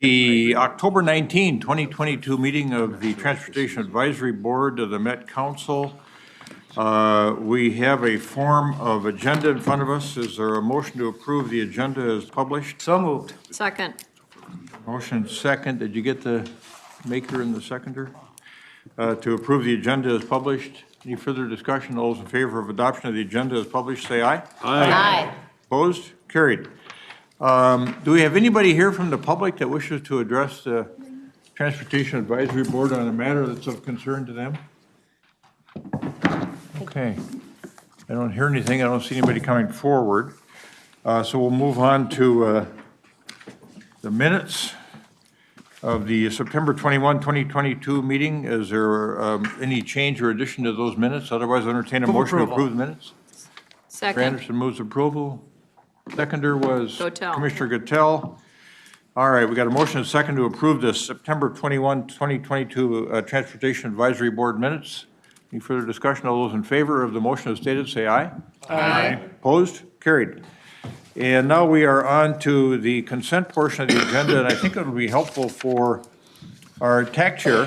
The October 19, 2022 meeting of the Transportation Advisory Board of the Met Council. We have a form of agenda in front of us. Is there a motion to approve the agenda as published? So moved. Second. Motion second. Did you get the maker and the seconder? To approve the agenda as published. Any further discussion? All those in favor of adoption of the agenda as published, say aye. Aye. Opposed? Carried. Do we have anybody here from the public that wishes to address the Transportation Advisory Board on a matter that's of concern to them? Okay. I don't hear anything. I don't see anybody coming forward. So we'll move on to the minutes of the September 21, 2022 meeting. Is there any change or addition to those minutes? Otherwise, I'll entertain a motion to approve the minutes. Second. Anderson moves approval. Seconder was Gotell. Commissioner Gotell. All right, we got a motion and a second to approve the September 21, 2022 Transportation Advisory Board minutes. Any further discussion? All those in favor of the motion as stated, say aye. Aye. Opposed? Carried. And now we are on to the consent portion of the agenda, and I think it would be helpful for our TAC chair,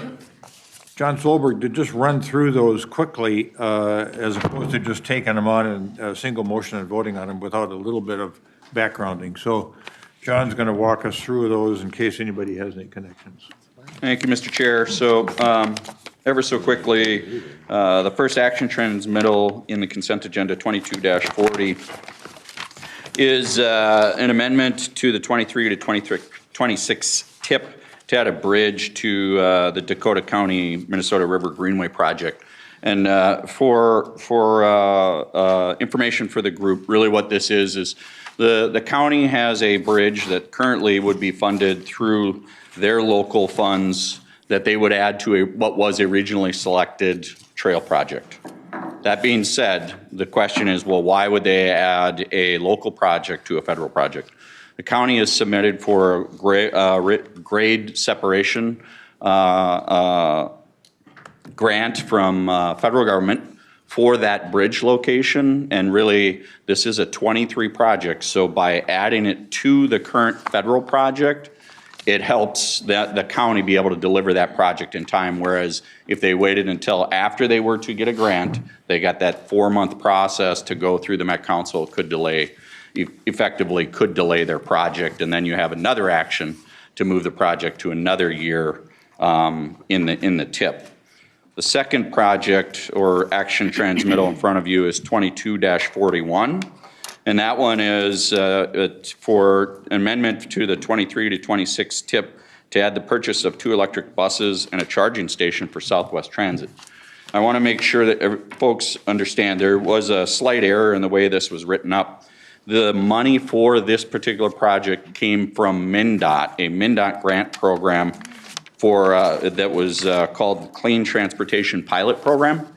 John Solberg, to just run through those quickly as opposed to just taking them on in a single motion and voting on them without a little bit of backgrounding. So John's going to walk us through those in case anybody has any connections. Thank you, Mr. Chair. So ever so quickly, the first action transmittal in the consent agenda 22-40 is an amendment to the 23 to 26 TIP to add a bridge to the Dakota County, Minnesota River Greenway project. And for information for the group, really what this is the county has a bridge that currently would be funded through their local funds that they would add to what was originally selected trail project. That being said, the question is, well, why would they add a local project to a federal project? The county has submitted for grade separation grant from federal government for that bridge location, and really this is a 23 project, so by adding it to the current federal project, it helps the county be able to deliver that project in time, whereas if they waited until after they were to get a grant, they got that 4-month process to go through the Met Council, could delay their project, and then you have another action to move the project to another year in the TIP. The second project or action transmittal in front of you is 22-41, and that one is for amendment to the 23 to 26 TIP to add the purchase of 2 electric buses and a charging station for Southwest Transit. I want to make sure that folks understand there was a slight error in the way this was written up. The money for this particular project came from MnDOT, a MnDOT grant program for that was called Clean Transportation Pilot Program.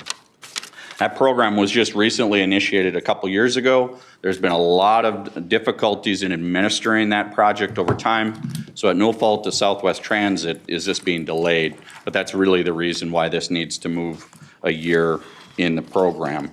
That program was just recently initiated a couple years ago. There's been a lot of difficulties in administering that project over time. So at no fault to Southwest Transit is this being delayed, but that's really the reason why this needs to move a year in the program.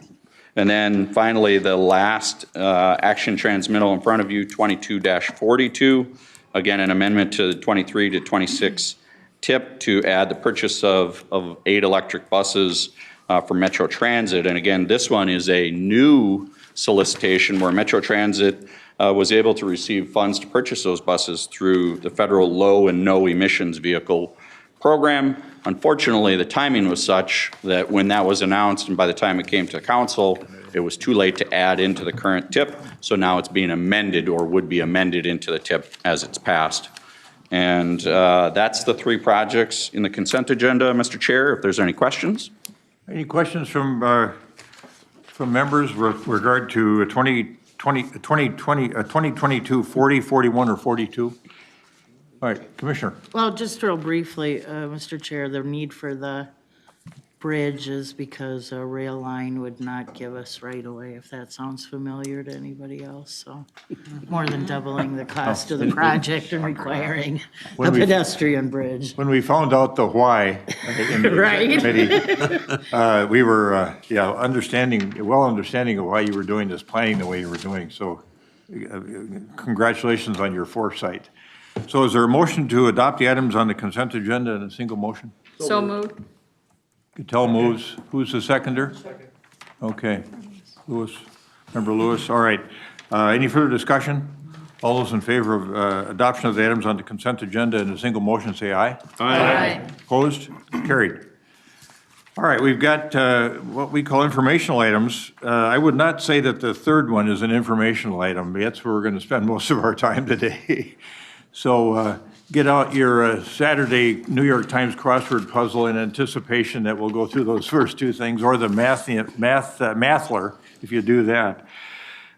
And then finally, the last action transmittal in front of you, 22-42, again, an amendment to the 23 to 26 TIP to add the purchase of 8 electric buses for Metro Transit. And again, this one is a new solicitation where Metro Transit was able to receive funds to purchase those buses through the federal low and no emissions vehicle program. Unfortunately, the timing was such that when that was announced and by the time it came to council, it was too late to add into the current TIP. So now it's being amended or would be amended into the TIP as it's passed. And that's the 3 projects in the consent agenda, Mr. Chair, if there's any questions. Any questions from members with regard to 2022 40, 41, or 42? All right, Commissioner. Well, just real briefly, Mr. Chair, the need for the bridge is because a rail line would not give us right away, if that sounds familiar to anybody else. So more than doubling the cost of the project and requiring a pedestrian bridge. When we found out the why in the Right. committee, we were well understanding of why you were doing this, planning the way you were doing. So congratulations on your foresight. So is there a motion to adopt the items on the consent agenda in a single motion? So moved. Cattell moves. Who's the seconder? Second. Okay. Lewis, Member Lewis. All right. Any further discussion? All those in favor of adoption of the items on the consent agenda in a single motion, say aye. Aye. Opposed? Carried. All right, we've got what we call informational items. I would not say that the third one is an informational item. That's where we're going to spend most of our time today. So get out your Saturday New York Times crossword puzzle in anticipation that we'll go through those first two things, or the mathler, if you do that,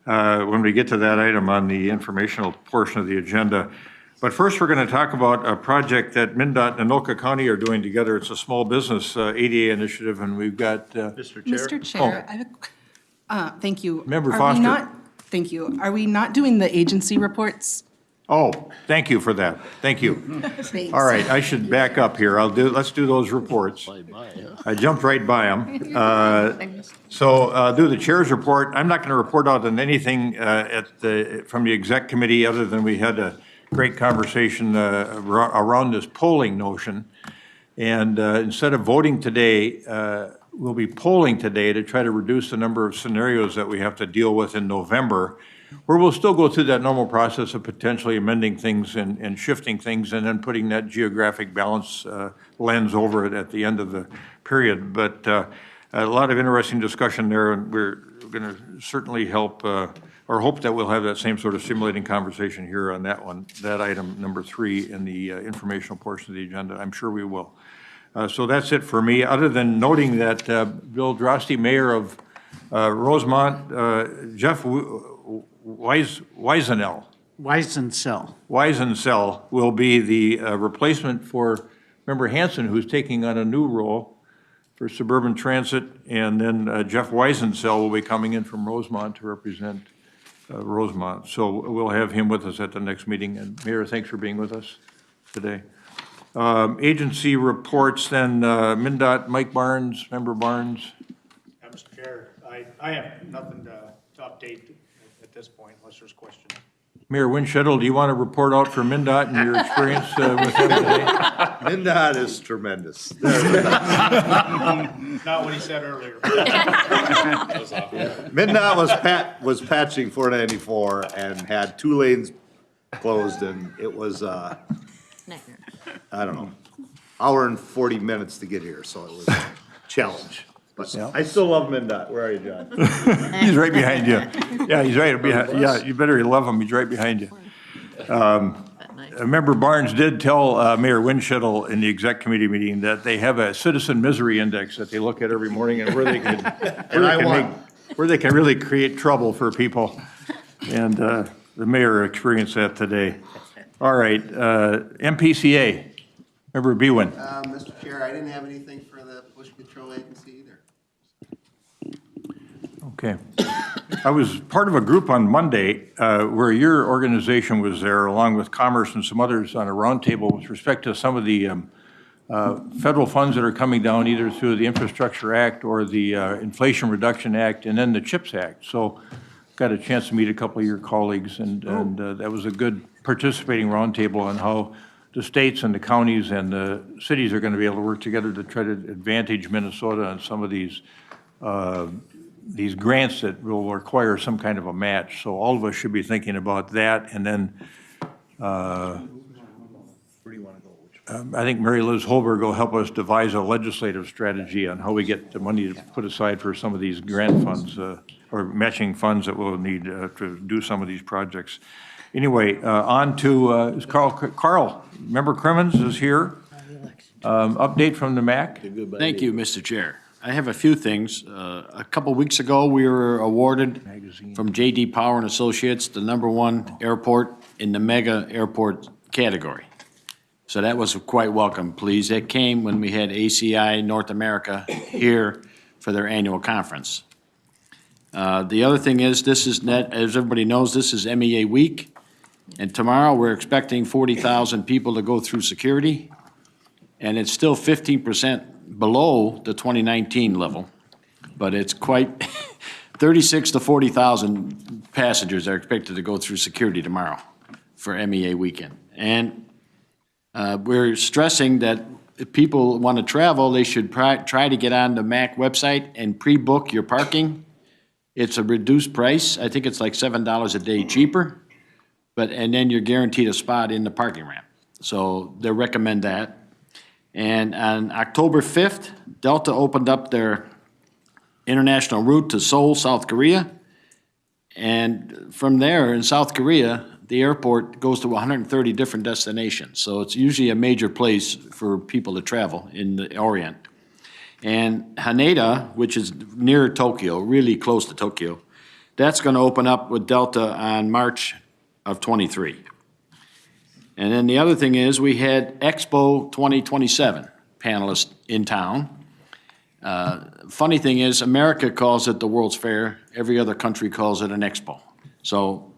when we get to that item on the informational portion of the agenda. But first, we're going to talk about a project that MnDOT and Anoka County are doing together. It's a small business ADA initiative, and we've got. Mr. Chair, I have thank you. Member Are we Foster. not- Thank you. Are we not doing the agency reports? Oh, thank you for that. Thank you. Thanks. All right, I should back up here. Let's do those reports. I jumped right by them. So do the chair's report. I'm not going to report out on anything from the exec committee other than we had a great conversation around this polling notion. And instead of voting today, we'll be polling today to try to reduce the number of scenarios that we have to deal with in November, where we'll still go through that normal process of potentially amending things and shifting things and then putting that geographic balance lens over it at the end of the period. But a lot of interesting discussion there, and we're going to certainly help or hope that we'll have that same sort of stimulating conversation here on that one, that item number 3 in the informational portion of the agenda. I'm sure we will. So that's it for me, other than noting that Bill Drosty, Mayor of Rosemont, Jeff Weisenell will be the replacement for Member Hanson, who's taking on a new role for Suburban Transit, and then Jeff Weisensell will be coming in from Rosemont to represent Rosemont. So we'll have him with us at the next meeting. And Mayor, thanks for being with us today. Agency reports then, MnDOT, Mike Barnes, Member Barnes. Mr. Chair, I have nothing to update at this point unless there's questions. Mayor Winchell, do you want to report out for MnDOT and your experience with them today? MnDOT is tremendous. Not what he said earlier. MnDOT was patching 494 and had 2 lanes closed, and it was, I don't know, hour and 40 minutes to get here, so it was a challenge. But I still love MnDOT. Where are you, John? He's right behind you. Yeah, he's right behind. Yeah, you better love him. He's right behind you. Member Barnes did tell Mayor Winchell in the exec committee meeting that they have a citizen misery index that they look at every morning and where they can, where they can really create trouble for people. And the mayor experienced that today. All right, MPCA, Member Bewin. Mr. Chair, I didn't have anything for the pollution control agency either. Okay. I was part of a group on Monday where your organization was there, along with Commerce and some others, on a roundtable with respect to some of the federal funds that are coming down either through the Infrastructure Act or the Inflation Reduction Act and then the CHIPS Act. So got a chance to meet a couple of your colleagues, and that was a good participating roundtable on how the states and the counties and the cities are going to be able to work together to try to advantage Minnesota on some of these grants that will require some kind of a match. So all of us should be thinking about that. And then I think Mary Liz Holberg will help us devise a legislative strategy on how we get the money to put aside for some of these grant funds or matching funds that we'll need to do some of these projects. Anyway, on to is Carl, Member Crimmins is here. Update from the MAC. Thank you, Mr. Chair. I have a few things. A couple weeks ago, we were awarded from J.D. Power and Associates the #1 airport in the mega airport category. So that was quite welcome, please. That came when we had ACI North America here for their annual conference. The other thing is, this is as everybody knows, this is MEA week. And tomorrow, we're expecting 40,000 people to go through security. And it's still 15% below the 2019 level. But it's quite 36 to 40,000 passengers are expected to go through security tomorrow for MEA weekend. And we're stressing that if people want to travel, they should try to get on the MAC website and pre-book your parking. It's a reduced price. I think it's like $7 a day cheaper, and then you're guaranteed a spot in the parking ramp. So they recommend that. And on October 5th, Delta opened up their international route to Seoul, South Korea. And from there, in South Korea, the airport goes to 130 different destinations. So it's usually a major place for people to travel in the Orient. And Haneda, which is near Tokyo, really close to Tokyo, that's going to open up with Delta on March of '23. And then the other thing is, we had Expo 2027 panelists in town. Funny thing is, America calls it the World's Fair. Every other country calls it an expo. So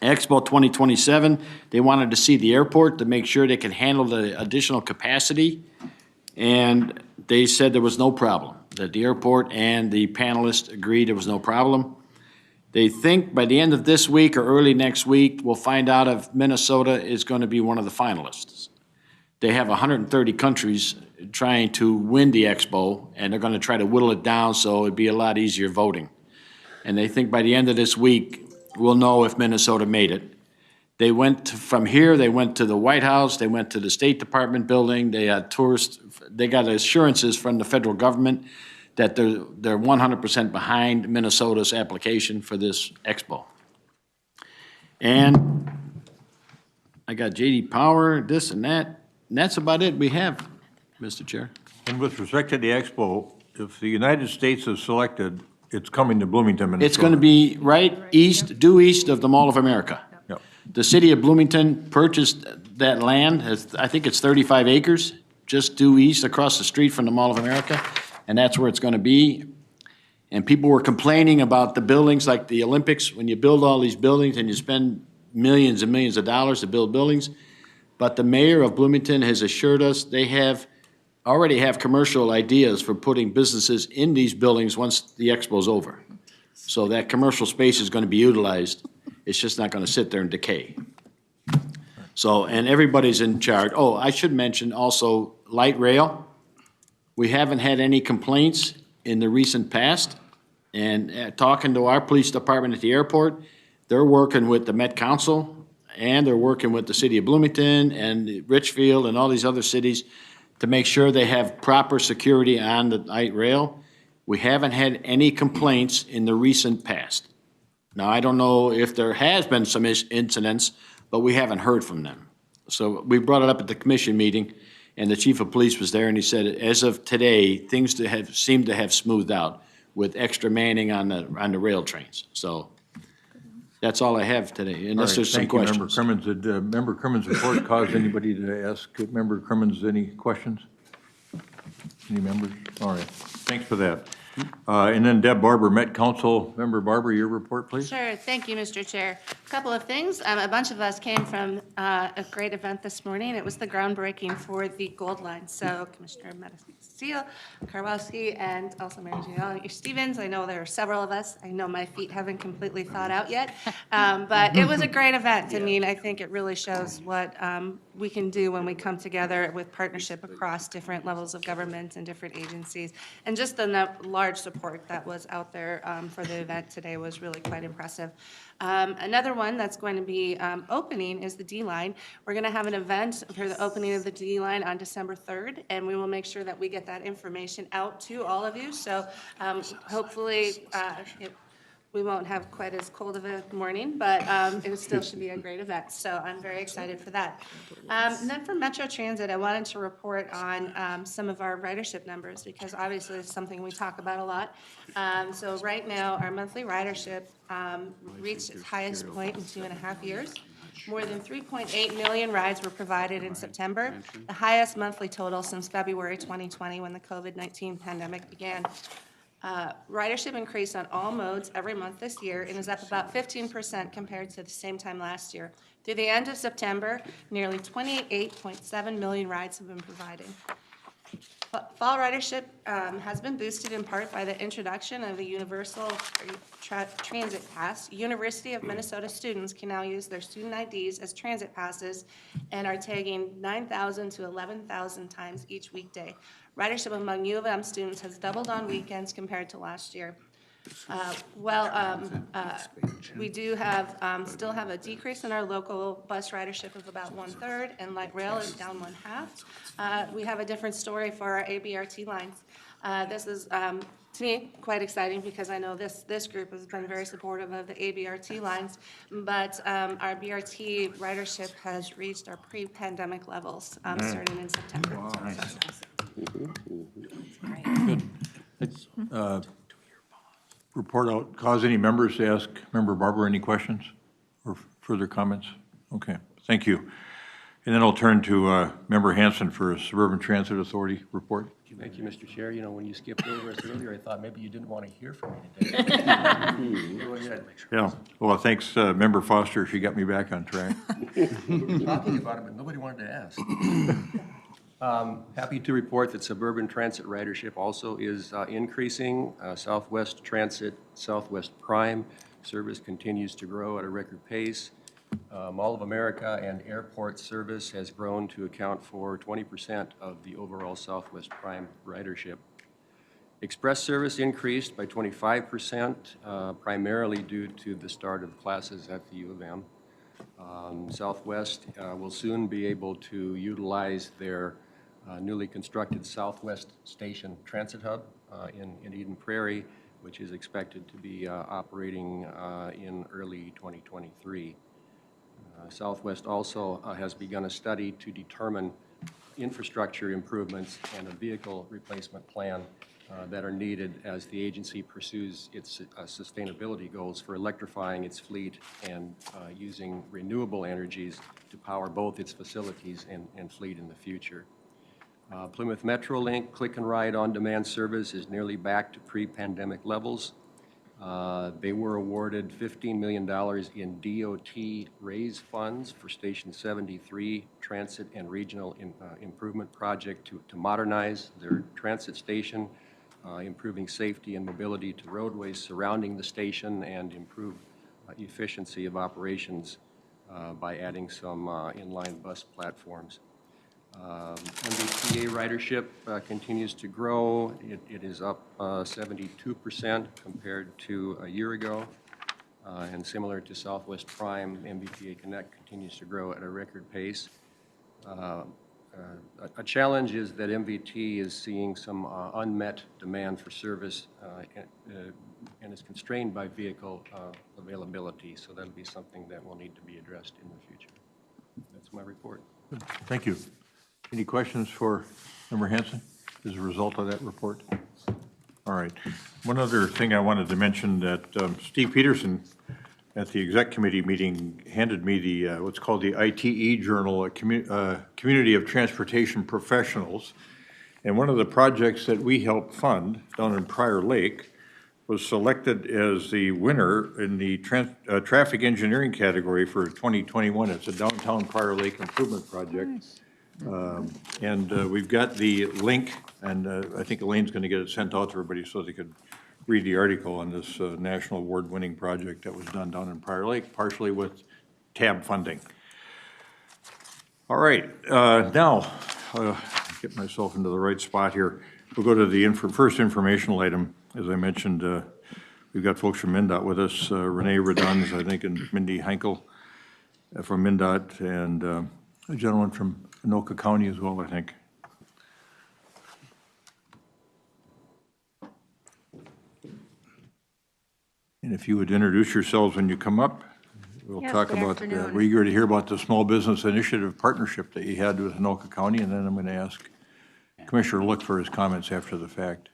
Expo 2027, they wanted to see the airport to make sure they could handle the additional capacity. And they said there was no problem, that the airport and the panelists agreed there was no problem. They think by the end of this week or early next week, we'll find out if Minnesota is going to be one of the finalists. They have 130 countries trying to win the expo, and they're going to try to whittle it down so it'd be a lot easier voting. And they think by the end of this week, we'll know if Minnesota made it. They went from here, they went to the White House, they went to the State Department building, they had tourists, they got assurances from the federal government that they're 100% behind Minnesota's application for this expo. And I got J.D. Power, this and that, and that's about it we have, Mr. Chair. And with respect to the expo, if the United States is selected, it's coming to Bloomington, Minnesota. It's going to be right east, due east of the Mall of America. Yep. The city of Bloomington purchased that land, I think it's 35 acres, just due east across the street from the Mall of America, and that's where it's going to be. And people were complaining about the buildings like the Olympics, when you build all these buildings and you spend millions and millions of dollars to build buildings. But the mayor of Bloomington has assured us they already have commercial ideas for putting businesses in these buildings once the expo's over. So that commercial space is going to be utilized. It's just not going to sit there and decay. So, and everybody's in charge. Oh, I should mention also light rail. We haven't had any complaints in the recent past. And talking to our police department at the airport, they're working with the Met Council and they're working with the city of Bloomington and Richfield and all these other cities to make sure they have proper security on the light rail. We haven't had any complaints in the recent past. Now, I don't know if there has been some incidents, but we haven't heard from them. So we brought it up at the commission meeting, and the chief of police was there, and he said, as of today, things seem to have smoothed out with extra manning on the rail trains. So that's all I have today, unless there's some questions. Thank you, Member Crimmins. Did Member Crimmins' report cause anybody to ask Member Crimmins any questions? Any members? All right, thanks for that. And then Deb Barber, Met Council. Member Barber, your report, please. Sure, thank you, Mr. Chair. A couple of things. A bunch of us came from a great event this morning. It was the groundbreaking for the Gold Line. So Commissioner Steele, Karwowski, and also Mary Jane Stevens. I know there are several of us. I know my feet haven't completely thawed out yet. But it was a great event. I mean, I think it really shows what we can do when we come together with partnership across different levels of government and different agencies. And just the large support that was out there for the event today was really quite impressive. Another one that's going to be opening is the D-Line. We're going to have an event for the opening of the D-Line on December 3rd, and we will make sure that we get that information out to all of you. So hopefully we won't have quite as cold of a morning, but it still should be a great event. So I'm very excited for that. And then for Metro Transit, I wanted to report on some of our ridership numbers because obviously it's something we talk about a lot. So right now, our monthly ridership reached its highest point in 2.5 years. More than 3.8 million rides were provided in September, the highest monthly total since February 2020 when the COVID-19 pandemic began. Ridership increased on all modes every month this year and is up about 15% compared to the same time last year. Through the end of September, nearly 28.7 million rides have been provided. Fall ridership has been boosted in part by the introduction of the Universal Transit Pass. University of Minnesota students can now use their student IDs as transit passes and are tagging 9,000 to 11,000 times each weekday. Ridership among U of M students has doubled on weekends compared to last year. We do have, still have a decrease in our local bus ridership of about 1/3, and light rail is down 1/2. We have a different story for our ABRT lines. This is, to me, quite exciting because I know this group has been very supportive of the ABRT lines, but our BRT ridership has reached our pre-pandemic levels starting in September. Report out, cause any members to ask Member Barber any questions or further comments? Okay, thank you. And then I'll turn to Member Hanson for a Suburban Transit Authority report. Thank you, Mr. Chair. You know, when you skipped over us earlier, I thought maybe you didn't want to hear from me today. Go ahead. Yeah, well, thanks, Member Foster. She got me back on track. We were talking about it, but nobody wanted to ask. Happy to report that suburban transit ridership also is increasing. Southwest Transit, Southwest Prime service continues to grow at a record pace. Mall of America and airport service has grown to account for 20% of the overall Southwest Prime ridership. Express service increased by 25%, primarily due to the start of classes at the U of M. Southwest will soon be able to utilize their newly constructed Southwest Station Transit Hub in Eden Prairie, which is expected to be operating in early 2023. Southwest also has begun a study to determine infrastructure improvements and a vehicle replacement plan that are needed as the agency pursues its sustainability goals for electrifying its fleet and using renewable energies to power both its facilities and fleet in the future. Plymouth Metrolink Click and Ride on-demand service is nearly back to pre-pandemic levels. They were awarded $15 million in DOT raise funds for Station 73 Transit and Regional Improvement Project to modernize their transit station, improving safety and mobility to roadways surrounding the station, and improve efficiency of operations by adding some inline bus platforms. MBTA ridership continues to grow. It is up 72% compared to a year ago. And similar to Southwest Prime, MBTA Connect continues to grow at a record pace. A challenge is that MVT is seeing some unmet demand for service and is constrained by vehicle availability. So that'll be something that will need to be addressed in the future. That's my report. Thank you. Any questions for Member Hanson as a result of that report? All right. One other thing I wanted to mention that Steve Peterson at the exec committee meeting handed me the what's called the ITE Journal, a Community of Transportation Professionals. And one of the projects that we helped fund down in Prior Lake was selected as the winner in the traffic engineering category for 2021. It's a downtown Prior Lake improvement project. Nice. We've got the link, and I think Elaine's going to get it sent out to everybody so they could read the article on this national award-winning project that was done down in Prior Lake, partially with TAB funding. All right, now, get myself into the right spot here. We'll go to the first informational item. As I mentioned, we've got folks from MnDOT with us, Renee Reduns, I think, and Mindy Heinkel from MnDOT, and a gentleman from Anoka County as well, I think. And if you would introduce yourselves when you come up, we'll talk about, we're eager to hear about the small business initiative partnership that you had with Anoka County, and then I'm going to ask Commissioner Look for his comments after the fact.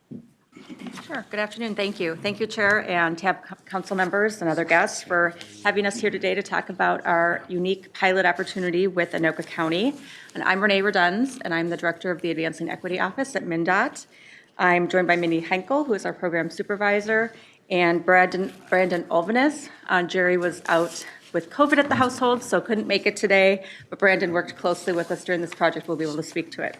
Sure. Good afternoon. Thank you. Thank you, Chair, and TAB council members and other guests for having us here today to talk about our unique pilot opportunity with Anoka County. And I'm Renee Reduns, and I'm the Director of the Advancing Equity Office at MnDOT. I'm joined by Mindy Heinkel, who is our Program Supervisor, and Brandon Olvanes. Jerry was out with COVID at the household, so couldn't make it today, but Brandon worked closely with us during this project. We'll be able to speak to it.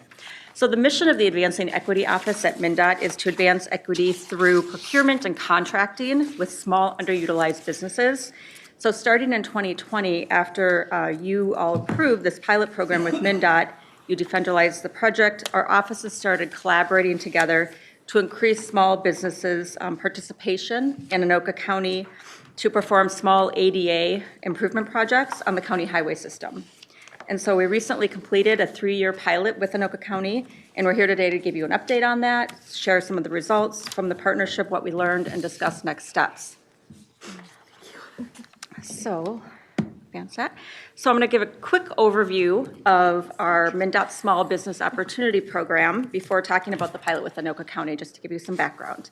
So the mission of the Advancing Equity Office at MnDOT is to advance equity through procurement and contracting with small underutilized businesses. So starting in 2020, after you all approved this pilot program with MnDOT, you defederalized the project, our offices started collaborating together to increase small businesses' participation in Anoka County to perform small ADA improvement projects on the county highway system. And so we recently completed a 3-year pilot with Anoka County, and we're here today to give you an update on that, share some of the results from the partnership, what we learned, and discuss next steps. So, advance that. So I'm going to give a quick overview of our MnDOT Small Business Opportunity Program before talking about the pilot with Anoka County, just to give you some background.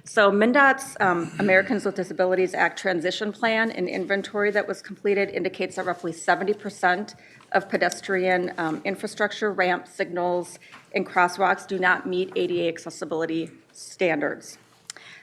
So MnDOT's Americans with Disabilities Act transition plan and inventory that was completed indicates that roughly 70% of pedestrian infrastructure, ramps, signals, and crosswalks do not meet ADA accessibility standards.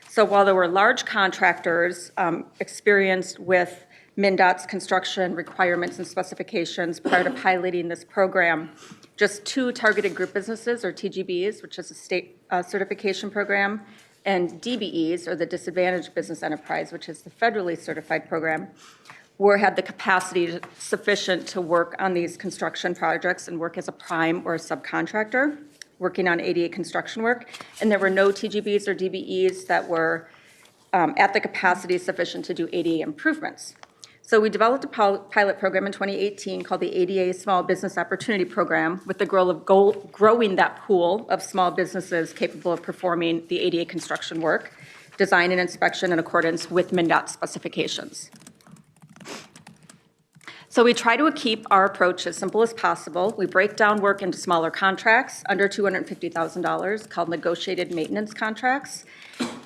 So while there were large contractors experienced with MnDOT's construction requirements and specifications prior to piloting this program, just 2 targeted group businesses, or TGBs, which is a state certification program, and DBEs, or the Disadvantaged Business Enterprise, which is the federally certified program, had the capacity sufficient to work on these construction projects and work as a prime or a subcontractor, working on ADA construction work. And there were no TGBs or DBEs that were at the capacity sufficient to do ADA improvements. So we developed a pilot program in 2018 called the ADA Small Business Opportunity Program with the goal of growing that pool of small businesses capable of performing the ADA construction work, design and inspection in accordance with MnDOT specifications. So we try to keep our approach as simple as possible. We break down work into smaller contracts under $250,000 called negotiated maintenance contracts,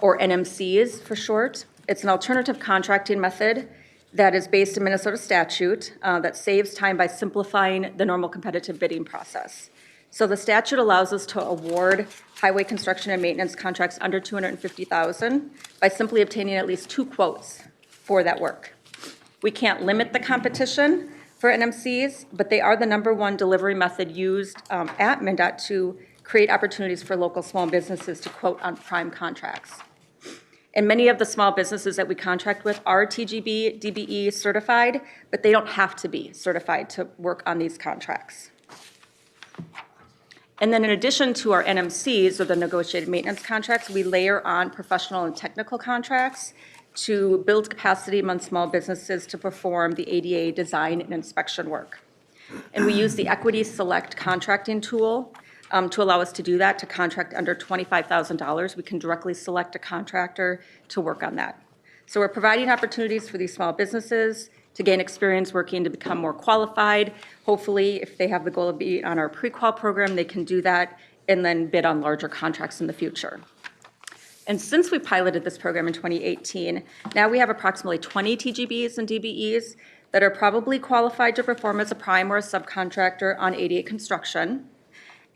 or NMCs for short. It's an alternative contracting method that is based in Minnesota statute that saves time by simplifying the normal competitive bidding process. So the statute allows us to award highway construction and maintenance contracts under $250,000 by simply obtaining at least 2 quotes for that work. We can't limit the competition for NMCs, but they are the #1 delivery method used at MnDOT to create opportunities for local small businesses to quote on prime contracts. And many of the small businesses that we contract with are TGB, DBE certified, but they don't have to be certified to work on these contracts. And then in addition to our NMCs, or the negotiated maintenance contracts, we layer on professional and technical contracts to build capacity among small businesses to perform the ADA design and inspection work. And we use the Equity Select contracting tool to allow us to do that, to contract under $25,000. We can directly select a contractor to work on that. So we're providing opportunities for these small businesses to gain experience working to become more qualified. Hopefully, if they have the goal of being on our pre-qual program, they can do that and then bid on larger contracts in the future. And since we piloted this program in 2018, now we have approximately 20 TGBs and DBEs that are probably qualified to perform as a prime or a subcontractor on ADA construction,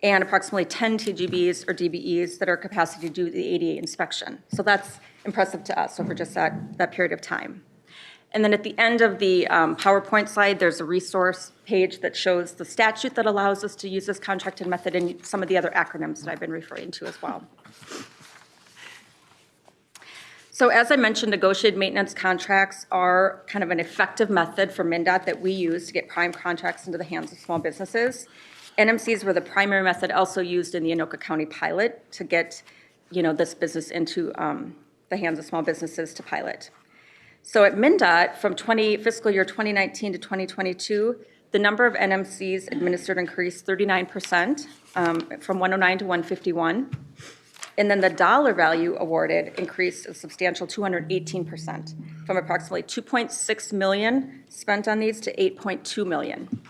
and approximately 10 TGBs or DBEs that are capacity to do the ADA inspection. So that's impressive to us over just that period of time. And then at the end of the PowerPoint slide, there's a resource page that shows the statute that allows us to use this contracted method and some of the other acronyms that I've been referring to as well. So as I mentioned, negotiated maintenance contracts are kind of an effective method for MnDOT that we use to get prime contracts into the hands of small businesses. NMCs were the primary method also used in the Anoka County pilot to get, this business into the hands of small businesses to pilot. So at MnDOT, from fiscal year 2019 to 2022, the number of NMCs administered increased 39%, from 109 to 151. And then the dollar value awarded increased a substantial 218%, from approximately $2.6 million spent on these to $8.2 million.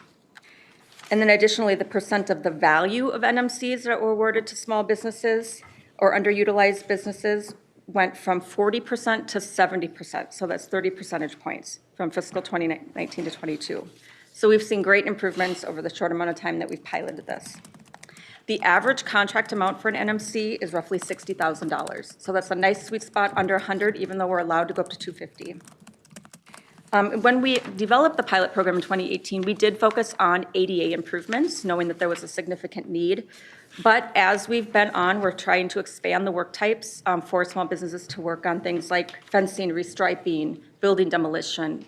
And then additionally, the percent of the value of NMCs that were awarded to small businesses or underutilized businesses went from 40% to 70%. So that's 30 percentage points from fiscal 2019 to 22. So we've seen great improvements over the short amount of time that we've piloted this. The average contract amount for an NMC is roughly $60,000. So that's a nice sweet spot under 100, even though we're allowed to go up to 250. When we developed the pilot program in 2018, we did focus on ADA improvements, knowing that there was a significant need. But as we've been on, we're trying to expand the work types for small businesses to work on things like fencing, restriping, building demolition,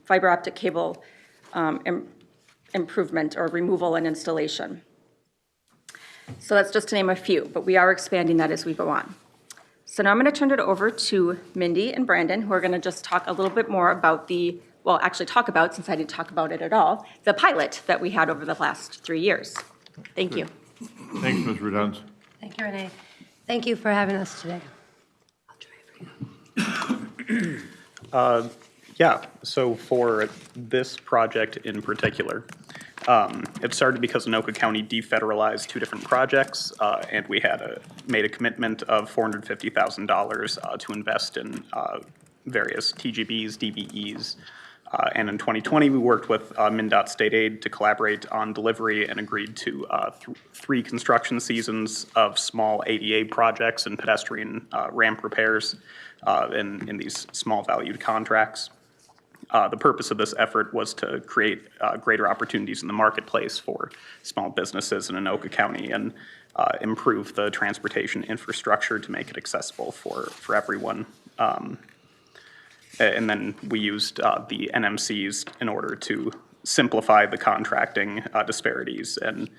fiber optic cable improvement or removal and installation. So that's just to name a few, but we are expanding that as we go on. So now I'm going to turn it over to Mindy and Brandon, who are going to just talk a little bit more about talk about, since I didn't talk about it at all, the pilot that we had over the last 3 years. Thank you. Thanks, Ms. Redunz. Thank you, Renee. Thank you for having us today. Yeah, so for this project in particular, it started because Anoka County defederalized 2 different projects, and we had made a commitment of $450,000 to invest in various TGBs, DBEs. And in 2020, we worked with MnDOT State Aid to collaborate on delivery and agreed to 3 construction seasons of small ADA projects and pedestrian ramp repairs in these small valued contracts. The purpose of this effort was to create greater opportunities in the marketplace for small businesses in Anoka County and improve the transportation infrastructure to make it accessible for everyone. And then we used the NMCs in order to simplify the contracting disparities and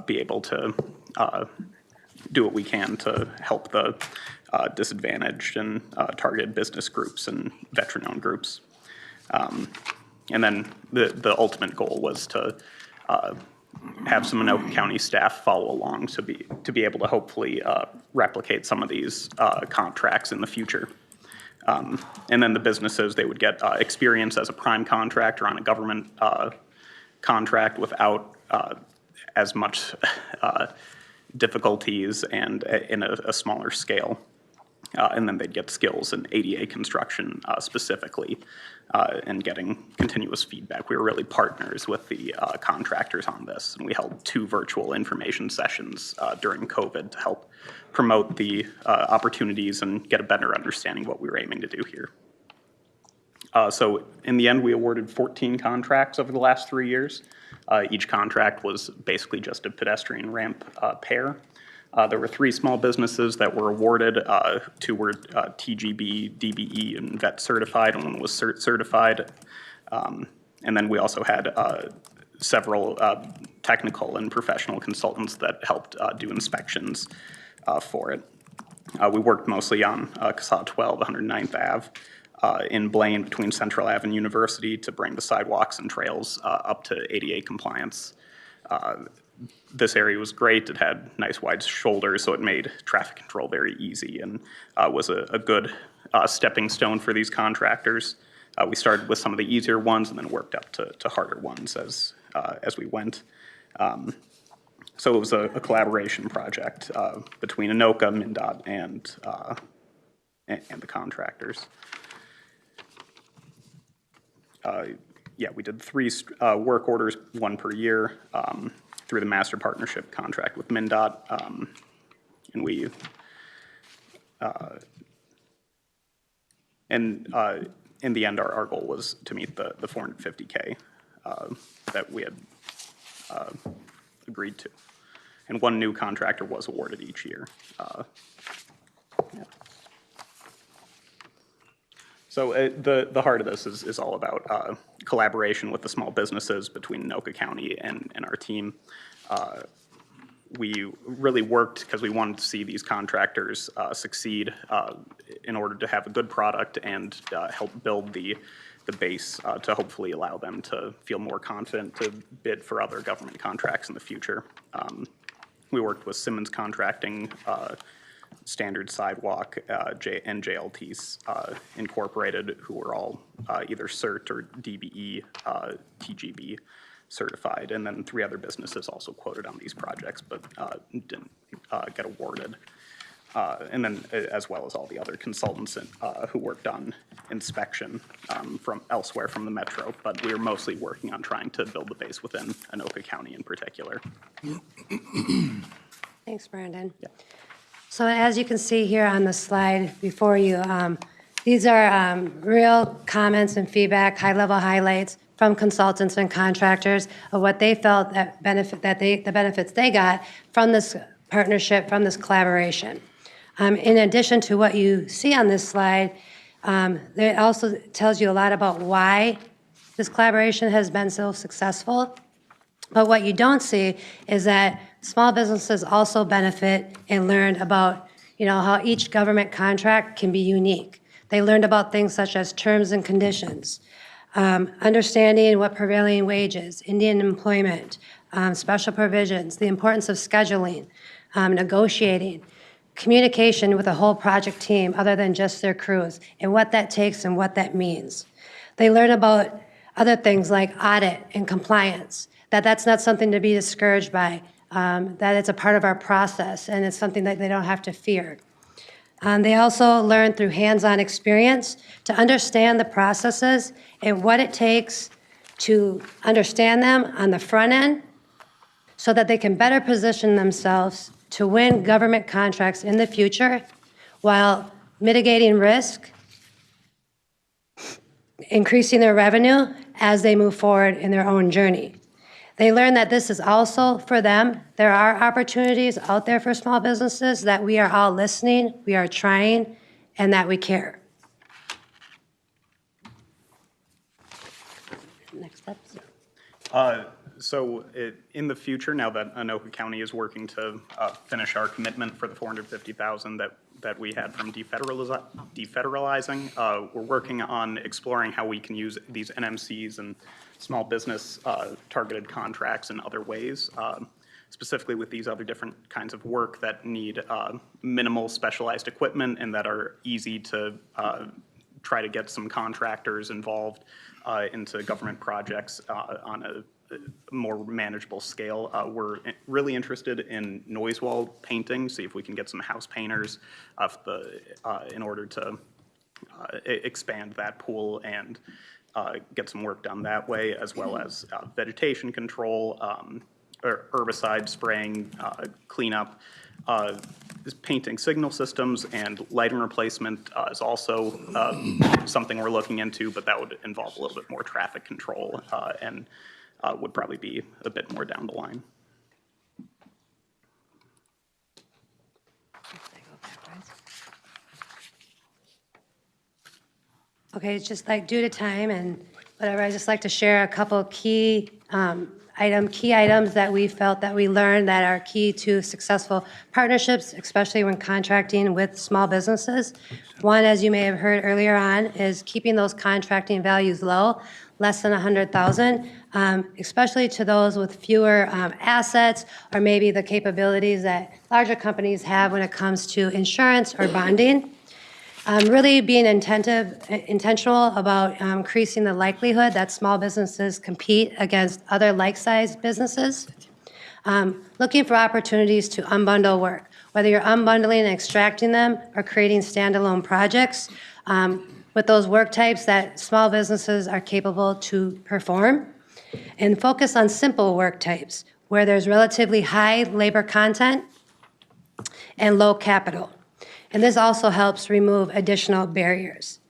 be able to do what we can to help the disadvantaged and targeted business groups and veteran-owned groups. And then the ultimate goal was to have some Anoka County staff follow along to be able to hopefully replicate some of these contracts in the future. And then the businesses, they would get experience as a prime contractor on a government contract without as much difficulties and in a smaller scale. And then they'd get skills in ADA construction specifically and getting continuous feedback. We were really partners with the contractors on this, and we held 2 virtual information sessions during COVID to help promote the opportunities and get a better understanding of what we were aiming to do here. So in the end, we awarded 14 contracts over the last 3 years. Each contract was basically just a pedestrian ramp pair. There were 3 small businesses that were awarded. 2 were TGB, DBE, and VET certified, and 1 was CERT certified. And then we also had several technical and professional consultants that helped do inspections for it. We worked mostly on CASA 12, 109th Ave, in Blaine between Central Ave and University to bring the sidewalks and trails up to ADA compliance. This area was great. It had nice wide shoulders, so it made traffic control very easy and was a good stepping stone for these contractors. We started with some of the easier ones and then worked up to harder ones as we went. So it was a collaboration project between Anoka, MnDOT, and the contractors. Yeah, we did 3 work orders, 1 per year, through the master partnership contract with MnDOT, and we in the end, our goal was to meet the $450K that we had agreed to, and 1 new contractor was awarded each year. Yeah. So the heart of this is all about collaboration with the small businesses between Anoka County and our team. We really worked because we wanted to see these contractors succeed in order to have a good product and help build the base to hopefully allow them to feel more confident to bid for other government contracts in the future. We worked with Simmons Contracting, Standard Sidewalk, and JLTs Incorporated, who were all either CERT or DBE, TGB certified, and then 3 other businesses also quoted on these projects, but didn't get awarded. And then as well as all the other consultants who worked on inspection from elsewhere from the metro, but we were mostly working on trying to build the base within Anoka County in particular. Thanks, Brandon. Yeah. So as you can see here on the slide before you, These are real comments and feedback, high-level highlights from consultants and contractors of what they felt that the benefits they got from this partnership, from this collaboration. In addition to what you see on this slide, it also tells you a lot about why this collaboration has been so successful. But what you don't see is that small businesses also benefit and learn about, how each government contract can be unique. They learned about things such as terms and conditions, understanding what prevailing wages, Indian employment, special provisions, the importance of scheduling, negotiating, communication with the whole project team other than just their crews, and what that takes and what that means. They learn about other things like audit and compliance, that's not something to be discouraged by, that it's a part of our process and it's something that they don't have to fear. They also learn through hands-on experience to understand the processes and what it takes to understand them on the front end so that they can better position themselves to win government contracts in the future while mitigating risk, increasing their revenue as they move forward in their own journey. They learn that this is also for them. There are opportunities out there for small businesses, that we are all listening, we are trying, and that we care. Next up. So in the future, now that Anoka County is working to finish our commitment for the $450,000 that we had from defederalizing, we're working on exploring how we can use these NMCs and small business targeted contracts in other ways, specifically with these other different kinds of work that need minimal specialized equipment and that are easy to try to get some contractors involved into government projects on a more manageable scale. We're really interested in noise wall painting, see if we can get some house painters in order to expand that pool and get some work done that way, as well as vegetation control, or herbicide spraying, cleanup. Painting signal systems and lighting replacement is also something we're looking into, but that would involve a little bit more traffic control and would probably be a bit more down the line. Okay, it's just like due to time and whatever, I just like to share a couple key items that we felt that we learned that are key to successful partnerships, especially when contracting with small businesses. One, as you may have heard earlier on, is keeping those contracting values low, less than 100,000, especially to those with fewer assets or maybe the capabilities that larger companies have when it comes to insurance or bonding. Really being intentional about increasing the likelihood that small businesses compete against other like-sized businesses. Looking for opportunities to unbundle work, whether you're unbundling and extracting them or creating standalone projects with those work types that small businesses are capable to perform. And focus on simple work types where there's relatively high labor content and low capital. And this also helps remove additional barriers.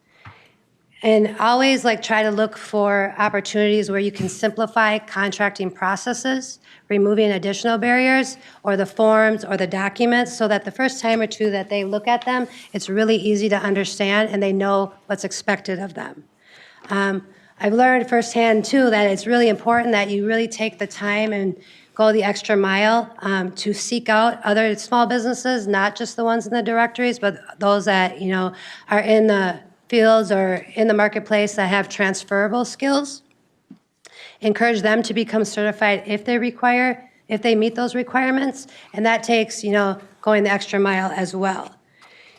And always try to look for opportunities where you can simplify contracting processes, removing additional barriers or the forms or the documents so that the first time or two that they look at them, it's really easy to understand and they know what's expected of them. I've learned firsthand too that it's really important that you really take the time and go the extra mile to seek out other small businesses, not just the ones in the directories, but those that are in the fields or in the marketplace that have transferable skills. Encourage them to become certified if they meet those requirements, and that takes going the extra mile as well.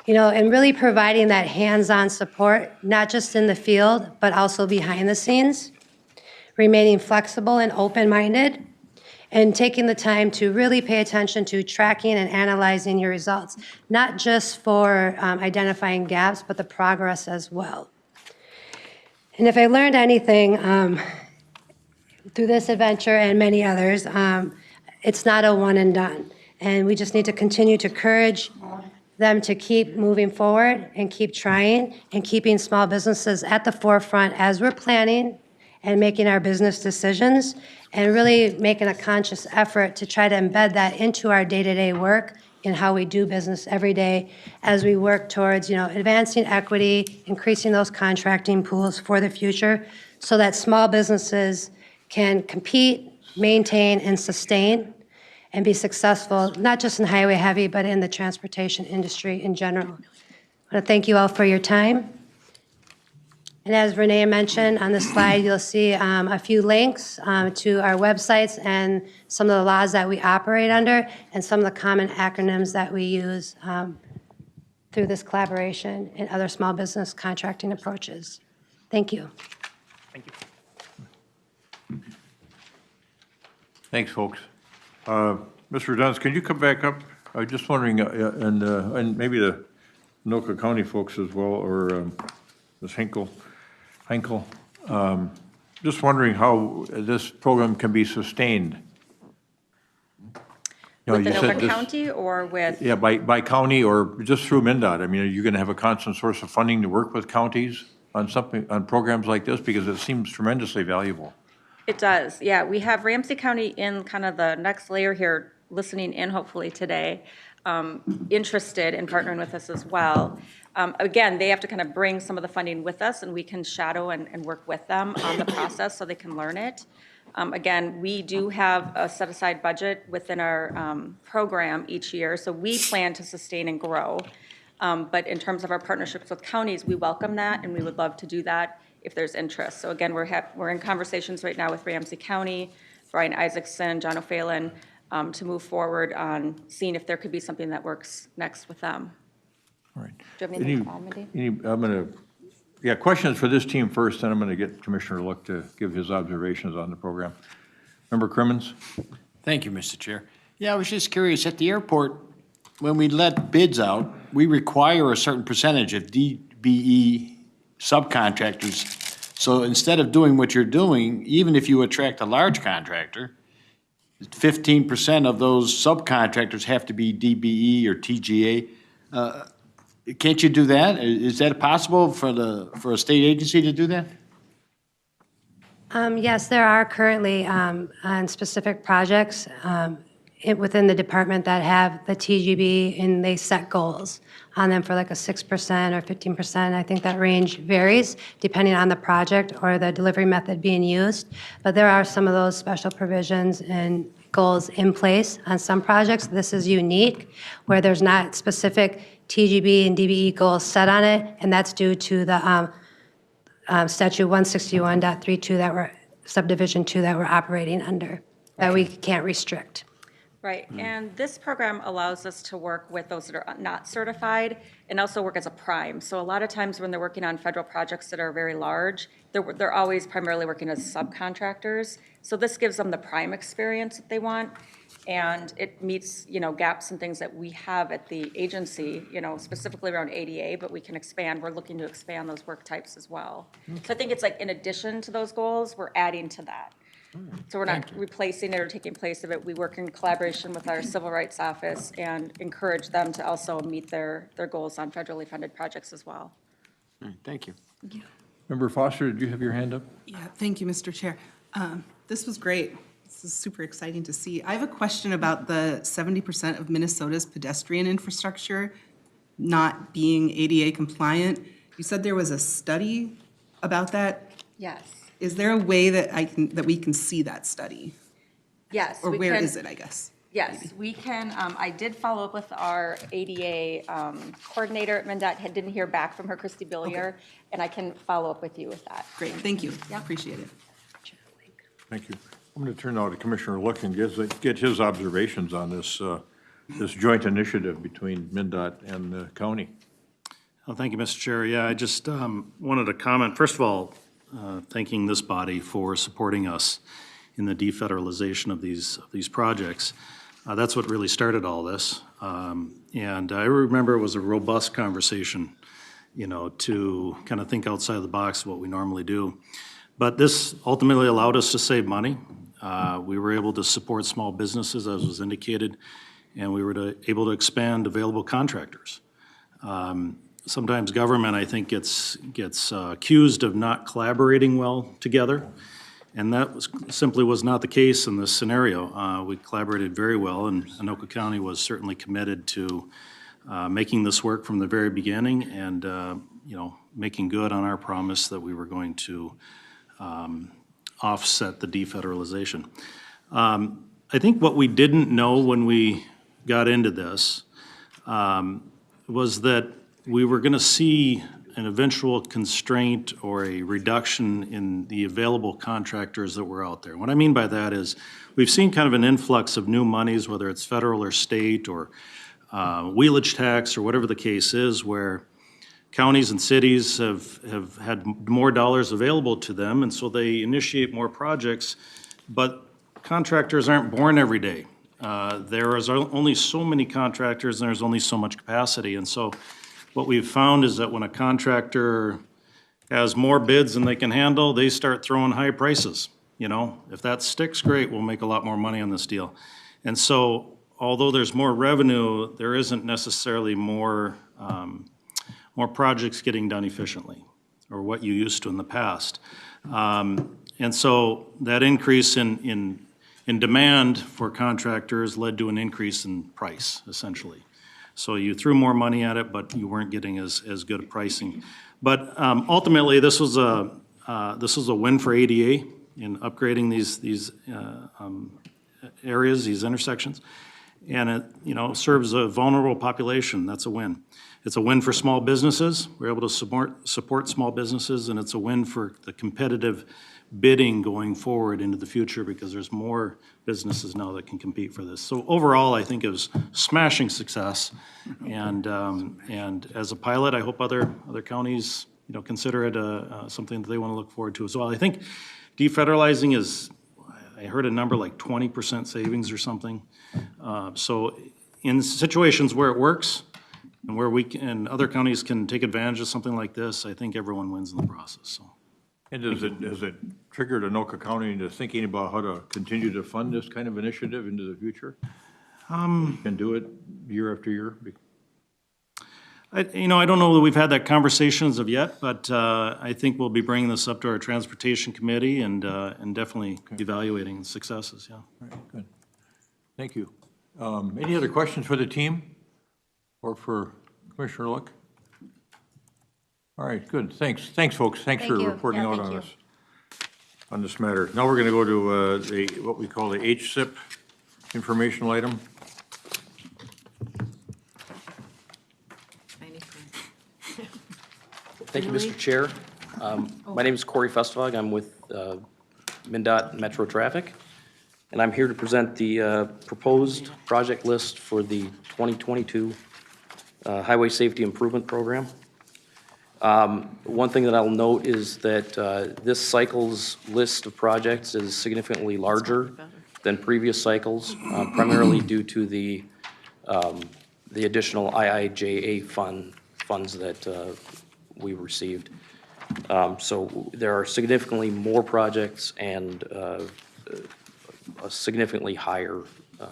And really providing that hands-on support, not just in the field, but also behind the scenes. Remaining flexible and open-minded. And taking the time to really pay attention to tracking and analyzing your results, not just for identifying gaps, but the progress as well. And if I learned anything through this adventure and many others, it's not a one and done. And we just need to continue to encourage them to keep moving forward and keep trying and keeping small businesses at the forefront as we're planning and making our business decisions, and really making a conscious effort to try to embed that into our day-to-day work in how we do business every day as we work towards, advancing equity, increasing those contracting pools for the future so that small businesses can compete, maintain, and sustain and be successful, not just in highway heavy, but in the transportation industry in general. I want to thank you all for your time. And as Renee mentioned, on the slide, you'll see a few links to our websites and some of the laws that we operate under and some of the common acronyms that we use through this collaboration and other small business contracting approaches. Thank you. Thank you. Thanks, folks. Mr. Dunst, can you come back up? I was just wondering, and maybe the Anoka County folks as well, or Ms. Henkel, just wondering how this program can be sustained. With you said Anoka this- County or with? Yeah, by county or just through MnDOT. I mean, are you going to have a constant source of funding to work with counties on programs like this? Because it seems tremendously valuable. It does, yeah. We have Ramsey County in kind of the next layer here, listening in hopefully today, interested in partnering with us as well. Again, they have to kind of bring some of the funding with us, and we can shadow and work with them on the process so they can learn it. Again, we do have a set-aside budget within our program each year, so we plan to sustain and grow. But in terms of our partnerships with counties, we welcome that, and we would love to do that if there's interest. So again, we're in conversations right now with Ramsey County, Brian Isaacson, John O'Phelan, to move forward on seeing if there could be something that works next with them. All right. Do you have anything to add, Mindy? I'm going to, questions for this team first, then I'm going to get Commissioner Look to give his observations on the program. Member Crimmins? Thank you, Mr. Chair. Yeah, I was just curious, at the airport, when we let bids out, we require a certain percentage of DBE subcontractors. So instead of doing what you're doing, even if you attract a large contractor, 15% of those subcontractors have to be DBE or TGA. Can't you do that? Is that possible for a state agency to do that? Yes, there are currently on specific projects within the department that have the TGB, and they set goals on them for like a 6% or 15%. I think that range varies depending on the project or the delivery method being used. But there are some of those special provisions and goals in place on some projects. This is unique, where there's not specific TGB and DBE goals set on it, and that's due to the statute 161.32 that we're, subdivision 2 that we're operating under, that we can't restrict. Right, and this program allows us to work with those that are not certified and also work as a prime. So a lot of times when they're working on federal projects that are very large, they're always primarily working as subcontractors. So this gives them the prime experience that they want, and it meets, gaps and things that we have at the agency, specifically around ADA, but we can expand. We're looking to expand those work types as well. So I think it's like in addition to those goals, we're adding to that. So we're not replacing it or taking place of it. We work in collaboration with our Civil Rights Office and encourage them to also meet their goals on federally funded projects as well. All right, thank you. Member Foster, did you have your hand up? Yeah, thank you, Mr. Chair. This was great. This is super exciting to see. I have a question about the 70% of Minnesota's pedestrian infrastructure not being ADA compliant. You said there was a study about that. Yes. Is there a way that we can see that study? Yes. Or where is it, I guess? Yes, we can. I did follow up with our ADA coordinator at MnDOT. Didn't hear back from her, Christy Billier, and I can follow up with you with that. Great, thank you. Appreciate it. Thank you. I'm going to turn now to Commissioner Look and get his observations on this joint initiative between MnDOT and the county. Well, thank you, Mr. Chair. Yeah, I just wanted to comment, first of all, thanking this body for supporting us in the defederalization of these projects. That's what really started all this. And I remember it was a robust conversation, to kind of think outside the box of what we normally do. But this ultimately allowed us to save money. We were able to support small businesses, as was indicated, and we were able to expand available contractors. Sometimes government, I think, gets accused of not collaborating well together, and that simply was not the case in this scenario. We collaborated very well, and Anoka County was certainly committed to making this work from the very beginning and, making good on our promise that we were going to offset the defederalization. I think what we didn't know when we got into this was that we were going to see an eventual constraint or a reduction in the available contractors that were out there. What I mean by that is we've seen kind of an influx of new monies, whether it's federal or state or wheelage tax or whatever the case is, where counties and cities have had more dollars available to them, and so they initiate more projects, but contractors aren't born every day. There is only so many contractors and there's only so much capacity, and so what we've found is that when a contractor has more bids than they can handle, they start throwing high prices. If that sticks, great, we'll make a lot more money on this deal. And so although there's more revenue, there isn't necessarily more projects getting done efficiently, or what you used to in the past. And so that increase in demand for contractors led to an increase in price, essentially. So you threw more money at it, but you weren't getting as good a pricing. But ultimately, this was a win for ADA in upgrading these areas, these intersections. And it serves a vulnerable population. That's a win. It's a win for small businesses. We're able to support small businesses, and it's a win for the competitive bidding going forward into the future because there's more businesses now that can compete for this. So overall, I think it was smashing success. And as a pilot, I hope other counties, consider it something that they want to look forward to as well. I think defederalizing is, I heard a number like 20% savings or something. So in situations where it works and where and other counties can take advantage of something like this, I think everyone wins in the process. So. And has it triggered Anoka County into thinking about how to continue to fund this kind of initiative into the future? Can do it year after year? I don't know that we've had that conversation as of yet, but I think we'll be bringing this up to our transportation committee and definitely evaluating successes, yeah. All right, good. Thank you. Any other questions for the team or for Commissioner Look? All right, good. Thanks, folks. Thanks for reporting out on this matter. Now we're going to go to what we call the HSIP informational item. Thank you, Mr. Chair. My name is Corey Festivog. I'm with MnDOT Metro Traffic, and I'm here to present the proposed project list for the 2022 Highway Safety Improvement Program. One thing that I'll note is that this cycle's list of projects is significantly larger than previous cycles, primarily due to the additional IIJA funds that we received. So there are significantly more projects and a significantly higher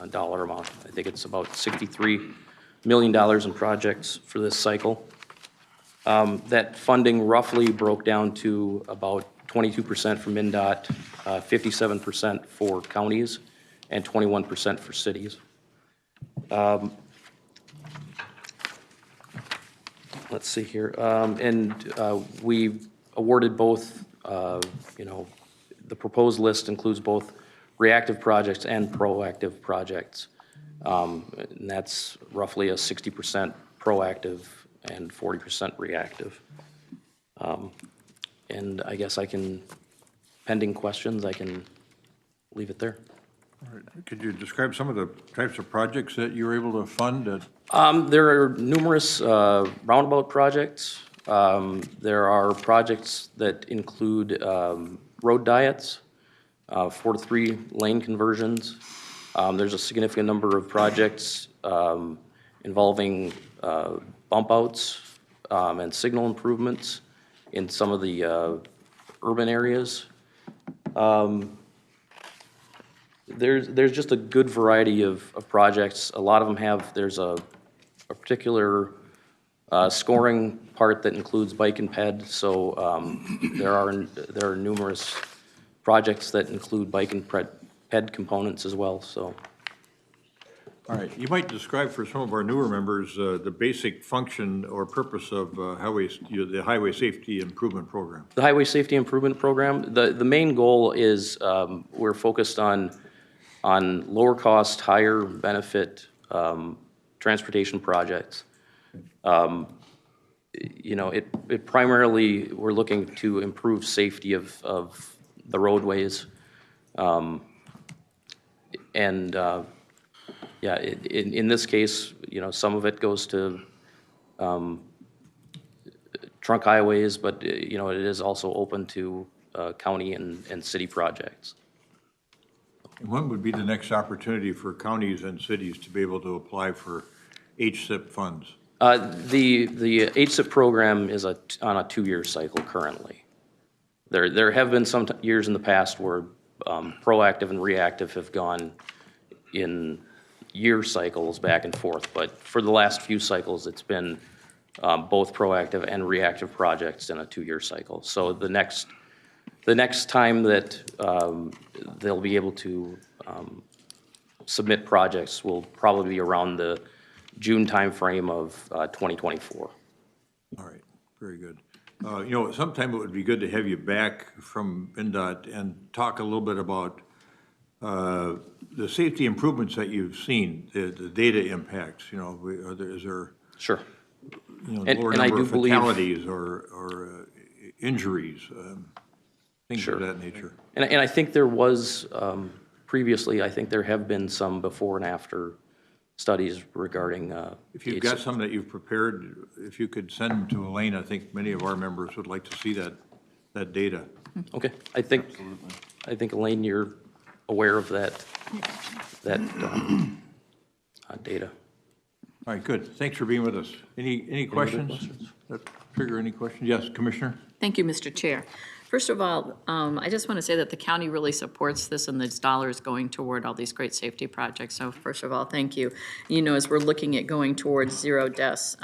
dollar amount. I think it's about $63 million in projects for this cycle. That funding roughly broke down to about 22% for MnDOT, 57% for counties, and 21% for cities. Let's see here. We awarded both, the proposed list includes both reactive projects and proactive projects. And that's roughly a 60% proactive and 40% reactive. And I guess pending questions, I can leave it there. All right. Could you describe some of the types of projects that you were able to fund? There are numerous roundabout projects. There are projects that include road diets, 4 to 3 lane conversions. There's a significant number of projects involving bump outs and signal improvements in some of the urban areas. There's just a good variety of projects. A lot of them there's a particular scoring part that includes bike and ped, so there are numerous projects that include bike and ped components as well, so. All right, you might describe for some of our newer members the basic function or purpose of the Highway Safety Improvement Program. The Highway Safety Improvement Program, the main goal is we're focused on lower cost, higher benefit transportation projects. You know, it primarily, we're looking to improve safety of the roadways. Yeah, in this case, you know, some of it goes to trunk highways, but, you know, it is also open to county and city projects. And when would be the next opportunity for counties and cities to be able to apply for HSIP funds? The HSIP program is on a 2-year cycle currently. There have been some years in the past where proactive and reactive have gone in year cycles back and forth, but for the last few cycles, it's been both proactive and reactive projects in a 2-year cycle. So the next time that they'll be able to submit projects will probably be around the June timeframe of 2024. All right, very good. You know, sometime it would be good to have you back from MnDOT and talk a little bit about the safety improvements that you've seen, the data impacts, you know, is there? Sure. You know, And lower I number do of believe- fatalities or injuries, things Sure. of that nature. And I think there was, previously, I think there have been some before and after studies regarding. If you've got some that you've prepared, if you could send them to Elaine, I think many of our members would like to see that data. Okay, I think Elaine, you're aware of that data. All right, good. Thanks for being with us. Any questions? That trigger any questions? Yes, Commissioner? Thank you, Mr. Chair. First of all, I just want to say that the county really supports this and there's dollars going toward all these great safety projects. So first of all, thank you. You know, as we're looking at going towards 0 deaths,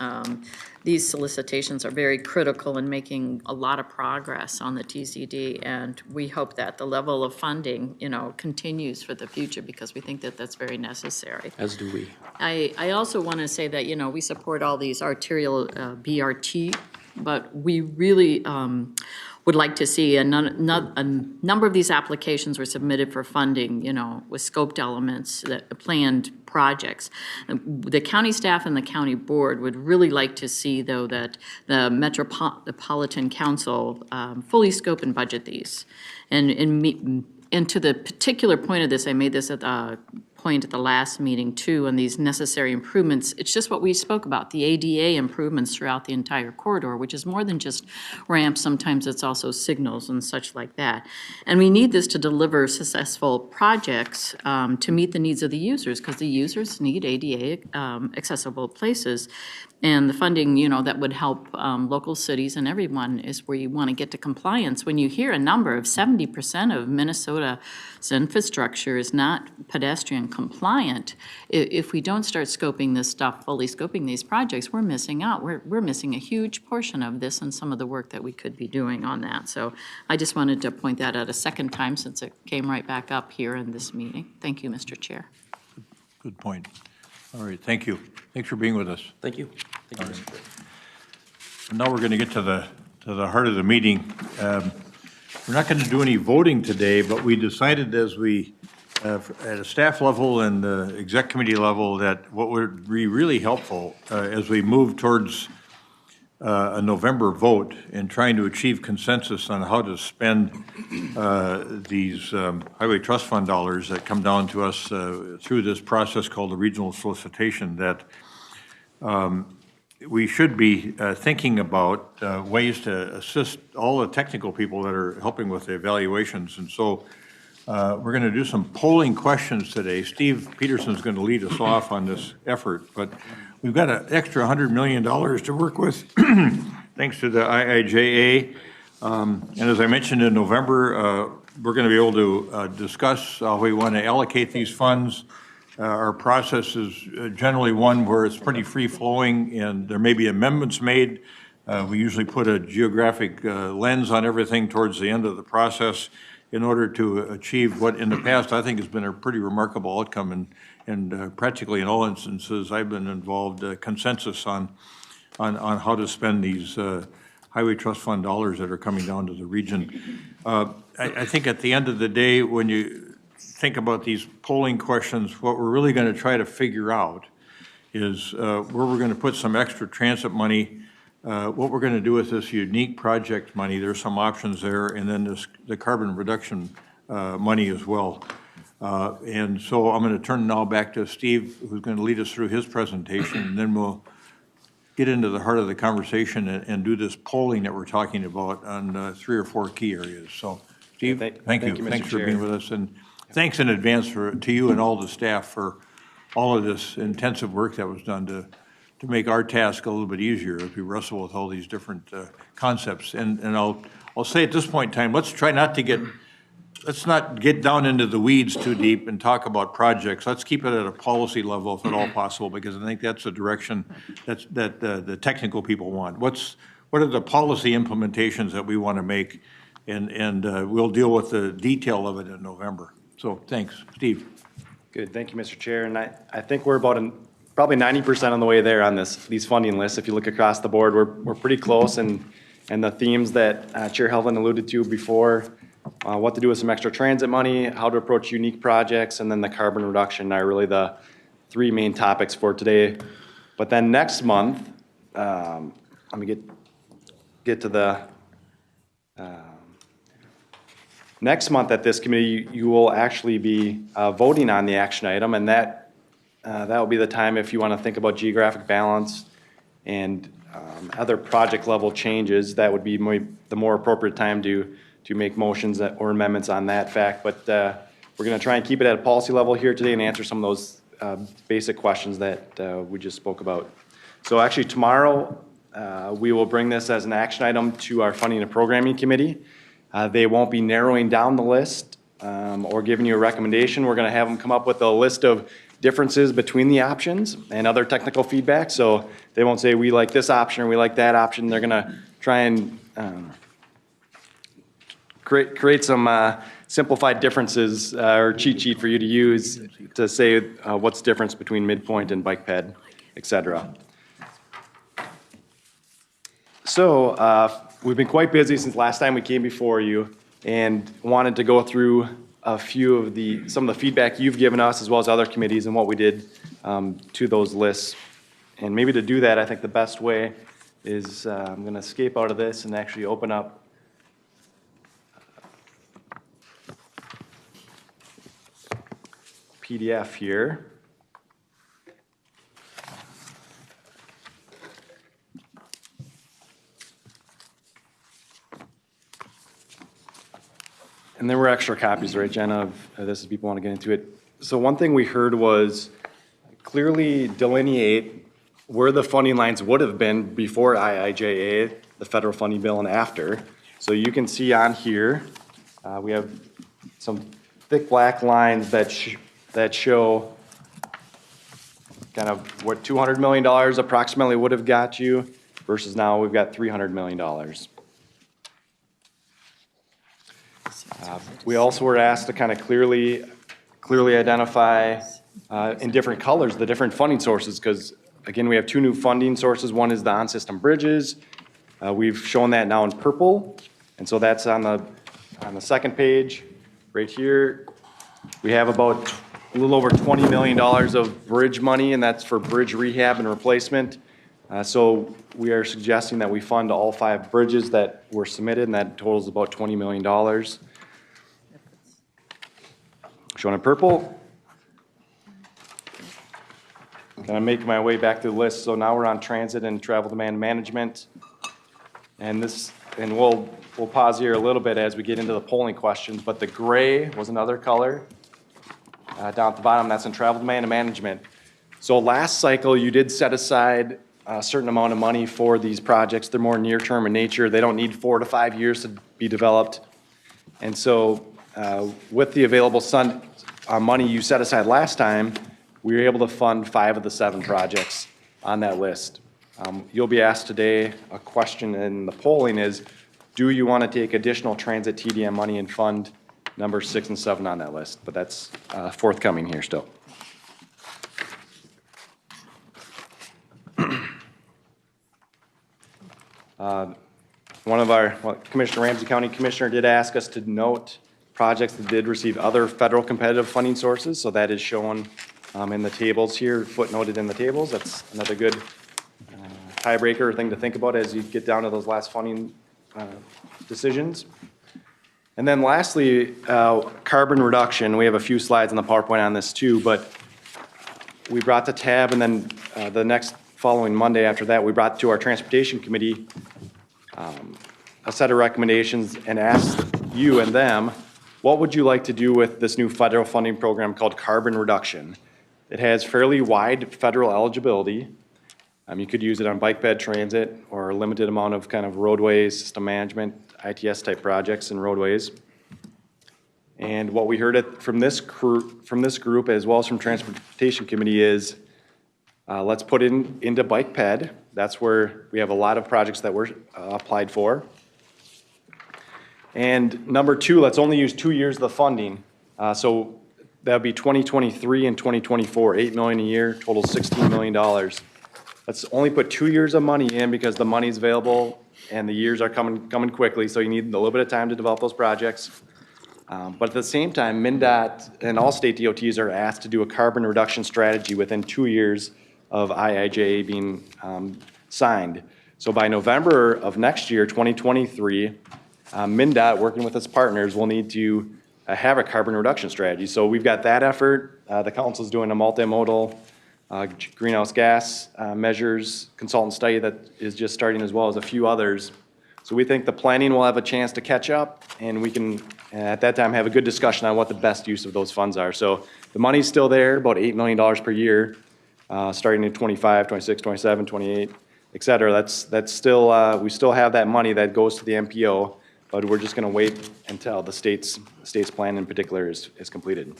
these solicitations are very critical in making a lot of progress on the TZD. And we hope that the level of funding, you know, continues for the future because we think that that's very necessary. As do we. I also want to say that, you know, we support all these arterial BRT, but we really would like to see a number of these applications were submitted for funding, you know, with scoped elements, that planned projects. The county staff and the county board would really like to see, though, that the Metropolitan Council fully scope and budget these. And to the particular point of this, I made this at the point at the last meeting too, on these necessary improvements. It's just what we spoke about, the ADA improvements throughout the entire corridor, which is more than just ramps. Sometimes it's also signals and such like that. And we need this to deliver successful projects to meet the needs of the users, because the users need ADA accessible places. And the funding, you know, that would help local cities and everyone is where you want to get to compliance. When you hear a number of 70% of Minnesota's infrastructure is not pedestrian compliant, if we don't start scoping this stuff, fully scoping these projects, we're missing out. We're missing a huge portion of this and some of the work that we could be doing on that. So I just wanted to point that out a second time since it came right back up here in this meeting. Thank you, Mr. Chair. Good point. All right, thank you. Thanks for being with us. Thank you. Thank you, Mr. Chair. Now we're going to get to the heart of the meeting. We're not going to do any voting today, but we decided as we, at a staff level and the exec committee level, that what would be really helpful as we move towards a November vote in trying to achieve consensus on how to spend these highway trust fund dollars that come down to us through this process called the regional solicitation, that we should be thinking about ways to assist all the technical people that are helping with the evaluations. And so we're going to do some polling questions today. Steve Peterson's going to lead us off on this effort, but we've got an extra $100 million to work with thanks to the IIJA. And as I mentioned in November, we're going to be able to discuss how we want to allocate these funds Our process is generally one where it's pretty free-flowing, and there may be amendments made. We usually put a geographic lens on everything towards the end of the process in order to achieve what in the past I think has been a pretty remarkable outcome, and practically in all instances I've been involved, consensus on how to spend these highway trust fund dollars that are coming down to the region. I think at the end of the day, when you think about these polling questions, what we're really going to try to figure out is where we're going to put some extra transit money, what we're going to do with this unique project money. There's some options there, and then the carbon reduction money as well. And so I'm going to turn now back to Steve, who's going to lead us through his presentation, and then we'll get into the heart of the conversation and do this polling that we're talking about on 3 or 4 key areas. So, Steve, thank you. Mr. Thanks for Chair. being with us, and thanks in advance to you and all the staff for all of this intensive work that was done to make our task a little bit easier as we wrestle with all these different concepts. And I'll say at this point in time, let's not get down into the weeds too deep and talk about projects. Let's keep it at a policy level if at all possible, because I think that's the direction that the technical people want. What are the policy implementations that we want to make? And we'll deal with the detail of it in November. So thanks. Steve. Good, thank you, Mr. Chair. And I think we're about probably 90% on the way there on these funding lists. If you look across the board, we're pretty close, and the themes that Chair Helvin alluded to before, what to do with some extra transit money, how to approach unique projects, and then the carbon reduction are really the 3 main topics for today. But then next month, let me get to the next month at this committee, you will actually be voting on the action item, and that will be the time if you want to think about geographic balance and other project level changes. That would be the more appropriate time to make motions or amendments on that fact. But we're going to try and keep it at a policy level here today and answer some of those basic questions that we just spoke about. So actually tomorrow, we will bring this as an action item to our Funding and Programming Committee. They won't be narrowing down the list or giving you a recommendation. We're going to have them come up with a list of differences between the options and other technical feedback. So they won't say we like this option or we like that option. They're going to try and create some simplified differences or cheat sheet for you to use to say what's the difference between midpoint and bike ped, et cetera. So we've been quite busy since last time we came before you and wanted to go through a few of some of the feedback you've given us as well as other committees and what we did to those lists. And maybe to do that, I think the best way is I'm going to escape out of this and actually open up PDF here. And there were extra copies, right, Jenna, of this if people want to get into it. So one thing we heard was clearly delineate where the funding lines would have been before IIJA, the federal funding bill, and after. So you can see on here, we have some thick black lines that show kind of what $200 million approximately would have got you versus now we've got $300 million. We also were asked to kind of clearly identify in different colors the different funding sources, because again, we have 2 new funding sources. One is the on-system bridges. We've shown that now in purple, and so that's on the second page right here. We have about a little over $20 million of bridge money, and that's for bridge rehab and replacement. So we are suggesting that we fund all 5 bridges that were submitted, and that totals about $20 million. Shown in purple. Kind of making my way back to the list. So now we're on transit and travel demand management. And we'll pause here a little bit as we get into the polling questions, but the gray was another color. Down at the bottom, that's in travel demand and management. So last cycle, you did set aside a certain amount of money for these projects. They're more near-term in nature. They don't need 4 to 5 years to be developed. And so with the available money you set aside last time, we were able to fund 5 of the 7 projects on that list. You'll be asked today, a question in the polling is, do you want to take additional transit TDM money and fund number 6 and 7 on that list? But that's forthcoming here still. One of our, Commissioner Ramsey County Commissioner did ask us to note projects that did receive other federal competitive funding sources, so that is shown in the tables here, footnoted in the tables. That's another good tiebreaker thing to think about as you get down to those last funding decisions. And then lastly, carbon reduction. We have a few slides in the PowerPoint on this too, but we brought the tab, and then the next following Monday after that, we brought to our Transportation Committee a set of recommendations and asked you and them, what would you like to do with this new federal funding program called carbon reduction? It has fairly wide federal eligibility. You could use it on bike ped transit or a limited amount of kind of roadways, system management, ITS type projects and roadways. And what we heard from this group as well as from Transportation Committee is let's put it into bike ped. That's where we have a lot of projects that were applied for. And number 2, let's only use 2 years of the funding. So that would be 2023 and 2024, $8 million a year, total $16 million. Let's only put 2 years of money in because the money's available and the years are coming quickly, so you need a little bit of time to develop those projects. But at the same time, MnDOT and all state DOTs are asked to do a carbon reduction strategy within 2 years of IIJA being signed. So by November of next year, 2023, MnDOT, working with its partners, will need to have a carbon reduction strategy. So we've got that effort. The council's doing a multimodal greenhouse gas measures consultant study that is just starting, as well as a few others. So we think the planning will have a chance to catch up, and we can, at that time, have a good discussion on what the best use of those funds are. So the money's still there, about $8 million per year, starting in 25, 26, 27, 28, et cetera. That's still, we still have that money that goes to the MPO, but we're just gonna wait until the state's plan in particular is completed.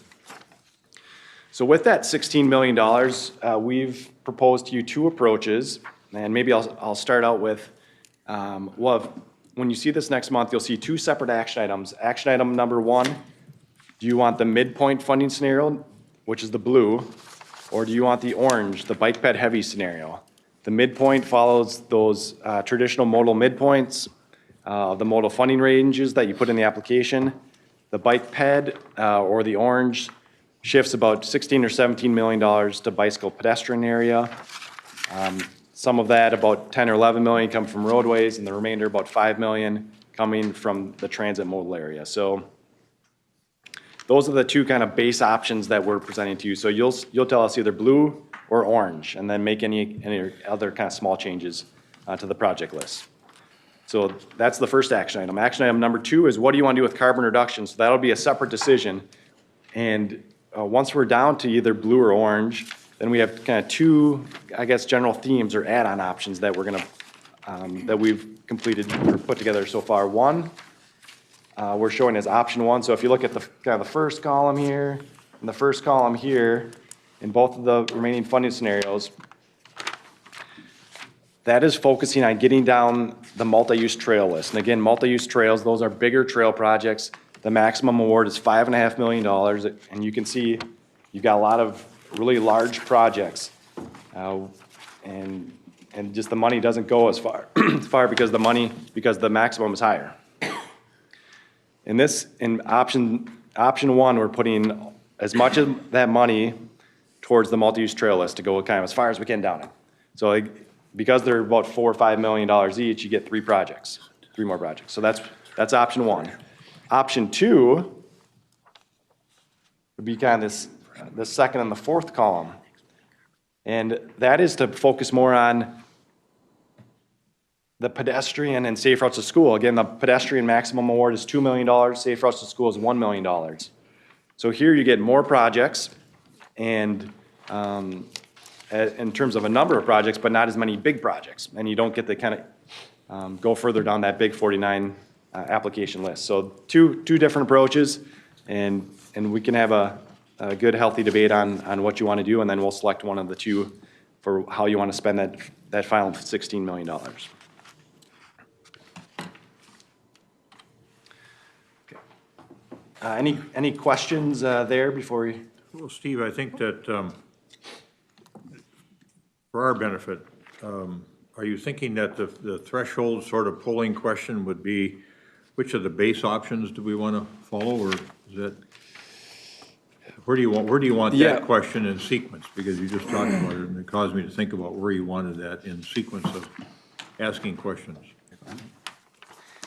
So with that $16 million, we've proposed to you 2 approaches, and maybe I'll start out with, when you see this next month, you'll see 2 separate action items. Action item number 1, do you want the midpoint funding scenario, which is the blue, or do you want the orange, the bike ped heavy scenario? The midpoint follows those traditional modal midpoints, the modal funding ranges that you put in the application. The bike ped, or the orange, shifts about $16 or $17 million to bicycle pedestrian area. Some of that, about 10 or 11 million, come from roadways, and the remainder, about 5 million, coming from the transit modal area. So those are the 2 kind of base options that we're presenting to you. So you'll tell us either blue or orange, and then make any other kind of small changes to the project list. So that's the first action item. Action item number 2 is, what do you want to do with carbon reduction? So that'll be a separate decision. And once we're down to either blue or orange, then we have kind of 2, I guess, general themes or add-on options that we're gonna, that we've completed or put together so far. One, we're showing as option 1. So if you look at the kind of the first column here and the first column here, in both of the remaining funding scenarios, that is focusing on getting down the multi-use trail list. And again, multi-use trails, those are bigger trail projects. The maximum award is $5.5 million, and you can see you've got a lot of really large projects, and just the money doesn't go as far, because the maximum is higher. In option 1, we're putting as much of that money towards the multi-use trail list to go kind of as far as we can down it. So because they're about $4 or $5 million each, you get 3 more projects. So that's option 1. Option 2 would be kind of the second and the fourth column. And that is to focus more on the pedestrian and safe routes to school. Again, the pedestrian maximum award is $2 million, safe routes to school is $1 million. So here you get more projects, and in terms of a number of projects, but not as many big projects. And you don't get to kind of go further down that big 49 application list. So two different approaches, and we can have a a good, healthy debate on what you want to do, and then we'll select one of the two for how you want to spend that final $16 million. Any questions there before we? Well, Steve, I think that for our benefit, are you thinking that the threshold sort of polling question would be, which of the base options do we want to follow, or is that, where do you want that question in sequence? Because you just talked about it, and it caused me to think about where you wanted that in sequence of asking questions.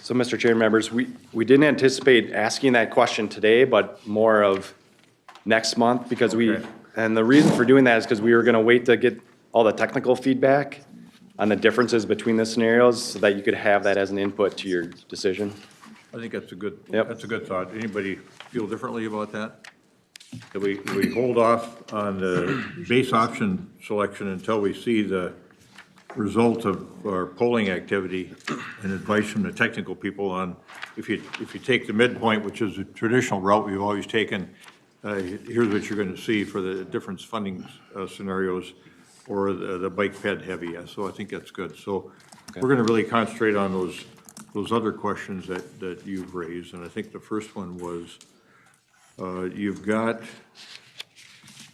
So, Mr. Chair and members, we didn't anticipate asking that question today, but more of next month, because and the reason for doing that is because we were going to wait to get all the technical feedback on the differences between the scenarios so that you could have that as an input to your decision. I think that's a good thought. Anybody feel differently about that? That we hold off on the base option selection until we see the result of our polling activity and advice from the technical people on, if you take the midpoint, which is a traditional route we've always taken, here's what you're going to see for the different funding scenarios, or the bike ped heavy. So I think that's good. So we're going to really concentrate on those other questions that you've raised. And I think the first one was, you've got,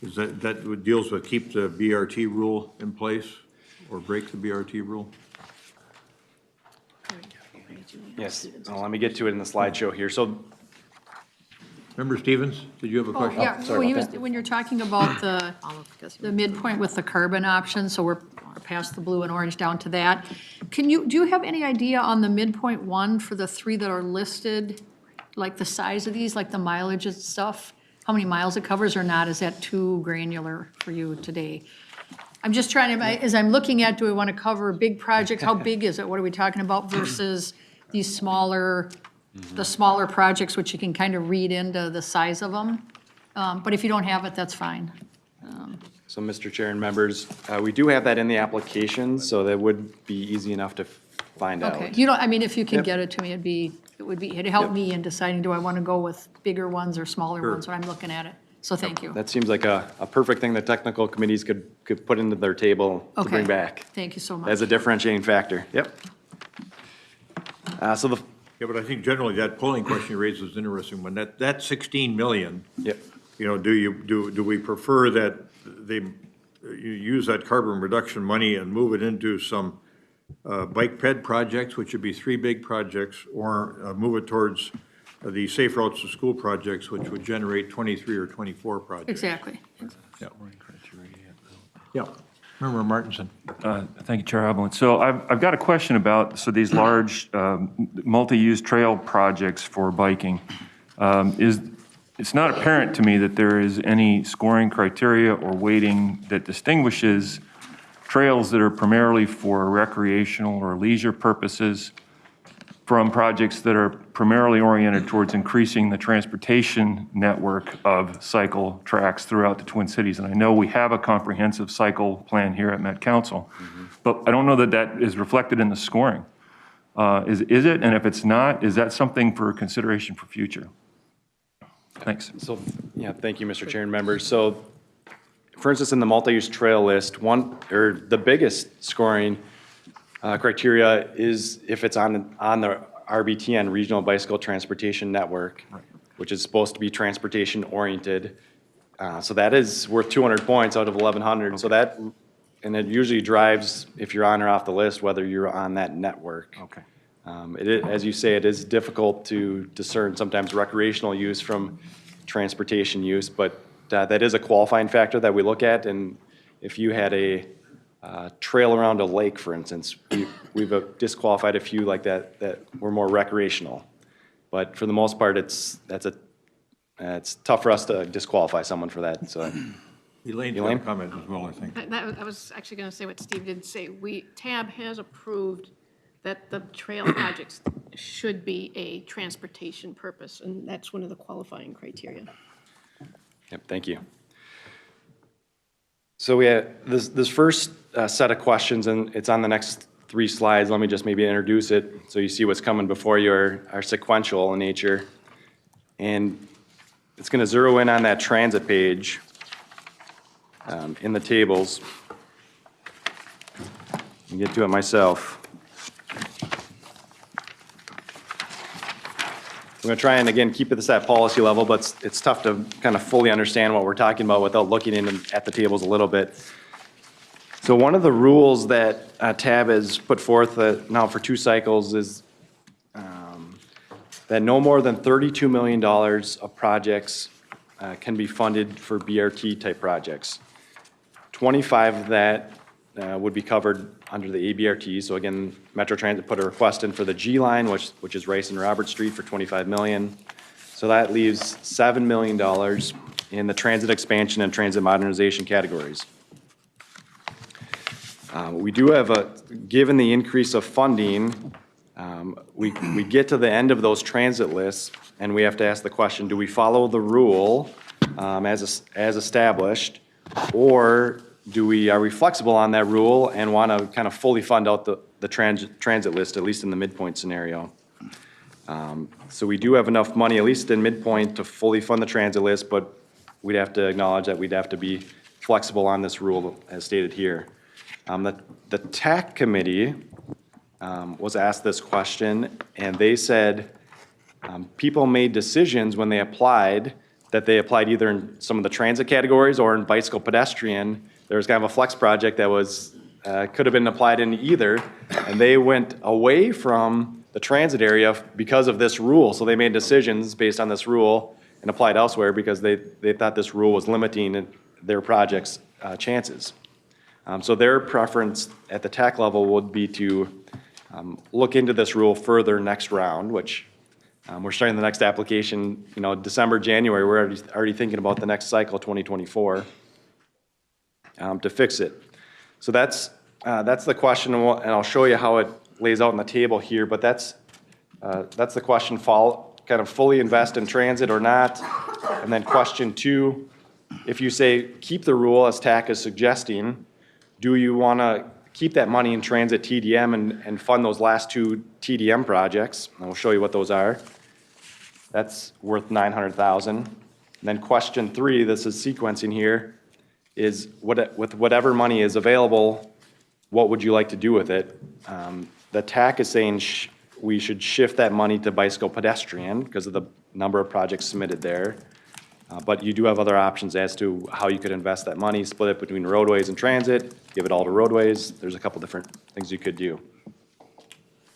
is that deals with keep the BRT rule in place or break the BRT rule? Yes, well, let me get to it in the slideshow here. So, Member Stevens, did you have a question? Yeah, when you're talking about the midpoint with the carbon option, so we're past the blue and orange down to that. Do you have any idea on the midpoint one for the three that are listed, like the size of these, like the mileage and stuff? How many miles it covers or not? Is that too granular for you today? I'm just trying to, as I'm looking at, do we want to cover big projects? How big is it? What are we talking about versus these smaller, the smaller projects, which you can kind of read into the size of them? But if you don't have it, that's fine. So, Mr. Chair and members, we do have that in the application, so that would be easy enough to find out. Okay, I mean, if you can get it to me, it'd help me in deciding, do I want to go with bigger ones or smaller ones when I'm looking at it? So thank you. That seems like a perfect thing that technical committees could put into their table to bring back. Thank you so much. As a differentiating factor. Yep. Yeah, but I think generally that polling question you raised is an interesting one. That 16 million. Yep. Do we prefer that you use that carbon reduction money and move it into some bike ped projects, which would be 3 big projects, or move it towards the Safe Routes to School projects, which would generate 23 or 24 projects? Exactly. Yeah. Yeah. Member Martinson. Thank you, Chair Hobelin. So I've got a question about, these large multi-use trail projects for biking. It's not apparent to me that there is any scoring criteria or weighting that distinguishes trails that are primarily for recreational or leisure purposes from projects that are primarily oriented towards increasing the transportation network of cycle tracks throughout the Twin Cities. And I know we have a comprehensive cycle plan here at Met Council, but I don't know that that is reflected in the scoring. Is it? And if it's not, is that something for consideration for future? Thanks. So, yeah, thank you, Mr. Chair and members. So, for instance, in the multi-use trail list, the biggest scoring criteria is if it's on the RBTN, Regional Bicycle Transportation Network, which is supposed to be transportation oriented. So that is worth 200 points out of 1,100. Okay. So that, and it usually drives if you're on or off the list, whether you're on that network. Okay. As you say, it is difficult to discern sometimes recreational use from transportation use, but that is a qualifying factor that we look at. And if you had a trail around a lake, for instance, we've disqualified a few like that were more recreational. But for the most part, it's tough for us to disqualify someone for that. So, Elaine, you have a comment as well, I think. I was actually going to say what Steve did say. TAB has approved that the trail projects should be a transportation purpose, and that's one of the qualifying criteria. Yep, thank you. So we have this first set of questions, and it's on the next 3 slides. Let me just maybe introduce it so you see what's coming before you are sequential in nature. And it's going to zero in on that transit page in the tables. I'll get to it myself. I'm going to try and, again, keep this at policy level, but it's tough to kind of fully understand what we're talking about without looking at the tables a little bit. So one of the rules that TAB has put forth now for 2 cycles is that no more than $32 million of projects can be funded for BRT type projects. 25 of that would be covered under the ABRT. So again, Metro Transit put a request in for the G line, which is Rice and Robert Street for $25 million. So that leaves $7 million in the transit expansion and transit modernization categories. We do have given the increase of funding, we get to the end of those transit lists and we have to ask the question, do we follow the rule as established, or are we flexible on that rule and want to kind of fully fund out the transit list, at least in the midpoint scenario? So we do have enough money, at least in midpoint, to fully fund the transit list, but we'd have to acknowledge that we'd have to be flexible on this rule as stated here. The TAC committee was asked this question, and they said people made decisions when they applied that they applied either in some of the transit categories or in bicycle pedestrian. There was kind of a flex project that was could have been applied in either, and they went away from the transit area because of this rule. So they made decisions based on this rule and applied elsewhere because they thought this rule was limiting their project's chances. So their preference at the TAC level would be to look into this rule further next round, which we're starting the next application, December, January. We're already thinking about the next cycle, 2024, to fix it. So that's the question, and I'll show you how it lays out in the table here. But that's the question: kind of fully invest in transit or not? And then question 2: if you say keep the rule as TAC is suggesting, do you want to keep that money in transit TDM and fund those last 2 TDM projects? And we'll show you what those are. That's worth $900,000. And then question 3, this is sequencing here, is with whatever money is available, what would you like to do with it? The TAC is saying we should shift that money to bicycle pedestrian because of the number of projects submitted there. But you do have other options as to how you could invest that money, split it between roadways and transit, give it all to roadways. There's a couple different things you could do.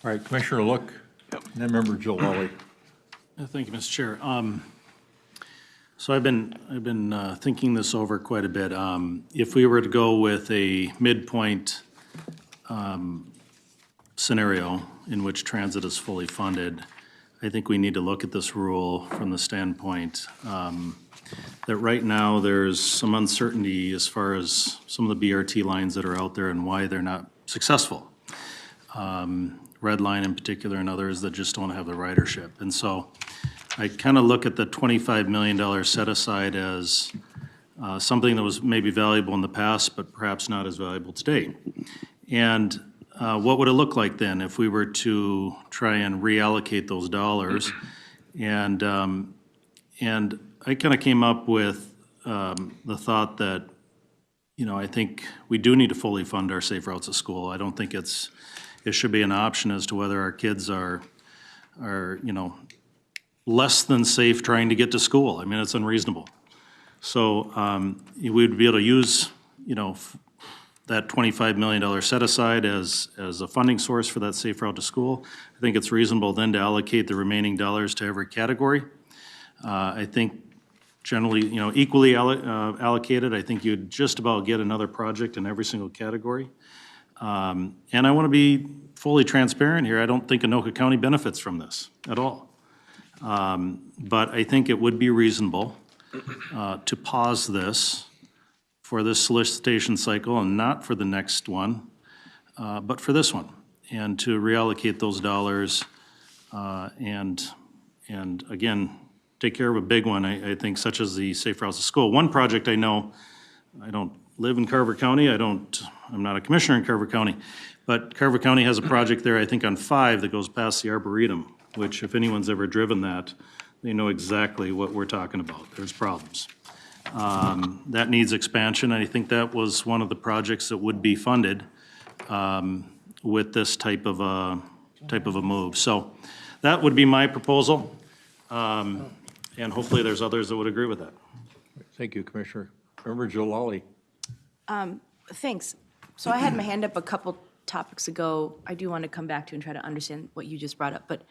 All right, Commissioner Look, and then Member Jalali. Thank you, Mr. Chair. So I've been thinking this over quite a bit. If we were to go with a midpoint scenario in which transit is fully funded, I think we need to look at this rule from the standpoint that right now there's some uncertainty as far as some of the BRT lines that are out there and why they're not successful. Red Line in particular and others that just don't have the ridership. And so I kind of look at the $25 million set aside as something that was maybe valuable in the past, but perhaps not as valuable today. And what would it look like then if we were to try and reallocate those dollars? And I kind of came up with the thought that, I think we do need to fully fund our safe routes to school. I don't think it should be an option as to whether our kids are less than safe trying to get to school. I mean, it's unreasonable. So we would be able to use, that $25 million set aside as a funding source for that safe route to school. I think it's reasonable then to allocate the remaining dollars to every category. I think generally, equally allocated, I think you'd just about get another project in every single category. And I want to be fully transparent here. I don't think Anoka County benefits from this at all. But I think it would be reasonable to pause this for this solicitation cycle and not for the next one, but for this one, and to reallocate those dollars and again, take care of a big one, I think, such as the Safe Routes to School. One project I know, I don't live in Carver County, I'm not a commissioner in Carver County, but Carver County has a project there, I think on 5 that goes past the Arboretum, which if anyone's ever driven that, they know exactly what we're talking about. There's problems. That needs expansion. I think that was one of the projects that would be funded with this type of a move. So that would be my proposal. And hopefully there's others that would agree with that. Thank you, Commissioner. Member Jalali. Thanks. So I had my hand up a couple topics ago. I do want to come back to and try to understand what you just brought up. But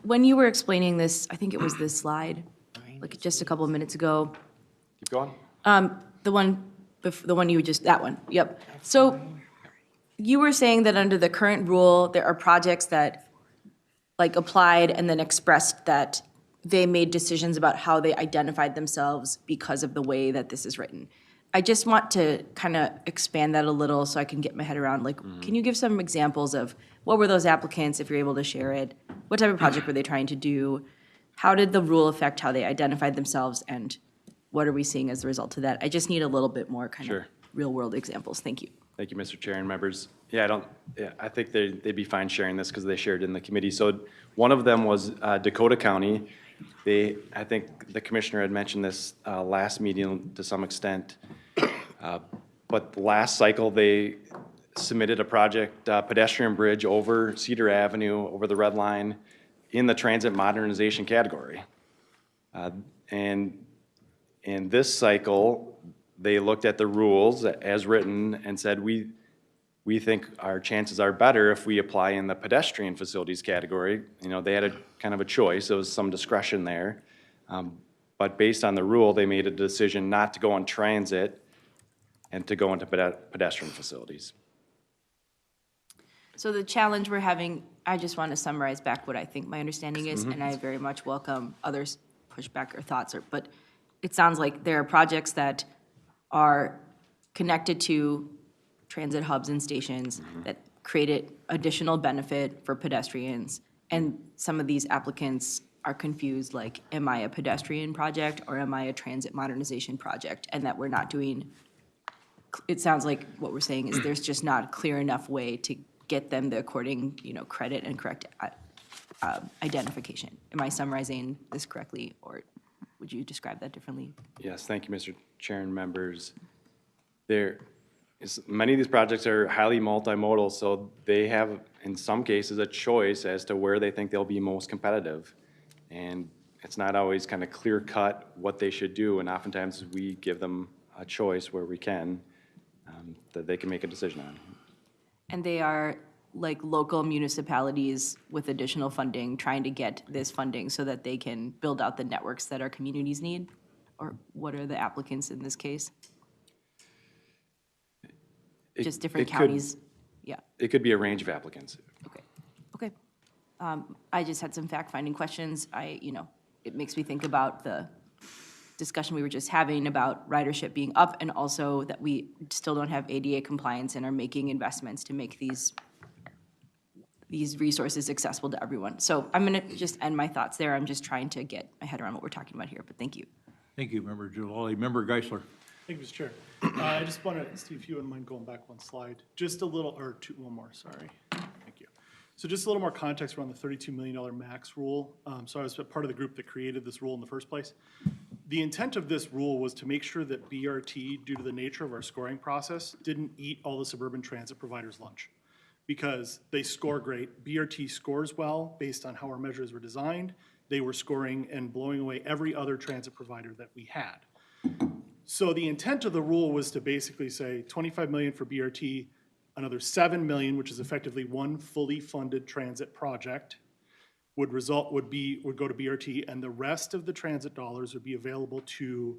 when you were explaining this, I think it was this slide, like just a couple of minutes ago. Keep going. The one you just, that one, yep. So you were saying that under the current rule, there are projects that like applied and then expressed that they made decisions about how they identified themselves because of the way that this is written. I just want to kind of expand that a little so I can get my head around, like, can you give some examples of what were those applicants, if you're able to share it? What type of project were they trying to do? How did the rule affect how they identified themselves, and what are we seeing as a result of that? I just need a little bit more kind of real-world examples. Thank you. Thank you, Mr. Chair and members. Yeah, I think they'd be fine sharing this because they shared it in the committee. So one of them was Dakota County. I think the commissioner had mentioned this last meeting to some extent. But last cycle, they submitted a project, pedestrian bridge over Cedar Avenue, over the red line, in the transit modernization category. And in this cycle, they looked at the rules as written and said, we think our chances are better if we apply in the pedestrian facilities category. You know, they had a kind of a choice. There was some discretion there. But based on the rule, they made a decision not to go on transit and to go into pedestrian facilities. So the challenge we're having, I just want to summarize back what I think my understanding is, and I very much welcome others' pushback or thoughts, but it sounds like there are projects that are connected to transit hubs and stations that created additional benefit for pedestrians, and some of these applicants are confused, like, am I a pedestrian project or am I a transit modernization project? And that we're not doing, it sounds like what we're saying is there's just not a clear enough way to get them the according, credit and correct identification. Am I summarizing this correctly, or would you describe that differently? Yes, thank you, Mr. Chair and members. Many of these projects are highly multimodal, so they have, in some cases, a choice as to where they think they'll be most competitive. And it's not always kind of clear cut what they should do, and oftentimes we give them a choice where we can, that they can make a decision on. And they are like local municipalities with additional funding, trying to get this funding so that they can build out the networks that our communities need? Or what are the applicants in this case? Just different counties? Yeah. It could be a range of applicants. Okay. I just had some fact-finding questions. It makes me think about the discussion we were just having about ridership being up, and also that we still don't have ADA compliance and are making investments to make these resources accessible to everyone. So I'm going to just end my thoughts there. I'm just trying to get my head around what we're talking about here, but thank you. Thank you, Member Jalali. Member Geisler. Thank you, Mr. Chair. I just want to, Steve, if you wouldn't mind going back one slide, just a little, or one more, sorry. Thank you. So just a little more context around the $32 million max rule. So I was part of the group that created this rule in the first place. The intent of this rule was to make sure that BRT, due to the nature of our scoring process, didn't eat all the suburban transit providers' lunch, because they score great. BRT scores well based on how our measures were designed. They were scoring and blowing away every other transit provider that we had. So the intent of the rule was to basically say 25 million for BRT, another 7 million, which is effectively one fully funded transit project, would go to BRT, and the rest of the transit dollars would be available to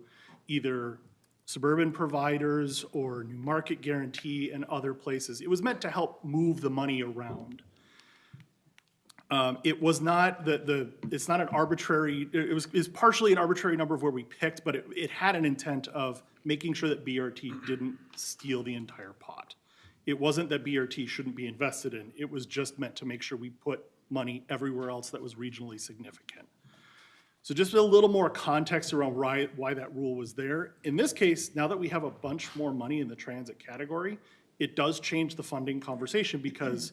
either suburban providers or New Market Guarantee and other places. It was meant to help move the money around. It was not it's not an arbitrary, it's partially an arbitrary number of where we picked, but it had an intent of making sure that BRT didn't steal the entire pot. It wasn't that BRT shouldn't be invested in. It was just meant to make sure we put money everywhere else that was regionally significant. So just a little more context around why that rule was there. In this case, now that we have a bunch more money in the transit category, it does change the funding conversation, because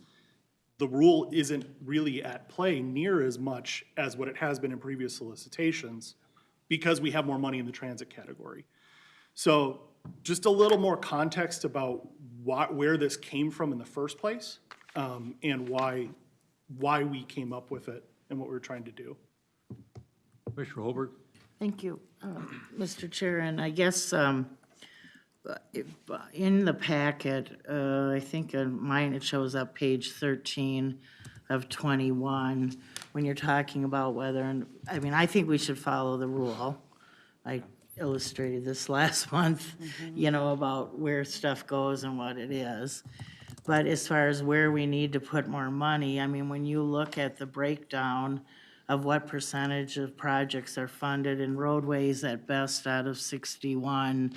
the rule isn't really at play near as much as what it has been in previous solicitations because we have more money in the transit category. So just a little more context about where this came from in the first place, and why we came up with it and what we were trying to do. Commissioner Holberg? Thank you, Mr. Chair, and I guess in the packet, I think on mine it shows up page 13 of 21, when you're talking about whether, I mean, I think we should follow the rule. I illustrated this last month, you know, about where stuff goes and what it is. But as far as where we need to put more money, I mean, when you look at the breakdown of what percentage of projects are funded in roadways at best out of 61,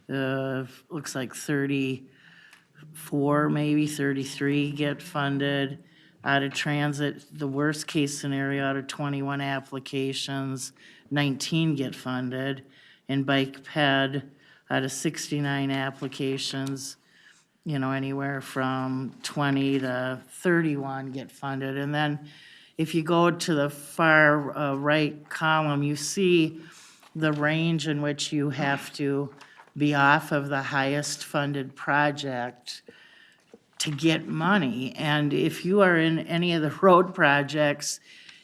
looks like 34, maybe 33 get funded. Out of transit, the worst case scenario, out of 21 applications, 19 get funded. In bike ped, out of 69 applications, you know, anywhere from 20 to 31 get funded. And then if you go to the far right column, you see the range in which you have to be off of the highest funded project to get money. And if you are in any of the road projects,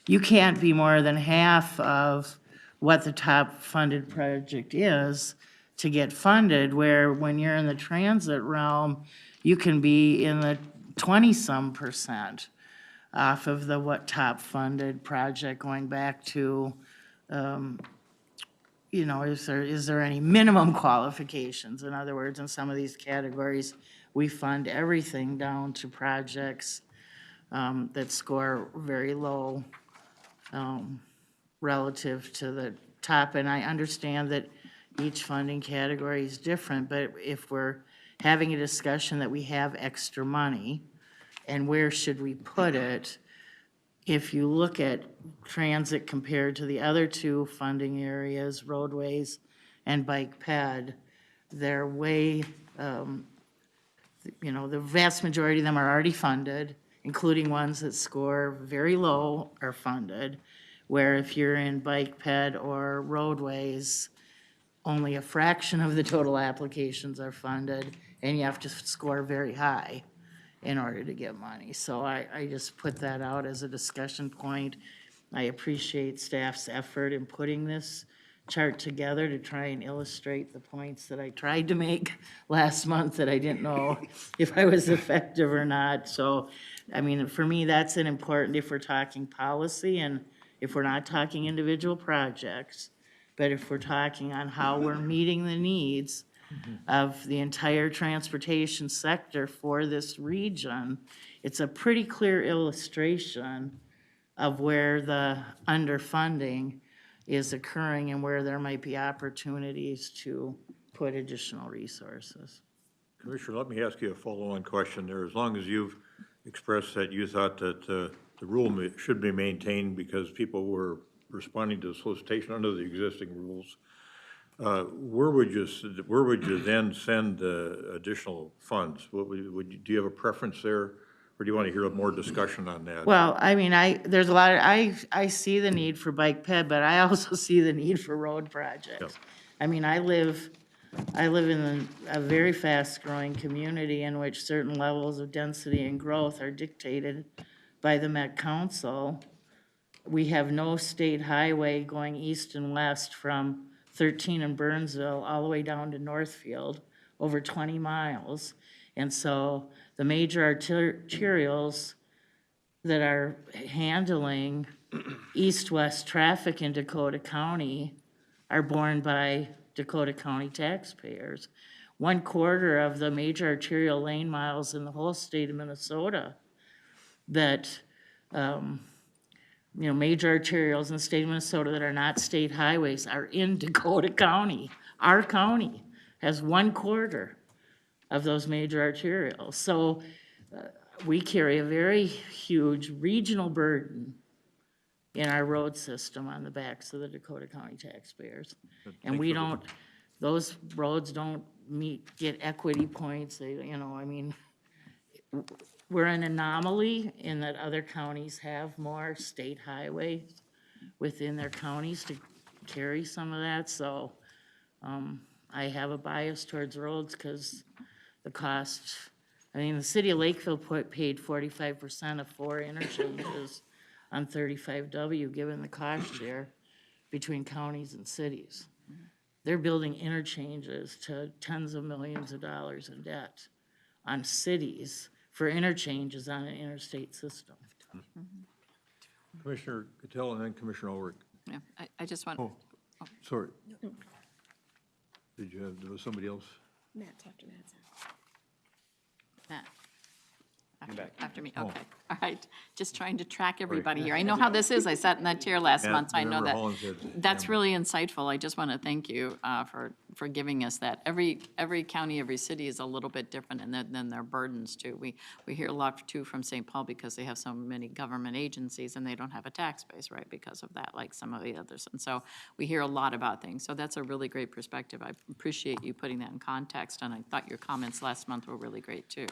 you can't be more than half of what the top funded project is to get funded, where when you're in the transit realm, you can be in the 20-some% off of the what top funded project, going back to, you know, is there any minimum qualifications? In other words, in some of these categories, we fund everything down to projects that score very low relative to the top. And I understand that each funding category is different, but if we're having a discussion that we have extra money, and where should we put it? If you look at transit compared to the other two funding areas, roadways and bike ped, they're way, you know, the vast majority of them are already funded, including ones that score very low are funded, where if you're in bike ped or roadways, only a fraction of the total applications are funded, and you have to score very high in order to get money. So I just put that out as a discussion point. I appreciate staff's effort in putting this chart together to try and illustrate the points that I tried to make last month that I didn't know if I was effective or not. So, I mean, for me, that's an important, if we're talking policy and if we're not talking individual projects, but if we're talking on how we're meeting the needs of the entire transportation sector for this region, it's a pretty clear illustration of where the underfunding is occurring and where there might be opportunities to put additional resources. Commissioner, let me ask you a follow-on question there. As long as you've expressed that you thought that the rule should be maintained because people were responding to the solicitation under the existing rules, where would you then send the additional funds? Do you have a preference there, or do you want to hear more discussion on that? Well, I mean, there's a lot of, I see the need for bike ped, but I also see the need for road projects. I mean, I live in a very fast-growing community in which certain levels of density and growth are dictated by the Met Council. We have no state highway going east and west from 13 in Burnsville all the way down to Northfield, over 20 miles. And so the major arterials that are handling east-west traffic in Dakota County are borne by Dakota County taxpayers. 1/4 of the major arterial lane miles in the whole state of Minnesota that, you know, major arterials in the state of Minnesota that are not state highways are in Dakota County. Our county has 1/4 of those major arterials. So we carry a very huge regional burden in our road system on the backs of the Dakota County taxpayers. And we don't, those roads don't get equity points. They, you know, I mean, we're an anomaly in that other counties have more state highways within their counties to carry some of that, so I have a bias towards roads because the cost, I mean, the city of Lakeville paid 45% of 4 interchanges on 35W, given the cost share between counties and cities. They're building interchanges to tens of millions of dollars in debt on cities for interchanges on an interstate system. Commissioner Cattell and then Commissioner Ulrich. Yeah, I just want, Oh, sorry. Did you have, there was somebody else? Matt's after Matt's. Matt. back. After me, Oh. okay. All right, just trying to track everybody here. I know how this is. I sat in that chair last Yeah, month, so I know remember that. Holland's had That's camera. really insightful. I just want to thank you for giving us that. Every county, every city is a little bit different, and then their burdens too. We hear a lot too from St. Paul because they have so many government agencies and they don't have a tax base, right, because of that, like some of the others. And so we hear a lot about things. So that's a really great perspective. I appreciate you putting that in context, and I thought your comments last month were really great too.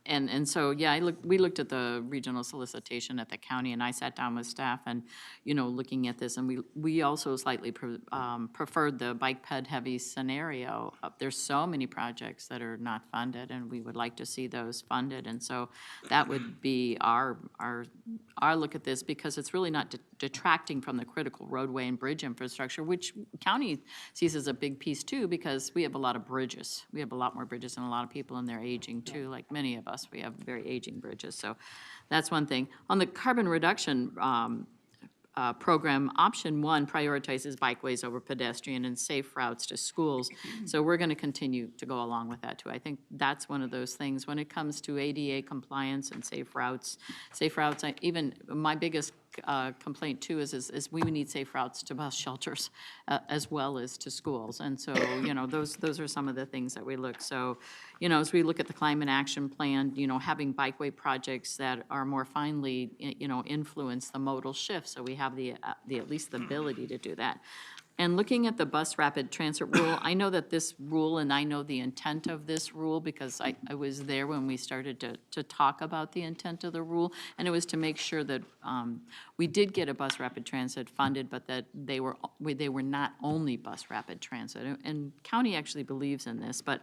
And so, yeah, we looked at the regional solicitation at the county, and I sat down with staff and, looking at this, and we also slightly preferred the bike ped heavy scenario. There's so many projects that are not funded, and we would like to see those funded, and so that would be our look at this, because it's really not detracting from the critical roadway and bridge infrastructure, which county sees as a big piece too, because we have a lot of bridges. We have a lot more bridges and a lot of people, and they're aging too, like many of us. We have very aging bridges, so that's one thing. On the carbon reduction program, option 1 prioritizes bikeways over pedestrian and safe routes to schools. So we're going to continue to go along with that too. I think that's one of those things when it comes to ADA compliance and safe routes. Even my biggest complaint too is we need safe routes to bus shelters as well as to schools. And so, those are some of the things that we look. So, as we look at the climate action plan, having bikeway projects that are more finely, influence the modal shift. So we have the at least the ability to do that. And looking at the bus rapid transit rule, I know that this rule, and I know the intent of this rule because I was there when we started to talk about the intent of the rule, and it was to make sure that we did get a bus rapid transit funded, but that they were not only bus rapid transit. And county actually believes in this, but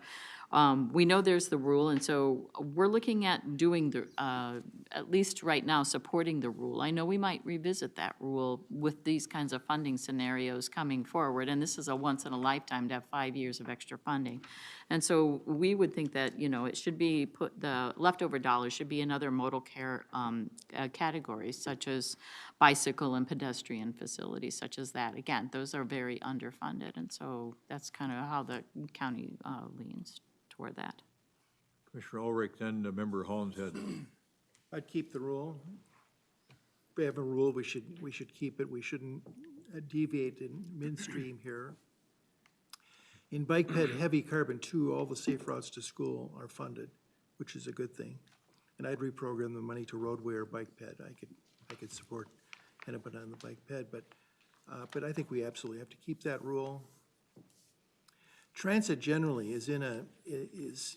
we know there's the rule, and so we're looking at doing at least right now, supporting the rule. I know we might revisit that rule with these kinds of funding scenarios coming forward, and this is a once in a lifetime to have 5 years of extra funding. And so we would think that, it should be the leftover dollars should be in other modal care categories, such as bicycle and pedestrian facilities, such as that. Again, those are very underfunded, and so that's kind of how the county leans toward that. Commissioner Ulrich, then Member Holland's had. I'd keep the rule. If we have a rule, we should keep it. We shouldn't deviate in midstream here. In bike ped heavy carbon 2, all the safe routes to school are funded, which is a good thing. And I'd reprogram the money to roadway or bike ped. I could support Hennepin on the bike ped, but I think we absolutely have to keep that rule. Transit generally is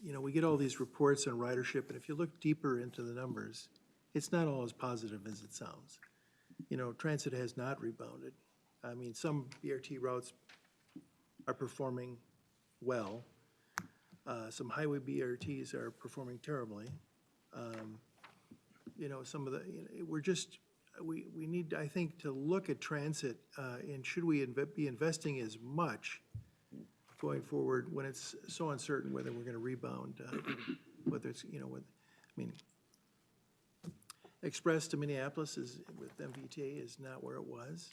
we get all these reports on ridership, and if you look deeper into the numbers, it's not all as positive as it sounds. Transit has not rebounded. I mean, some BRT routes are performing well. Some highway BRTs are performing terribly. Some of the, we need, I think, to look at transit, and should we be investing as much going forward when it's so uncertain whether we're going to rebound, whether it's, Express to Minneapolis with MBTA is not where it was.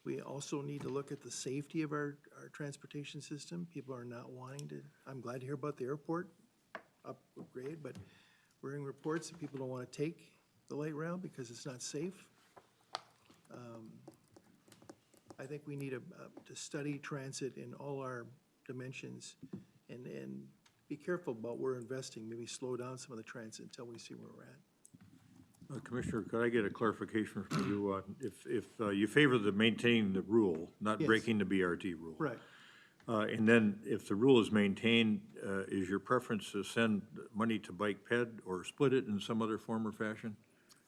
We also need to look at the safety of our transportation system. People are not wanting to, I'm glad to hear about the airport upgrade, but we're hearing reports that people don't want to take the light rail because it's not safe. I think we need to study transit in all our dimensions and be careful about where we're investing, maybe slow down some of the transit until we see where we're at. Commissioner, could I get a clarification from you? If you favor maintaining the rule, not Yes. breaking the BRT rule. Right. And then if the rule is maintained, is your preference to send money to Bike Ped or split it in some other form or fashion?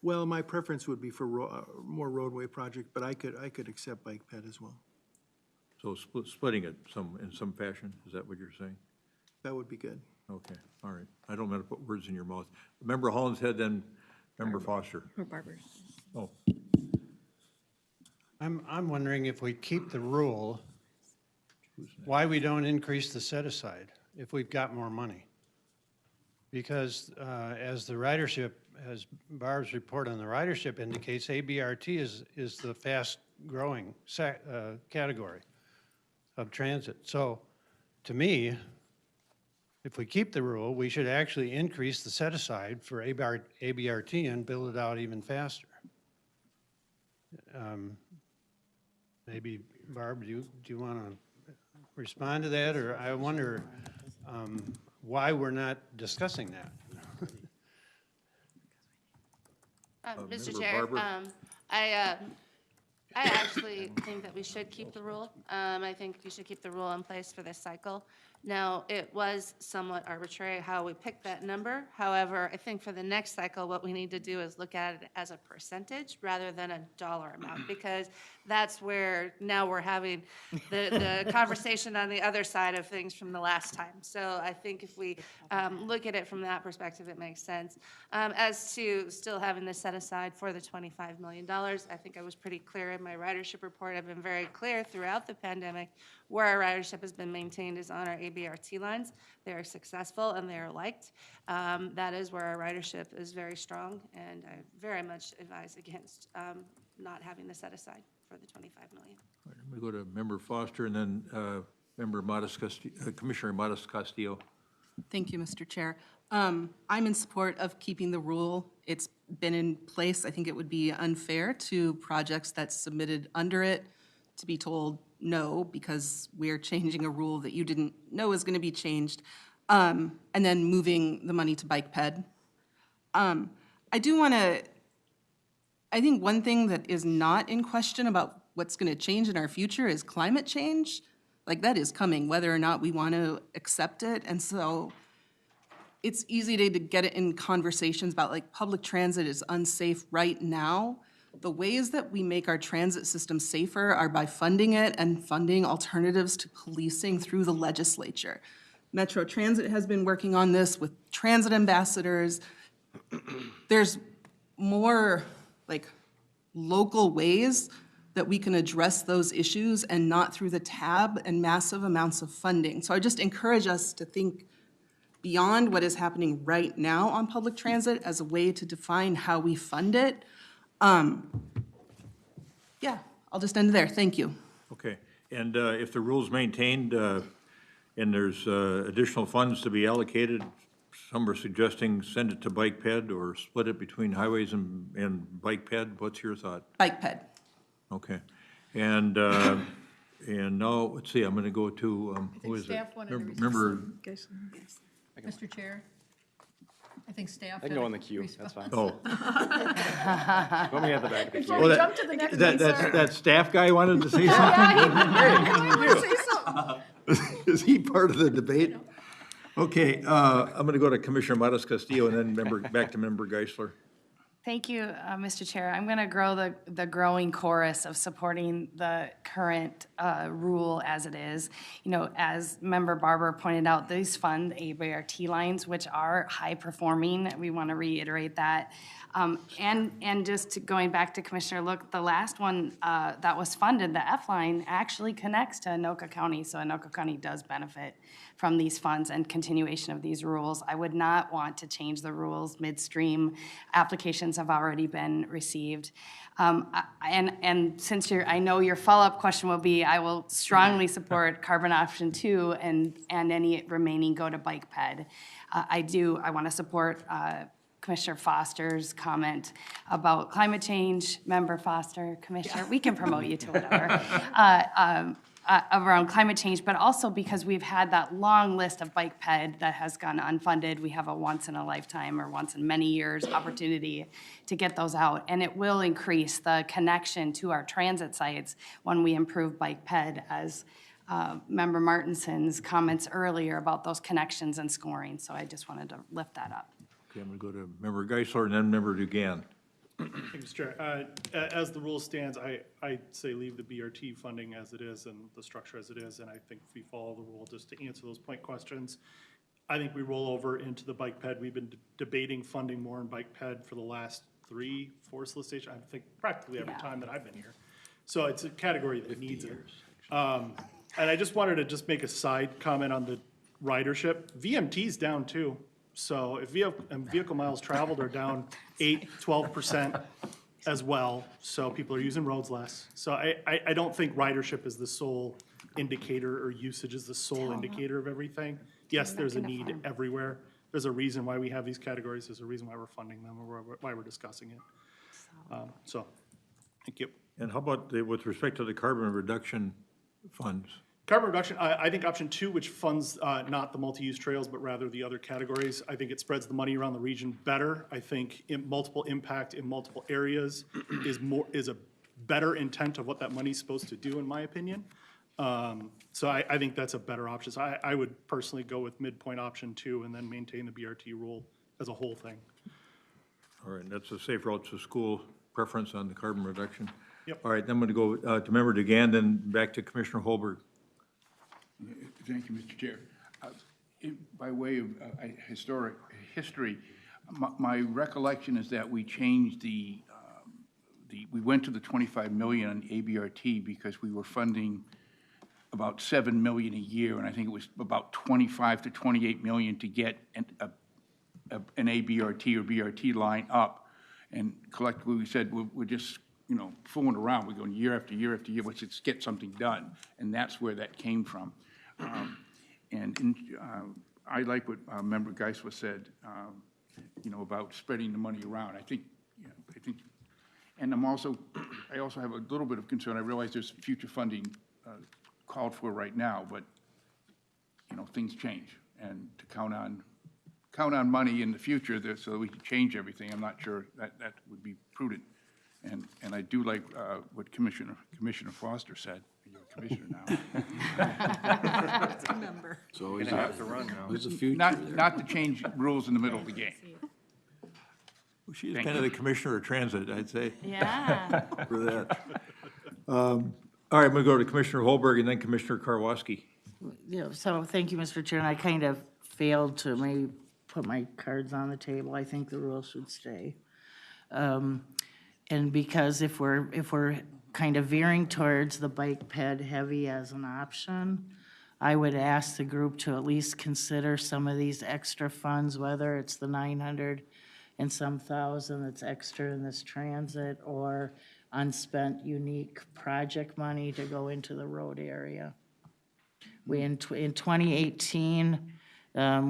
Well, my preference would be for more roadway project, but I could accept Bike Ped as well. So splitting it in some fashion, is that what you're saying? That would be good. Okay, all right. I don't mean to put words in your mouth. Member Hollinshead, Head, then Member Foster. Or Barbara. Oh, I'm wondering if we keep the rule, why we don't increase the set-aside if we've got more money. Because as the ridership, as Barb's report on the ridership indicates, ABRT is the fast-growing category of transit. So to me, if we keep the rule, we should actually increase the set-aside for ABRT and build it out even faster. Maybe, Barb, do you want to respond to that? Or I wonder why we're not discussing that. Mr. Member Chair, Barber? I actually think that we should keep the rule. I think you should keep the rule in place for this cycle. Now, it was somewhat arbitrary how we picked that number. However, I think for the next cycle, what we need to do is look at it as a percentage rather than a dollar amount, because that's where now we're having the conversation on the other side of things from the last time. So I think if we look at it from that perspective, it makes sense. As to still having this set aside for the $25 million, I think I was pretty clear in my ridership report. I've been very clear throughout the pandemic where our ridership has been maintained is on our ABRT lines. They are successful and they are liked. That is where our ridership is very strong, and I very much advise against not having the set aside for the $25 million. all right, let me go to Member Foster and then Member Commissioner Modest Castillo. Thank you, Mr. Chair. I'm in support of keeping the rule. It's been in place. I think it would be unfair to projects that submitted under it to be told no because we're changing a rule that you didn't know is going to be changed, and then moving the money to Bike Ped. I think one thing that is not in question about what's going to change in our future is climate change. Like, that is coming, whether or not we want to accept it. And so it's easy to get it in conversations about, like, public transit is unsafe right now. The ways that we make our transit system safer are by funding it and funding alternatives to policing through the legislature. Metro Transit has been working on this with transit ambassadors. There's more, like, local ways that we can address those issues and not through the tab and massive amounts of funding. So I just encourage us to think beyond what is happening right now on public transit as a way to define how we fund it. Yeah, I'll just end there. Thank you. Okay, and if the rule's maintained and there's additional funds to be allocated, some are suggesting send it to Bike Ped or split it between highways and Bike Ped. What's your thought? Bike Ped. Okay, and now, let's see, I'm gonna go to, who is it? staff wanted to Remember, Mr. Chair, I think staff. I can go in the queue, that's fine. oh. Let me at the back of the Before queue. we jump to the next That, one, sir. that staff guy wanted to say something? Is he part of the debate? Okay, I'm gonna go to Commissioner Modest Castillo and then back to Member Geisler. Thank you, Mr. Chair. I'm going to grow the growing chorus of supporting the current rule as it is. You know, as Member Barber pointed out, these fund ABRT lines, which are high performing. We want to reiterate that. And just going back to Commissioner Look, the last one that was funded, the F line, actually connects to Anoka County. So Anoka County does benefit from these funds and continuation of these rules. I would not want to change the rules midstream. Applications have already been received. And since I know your follow-up question will be, I will strongly support carbon option 2 and any remaining go to Bike Ped. I want to support Commissioner Foster's comment about climate change. Member Foster, Commissioner, we can promote you to whatever. Around climate change, but also because we've had that long list of Bike Ped that has gone unfunded. We have a once in a lifetime or once in many years opportunity to get those out. And it will increase the connection to our transit sites when we improve Bike Ped, as Member Martinson's comments earlier about those connections and scoring, so I just wanted to lift that up. Okay, I'm going to go to Member Geisler and then Member Dugan. Thank you, Mr. Chair. As the rule stands, I say leave the BRT funding as it is and the structure as it is, and I think if we follow the rule, just to answer those point questions, I think we roll over into the bike ped. We've been debating funding more in bike ped for the last 3-4 solicitations, I think practically every time that I've been here. So it's a category that needs it. And I just wanted to just make a side comment on the ridership. VMT's down too. So if vehicle miles traveled are down 8-12% as well, so people are using roads less. So I don't think ridership is the sole indicator or usage is the sole indicator of everything. Yes, there's a need everywhere. There's a reason why we have these categories. There's a reason why we're funding them or why we're discussing it. So, thank you. And how about with respect to the carbon reduction funds? Carbon reduction, I think option 2, which funds not the multi-use trails, but rather the other categories, I think it spreads the money around the region better. I think multiple impact in multiple areas is a better intent of what that money's supposed to do, in my opinion. So I think that's a better option. So I would personally go with midpoint option 2 and then maintain the BRT rule as a whole thing. All right, that's a safe route to school preference on the carbon reduction. Yep. All right, then I'm going to go to Member Dugan, then back to Commissioner Holberg. Thank you, Mr. Chair. By way of history, my recollection is that we changed we went to the 25 million on ABRT because we were funding about 7 million a year, and I think it was about 25 to 28 million to get an ABRT or BRT line up. And collectively, we said, we're just, fooling around. We're going year after year after year. Let's just get something done. And that's where that came from. I like what Member Geisler said, about spreading the money around. I think, and I also have a little bit of concern. I realize there's future funding called for right now, but, things change. And to count on money in the future so that we can change everything, I'm not sure that would be prudent. And I do like what Commissioner Foster said. You're a commissioner now. So Gonna have to run now. There's a future Not to change rules in the middle of the game. Well, she's kind of the commissioner of transit, I'd say. Yeah. For that. All right, I'm going to go to Commissioner Holberg and then Commissioner Karwoski. So thank you, Mr. Chair, and I kind of failed to maybe put my cards on the table. I think the rule should stay. And because if we're kind of veering towards the bike ped heavy as an option, I would ask the group to at least consider some of these extra funds, whether it's the 900 and some thousand that's extra in this transit or unspent unique project money to go into the road area. In 2018,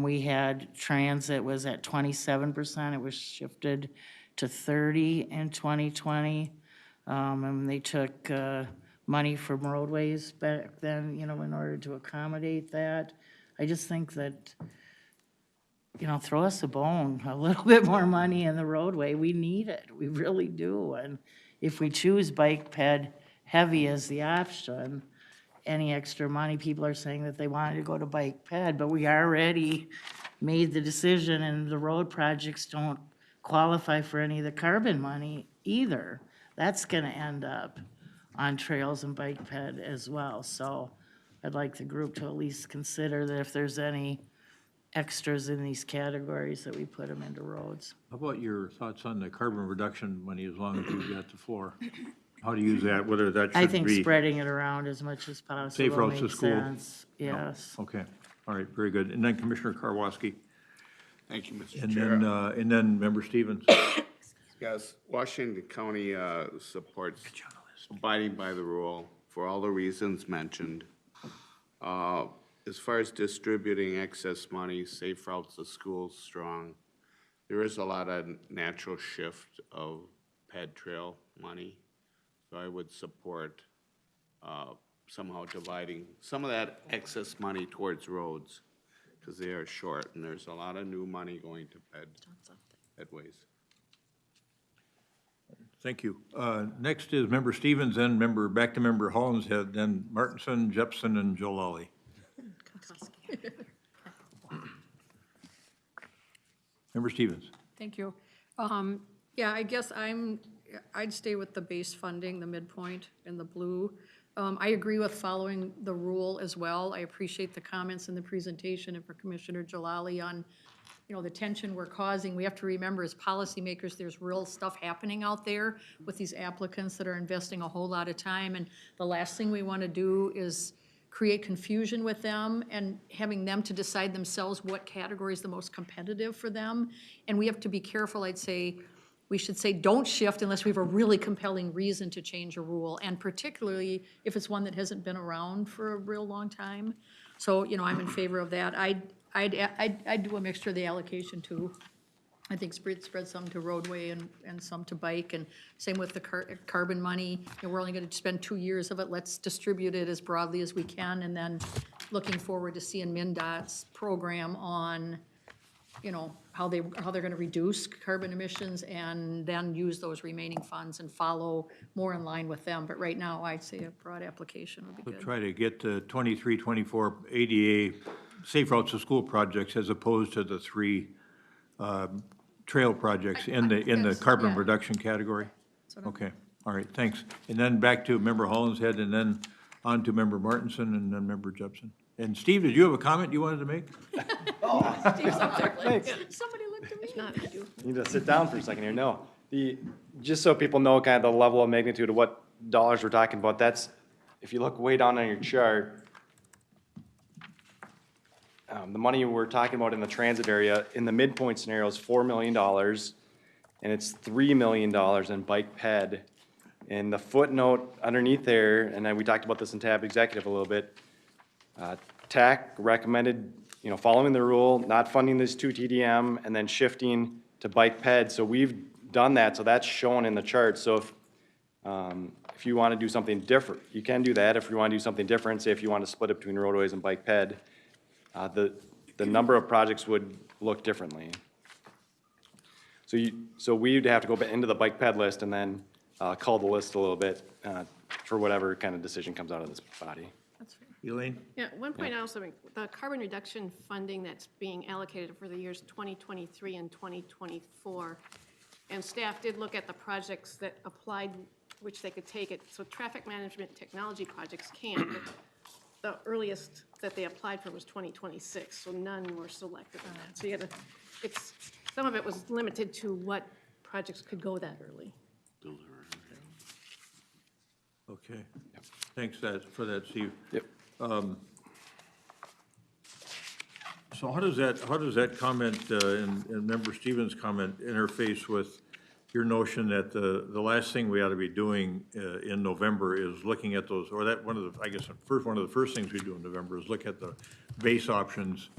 we had transit was at 27%. It was shifted to 30 in 2020. And they took money from roadways back then, in order to accommodate that. I just think that, throw us a bone, a little bit more money in the roadway. We need it. We really do. And if we choose bike ped heavy as the option, any extra money, people are saying that they wanted to go to bike ped, but we already made the decision and the road projects don't qualify for any of the carbon money either. That's gonna end up on trails and bike ped as well. So I'd like the group to at least consider that if there's any extras in these categories that we put them into roads. How about your thoughts on the carbon reduction money as long as you've got the floor? How to use that, whether that should be. I think spreading it around as much as possible Safe routes to makes school. sense. Yes. Okay, all right, very good. And then Commissioner Karwoski. Thank you, Mr. And Chair. and then Member Stevens. Yes, Washington County supports abiding by the rule for all the reasons mentioned. As far as distributing excess money, safe routes to schools, strong. There is a lot of natural shift of ped trail money. So I would support somehow dividing some of that excess money towards roads because they are short and there's a lot of new money going to pedways. Thank you. Next is Member Stevens, then back to Member Hollinshead, then Martinson, Jepson, and Jalali. Member Stevens. Thank you. Yeah, I guess I'd stay with the base funding, the midpoint in the blue. I agree with following the rule as well. I appreciate the comments in the presentation and for Commissioner Jalali on, the tension we're causing. We have to remember as policymakers, there's real stuff happening out there with these applicants that are investing a whole lot of time. And the last thing we want to do is create confusion with them and having them to decide themselves what category is the most competitive for them. And we have to be careful, I'd say, we should say don't shift unless we have a really compelling reason to change a rule, and particularly if it's one that hasn't been around for a real long time. So, I'm in favor of that. I'd do a mixture of the allocation too. I think spread some to roadway and some to bike, and same with the carbon money. We're only going to spend 2 years of it. Let's distribute it as broadly as we can, and then looking forward to seeing MnDOT's program on, how they're going to reduce carbon emissions, and then use those remaining funds and follow more in line with them. But right now, I'd say a broad application would be We'll good. try to get the 23, 24 ADA Safe Routes to School projects as opposed to the 3 trail projects in the carbon reduction category? Okay, all right, thanks. And then back to Member Hollinshead, and then on to Member Martinson, and then Member Jepson. And Steve, did you have a comment you wanted to make? Steve's up there. Thanks. Somebody look to me. Not you. You need to sit down for a second here. No, just so people know kind of the level of magnitude of what dollars we're talking about, that's, if you look way down on your chart, the money we're talking about in the transit area, in the midpoint scenario is $4 million, and it's $3 million in bike ped. And the footnote underneath there, and then we talked about this in tab executive a little bit, TAC recommended, following the rule, not funding this 2 TDM, and then shifting to bike ped. So we've done that, so that's shown in the chart. So if you want to do something different, you can do that. If you want to do something different, say if you want to split it between roadways and bike ped, the number of projects would look differently. So we'd have to go into the bike ped list and then cull the list a little bit for whatever kind of decision comes out of this body. That's fair. Elaine? Yeah, one point I also make, the carbon reduction funding that's being allocated for the years 2023 and 2024, and staff did look at the projects that applied, which they could take it, so traffic management technology projects can, but the earliest that they applied for was 2026, so none were selected on that. So you had to, some of it was limited to what projects could go that early. Okay, thanks for that, Steve. Yep. So how does that comment and Member Stevens' comment interface with your notion that the last thing we ought to be doing in November is looking at those, or that one of the first things we do in November is look at the base options,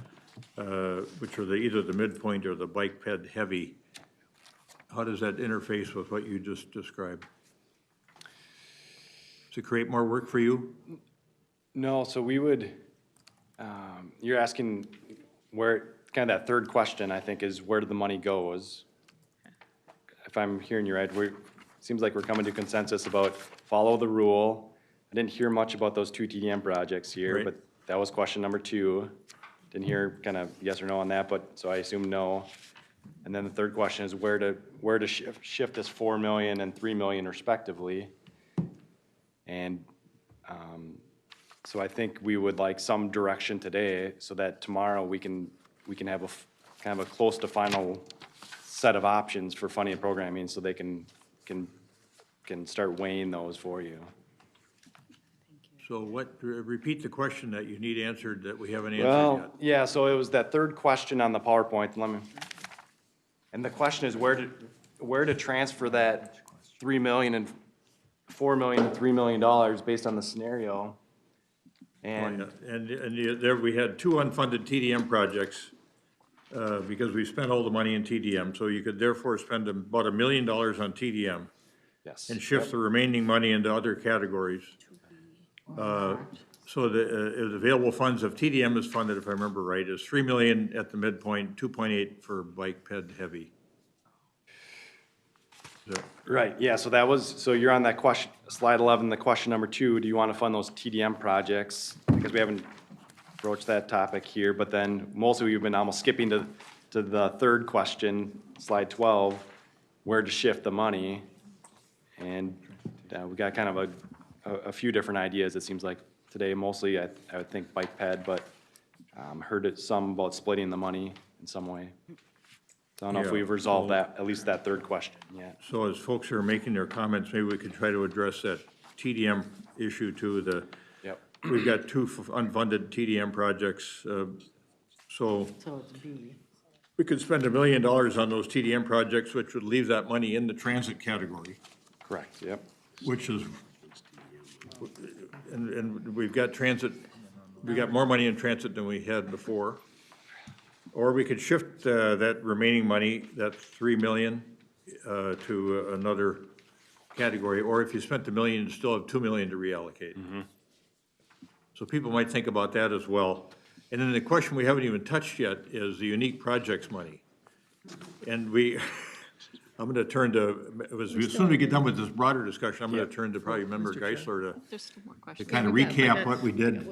which are either the midpoint or the bike ped heavy. How does that interface with what you just described? To create more work for you? No, so we would, you're asking where, kind of that third question, I think, is where did the money go? If I'm hearing you right, seems like we're coming to consensus about follow the rule. I didn't hear much about those 2 TDM projects here, Right. but that was question number 2. Didn't hear kind of yes or no on that, but, so I assume no. And then the third question is where to shift this 4 million and 3 million respectively. And so I think we would like some direction today so that tomorrow we can have kind of a close to final set of options for funding and programming so they can start weighing those for you. So repeat the question that you need answered that we haven't answered Well, yet. yeah, so it was that third question on the PowerPoint. And the question is where to transfer that 3 million and 4 million to $3 million based on the scenario. And there we had 2 unfunded TDM projects because we spent all the money in TDM. So you could therefore spend about $1 million on TDM. Yes. And shift the remaining money into other categories. So the available funds of TDM is funded, if I remember right, is 3 million at the midpoint, 2.8 for bike ped heavy. Right, yeah, so that was, so you're on that question, slide 11, the question number 2, do you want to fund those TDM projects? Because we haven't broached that topic here, but then mostly we've been almost skipping to the third question, slide 12, where to shift the money. And we got kind of a few different ideas, it seems like today, mostly I would think bike ped, but heard it some about splitting the money in some way. So I don't know if Yeah, we've resolved so- that, at least that third question yet. So as folks are making their comments, maybe we could try to address that TDM issue too. Yep. We've got 2 unfunded TDM projects, so So it's B. we could spend $1 million on those TDM projects, which would leave that money in the transit category, Correct, yep. which is, and we've got transit, we got more money in transit than we had before. Or we could shift that remaining money, that 3 million, to another category. Or if you spent the million, you still have 2 million to reallocate. So people might think about that as well. And then the question we haven't even touched yet is the unique projects money. And I'm gonna turn to, as soon as we get done with this broader discussion, I'm gonna turn to probably Member Geisler There's still more to questions. kind of recap what we did.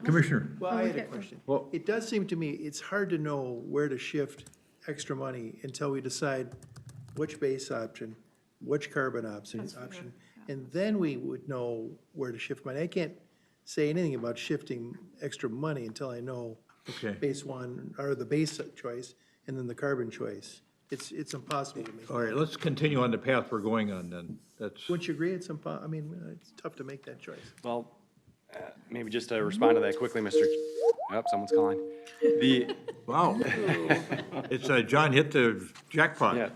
Commissioner? Well, I had a question. Well- It does seem to me it's hard to know where to shift extra money until we decide which base option, which carbon option, and then we would know where to shift money. I can't say anything about shifting extra money until I know Okay. base one, or the base choice, and then the carbon choice. It's impossible to make. All right, let's continue on the path we're going on then. That's, Wouldn't you agree? It's I mean, it's tough to make that choice. Well, maybe just to respond to that quickly, Mr. Oh, someone's calling. The, wow. It's, John hit the jackpot. yeah.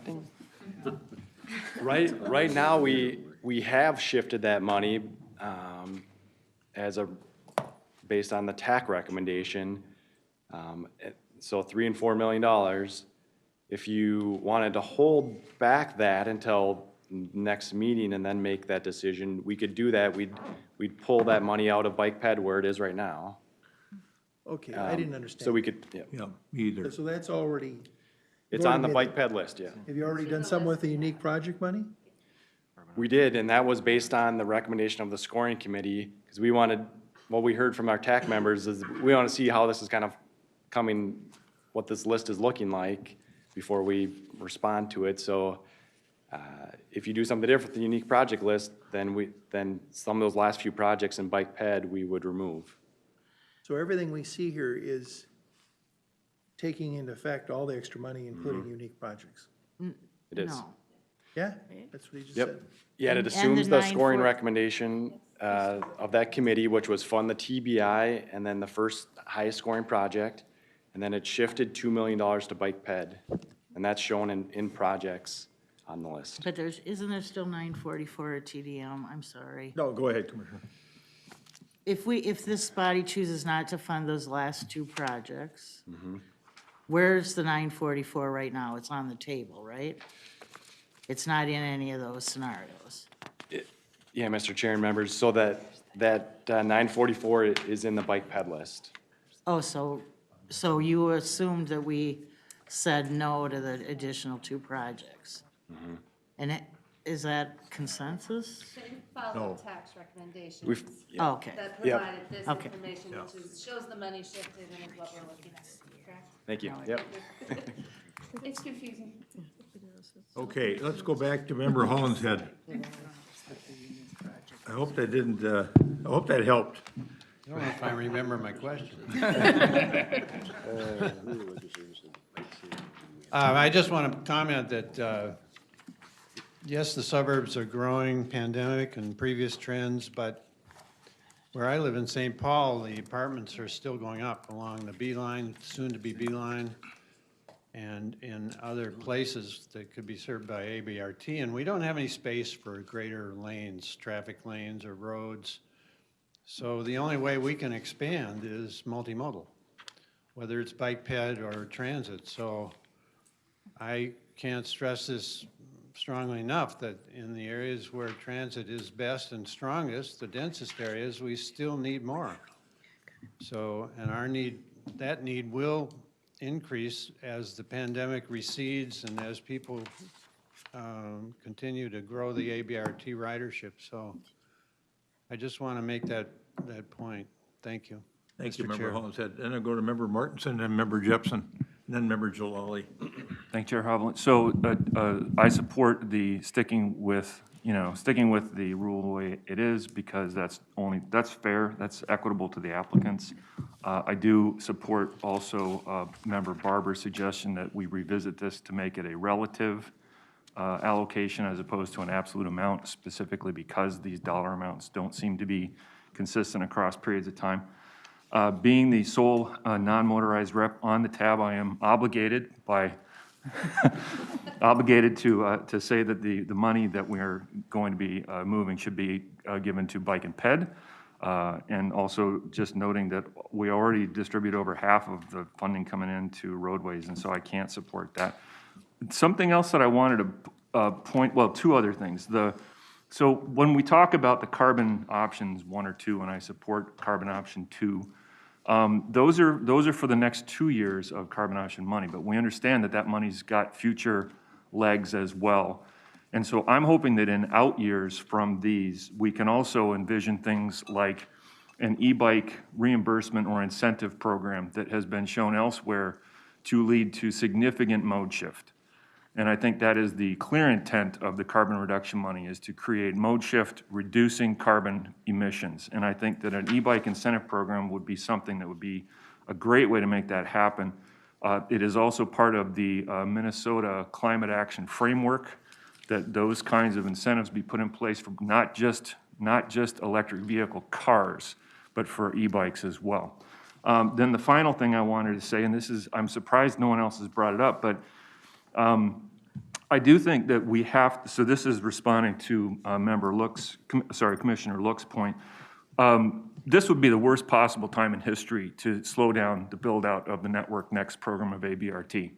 Right now, we have shifted that money, based on the TAC recommendation. So $3 and $4 million. If you wanted to hold back that until next meeting and then make that decision, we could do that. We'd pull that money out of bike ped where it is right now. Okay, I didn't understand. So we could, yeah. Yeah, me either. So that's already. It's on the bike ped list, yeah. Have you already done some with the unique project money? We did, and that was based on the recommendation of the scoring committee, because we wanted, what we heard from our TAC members is we want to see how this is kind of coming, what this list is looking like before we respond to it. So if you do something different with the unique project list, then some of those last few projects in bike ped, we would remove. So everything we see here is taking into effect all the extra money, including unique projects. It is. No. Yeah, that's what he just Yep. said. Yeah, it And assumes the the scoring 9.4 recommendation of that committee, which was fund the TBI and then the first highest scoring project. And then it shifted $2 million to bike ped. And that's shown in projects on the list. But isn't there still 944 at TDM? I'm sorry. No, go ahead, Commissioner. If this body chooses not to fund those last 2 projects, Mm-hmm. where's the 944 right now? It's on the table, right? It's not in any of those scenarios. Yeah, Mr. Chair and members, so that 944 is in the bike ped list. Oh, so you assumed that we said no to the additional 2 projects? Mm-hmm. And is that consensus? Follow tax recommendations. We've, Oh, okay. That Yep. provided this Okay. information, which shows the money shifted and is what we're looking at, correct? thank you, yep. It's confusing. Okay, let's go back to Member Hollinshead. I hope that didn't, I hope that helped. I don't know if I remember my question. I just want to comment that, yes, the suburbs are growing, pandemic and previous trends, but where I live in St. Paul, the apartments are still going up along the B line, soon to be B line, and in other places that could be served by ABRT, and we don't have any space for greater lanes, traffic lanes or roads. So the only way we can expand is multimodal, whether it's bike ped or transit. So I can't stress this strongly enough that in the areas where transit is best and strongest, the densest areas, we still need more. So, and that need will increase as the pandemic recedes and as people continue to grow the ABRT ridership. So I just want to make that point. Thank you. Thank you, Mr. Member Chair. Holmeshead. Then I'll go to Member Martinson, then Member Jepson, and then Member Jalali. Thank you, Chair Hovland. So I support the sticking with the rule the way it is, because that's fair, that's equitable to the applicants. I do support also Member Barber's suggestion that we revisit this to make it a relative allocation as opposed to an absolute amount, specifically because these dollar amounts don't seem to be consistent across periods of time. Being the sole non-motorized rep on the tab, I am obligated to say that the money that we are going to be moving should be given to Bike and Ped. And also just noting that we already distribute over half of the funding coming into roadways, and so I can't support that. Something else that I wanted to two other things. So when we talk about the carbon options 1 or 2, and I support carbon option 2, those are for the next 2 years of carbon option money, but we understand that money's got future legs as well. And so I'm hoping that in out years from these, we can also envision things like an e-bike reimbursement or incentive program that has been shown elsewhere to lead to significant mode shift. And I think that is the clear intent of the carbon reduction money, is to create mode shift, reducing carbon emissions. And I think that an e-bike incentive program would be something that would be a great way to make that happen. It is also part of the Minnesota Climate Action Framework, that those kinds of incentives be put in place for not just electric vehicle cars, but for e-bikes as well. Then the final thing I wanted to say, and I'm surprised no one else has brought it up, but I do think that we have, so this is responding to Commissioner Look's point. This would be the worst possible time in history to slow down the build out of the Network Next program of ABRT.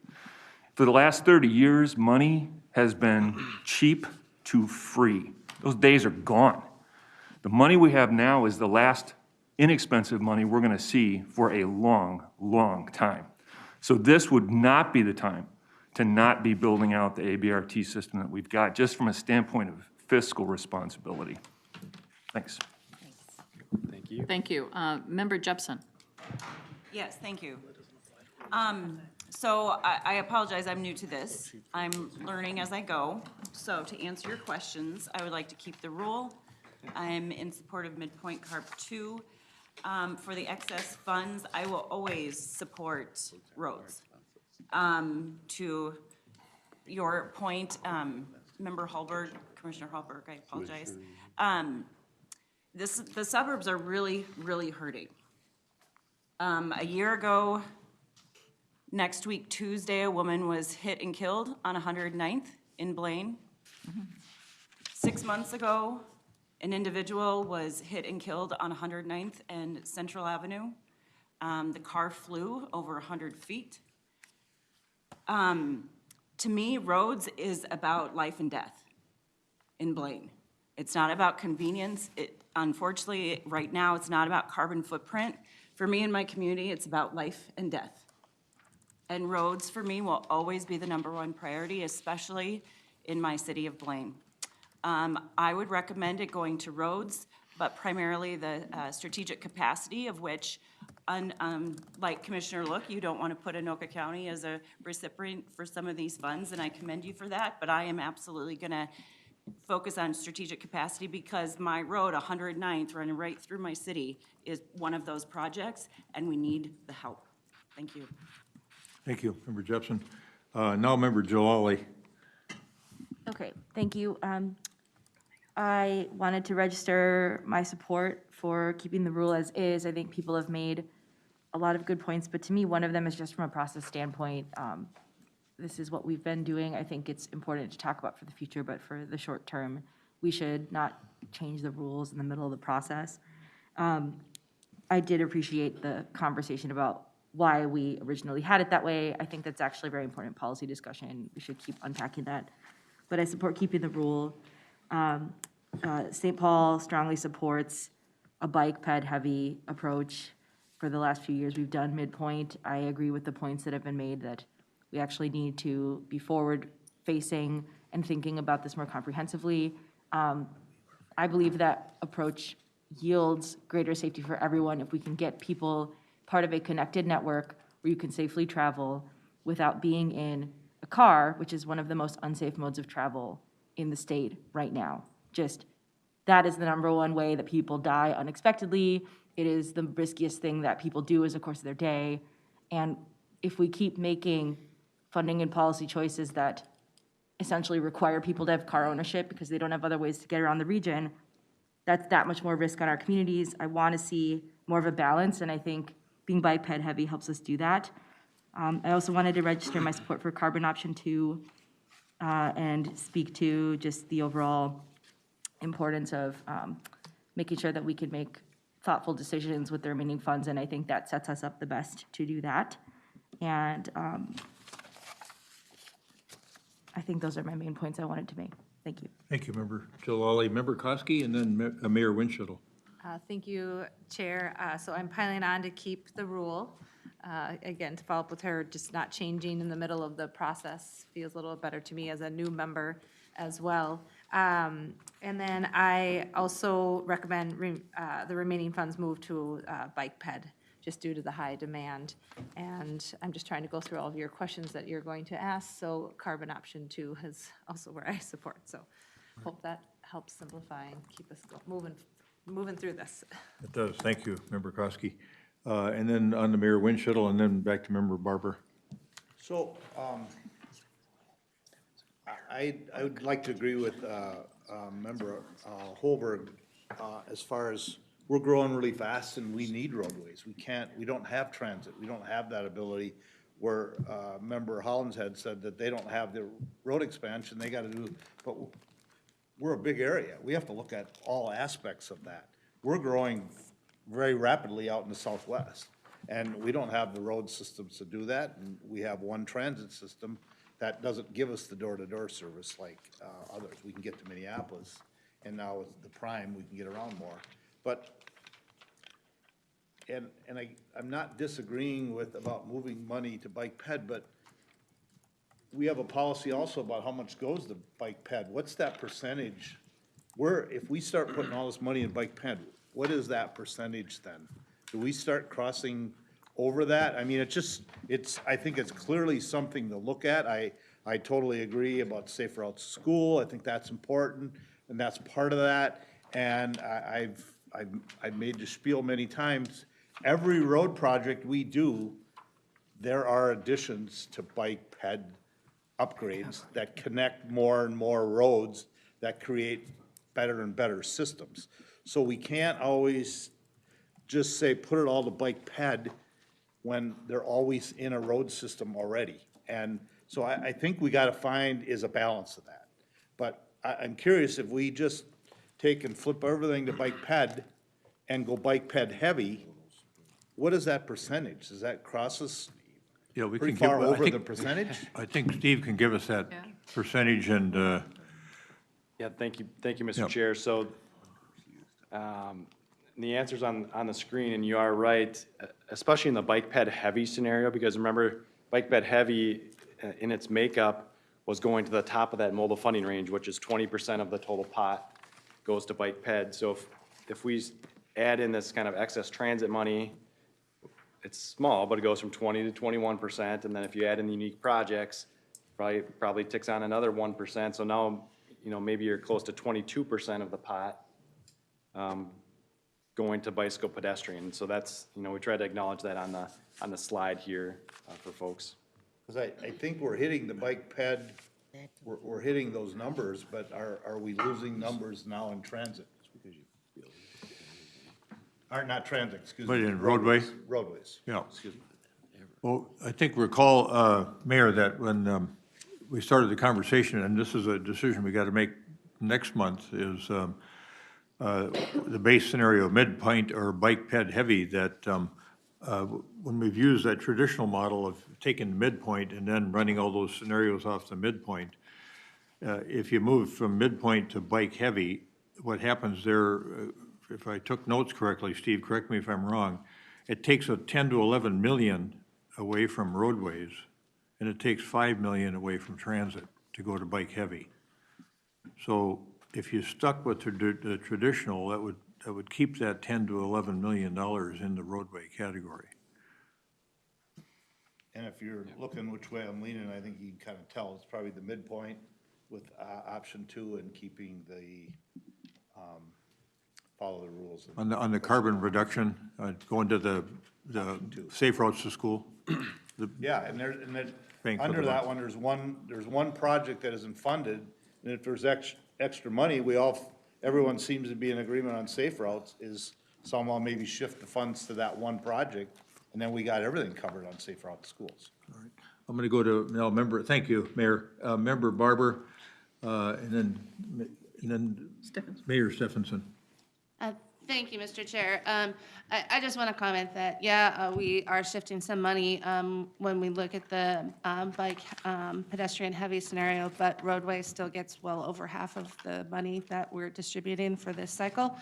For the last 30 years, money has been cheap to free. Those days are gone. The money we have now is the last inexpensive money we're going to see for a long, long time. So this would not be the time to not be building out the ABRT system that we've got, just from a standpoint of fiscal responsibility. Thanks. Thank you. Thank you. Member Jepson. Yes, thank you. So I apologize, I'm new to this. I'm learning as I go. So to answer your questions, I would like to keep the rule. I'm in support of midpoint CARB 2. For the excess funds, I will always support roads. To your point, Member Hallberg, Commissioner Hallberg, I apologize. The suburbs are really, really hurting. A year ago, next week, Tuesday, a woman was hit and killed on 109th in Blaine. 6 months ago, an individual was hit and killed on 109th and Central Avenue. The car flew over 100 feet. To me, roads is about life and death in Blaine. It's not about convenience. Unfortunately, right now, it's not about carbon footprint. For me and my community, it's about life and death. And roads, for me, will always be the #1 priority, especially in my city of Blaine. I would recommend it going to roads, but primarily the strategic capacity, of which, like Commissioner Look, you don't want to put Anoka County as a recipient for some of these funds, and I commend you for that, but I am absolutely going to focus on strategic capacity, because my road, 109th, running right through my city, is one of those projects, and we need the help. Thank you. Thank you, Member Jepson. Now, Member Jalali. Okay, thank you. I wanted to register my support for keeping the rule as is. I think people have made a lot of good points, but to me, one of them is just from a process standpoint. This is what we've been doing. I think it's important to talk about for the future, but for the short term, we should not change the rules in the middle of the process. I did appreciate the conversation about why we originally had it that way. I think that's actually a very important policy discussion. We should keep unpacking that. But I support keeping the rule. St. Paul strongly supports a bike ped heavy approach. For the last few years, we've done midpoint. I agree with the points that have been made that we actually need to be forward facing and thinking about this more comprehensively. I believe that approach yields greater safety for everyone if we can get people part of a connected network where you can safely travel without being in a car, which is one of the most unsafe modes of travel in the state right now. Just, that is the number one way that people die unexpectedly. It is the riskiest thing that people do as the course of their day. And if we keep making funding and policy choices that essentially require people to have car ownership because they don't have other ways to get around the region, that's that much more risk on our communities. I want to see more of a balance, and I think being bike ped heavy helps us do that. I also wanted to register my support for carbon option 2 and speak to just the overall importance of making sure that we can make thoughtful decisions with the remaining funds, and I think that sets us up the best to do that. And I think those are my main points I wanted to make. Thank you. Thank you, Member Jalali. Member Koski, and then Mayor Winchell. Thank you, Chair. So I'm piling on to keep the rule. Again, to follow up with her, just not changing in the middle of the process feels a little better to me as a new member as well. And then I also recommend the remaining funds move to bike ped, just due to the high demand. And I'm just trying to go through all of your questions that you're going to ask. So carbon option 2 is also where I support. So hope that helps simplify and keep us moving through this. It does. Thank you, Member Koski. And then on to Mayor Winchell, and then back to Member Barber. So, I would like to agree with Member Holberg as far as we're growing really fast and we need roadways. We don't have transit. We don't have that ability where Member Hollins had said that they don't have the road expansion, they gotta do, but we're a big area. We have to look at all aspects of that. We're growing very rapidly out in the southwest, and we don't have the road systems to do that, and we have one transit system that doesn't give us the door-to-door service like others. We can get to Minneapolis, and now with the Prime, we can get around more. But, I'm not disagreeing with about moving money to bike ped, but we have a policy also about how much goes to bike ped. What's that percentage? If we start putting all this money in bike ped, what is that percentage then? Do we start crossing over that? I mean, I think it's clearly something to look at. I totally agree about safe routes to school. I think that's important, and that's part of that. And I've made the spiel many times. Every road project we do, there are additions to bike ped upgrades that connect more and more roads that create better and better systems. So we can't always just say, put it all to bike ped when they're always in a road system already. And so I think we gotta find is a balance of that. But I'm curious if we just take and flip everything to bike ped and go bike ped heavy, what is that percentage? Does that cross us Yeah, we pretty can give. far I over think- the percentage? I think Steve can give us that percentage and, Yeah, thank you, Mr. Chair. So, the answer's on the screen, and you are right, especially in the bike ped heavy scenario, because remember, bike ped heavy in its makeup was going to the top of that modal funding range, which is 20% of the total pot goes to bike ped. So if we add in this kind of excess transit money, it's small, but it goes from 20 to 21%, and then if you add in the unique projects, probably ticks on another 1%. So now, maybe you're close to 22% of the pot going to bicycle pedestrian. So that's, we try to acknowledge that on the slide here for folks. Because I think we're hitting the bike ped, we're hitting those numbers, but are we losing numbers now in transit? Or not transit, excuse me. But in roadway? Roadways. Yeah. Excuse me. well, I think recall, Mayor, that when we started the conversation, and this is a decision we got to make next month, is the base scenario, midpoint or bike ped heavy, that when we've used that traditional model of taking the midpoint and then running all those scenarios off the midpoint, if you move from midpoint to bike heavy, what happens there, if I took notes correctly, Steve, correct me if I'm wrong, it takes a 10 to 11 million away from roadways, and it takes 5 million away from transit to go to bike heavy. So if you stuck with the traditional, that would keep that 10 to 11 million dollars in the roadway category. And if you're looking which way I'm leaning, I think you can kind of tell, it's probably the midpoint with option 2 and keeping the, follow the rules. On the carbon reduction, going to the safe routes to school? Yeah, and Paying for under the that bus. one, there's one project that isn't funded, and if there's extra money, everyone seems to be in agreement on safe routes, is someone maybe shift the funds to that one project, and then we got everything covered on safe route to schools. I'm going to go to, now, thank you, Mayor. Member Barber, and then Mayor Stephenson. Thank you, Mr. Chair. I just want to comment that, we are shifting some money when we look at the bike pedestrian heavy scenario, but roadway still gets well over half of the money that we're distributing for this cycle.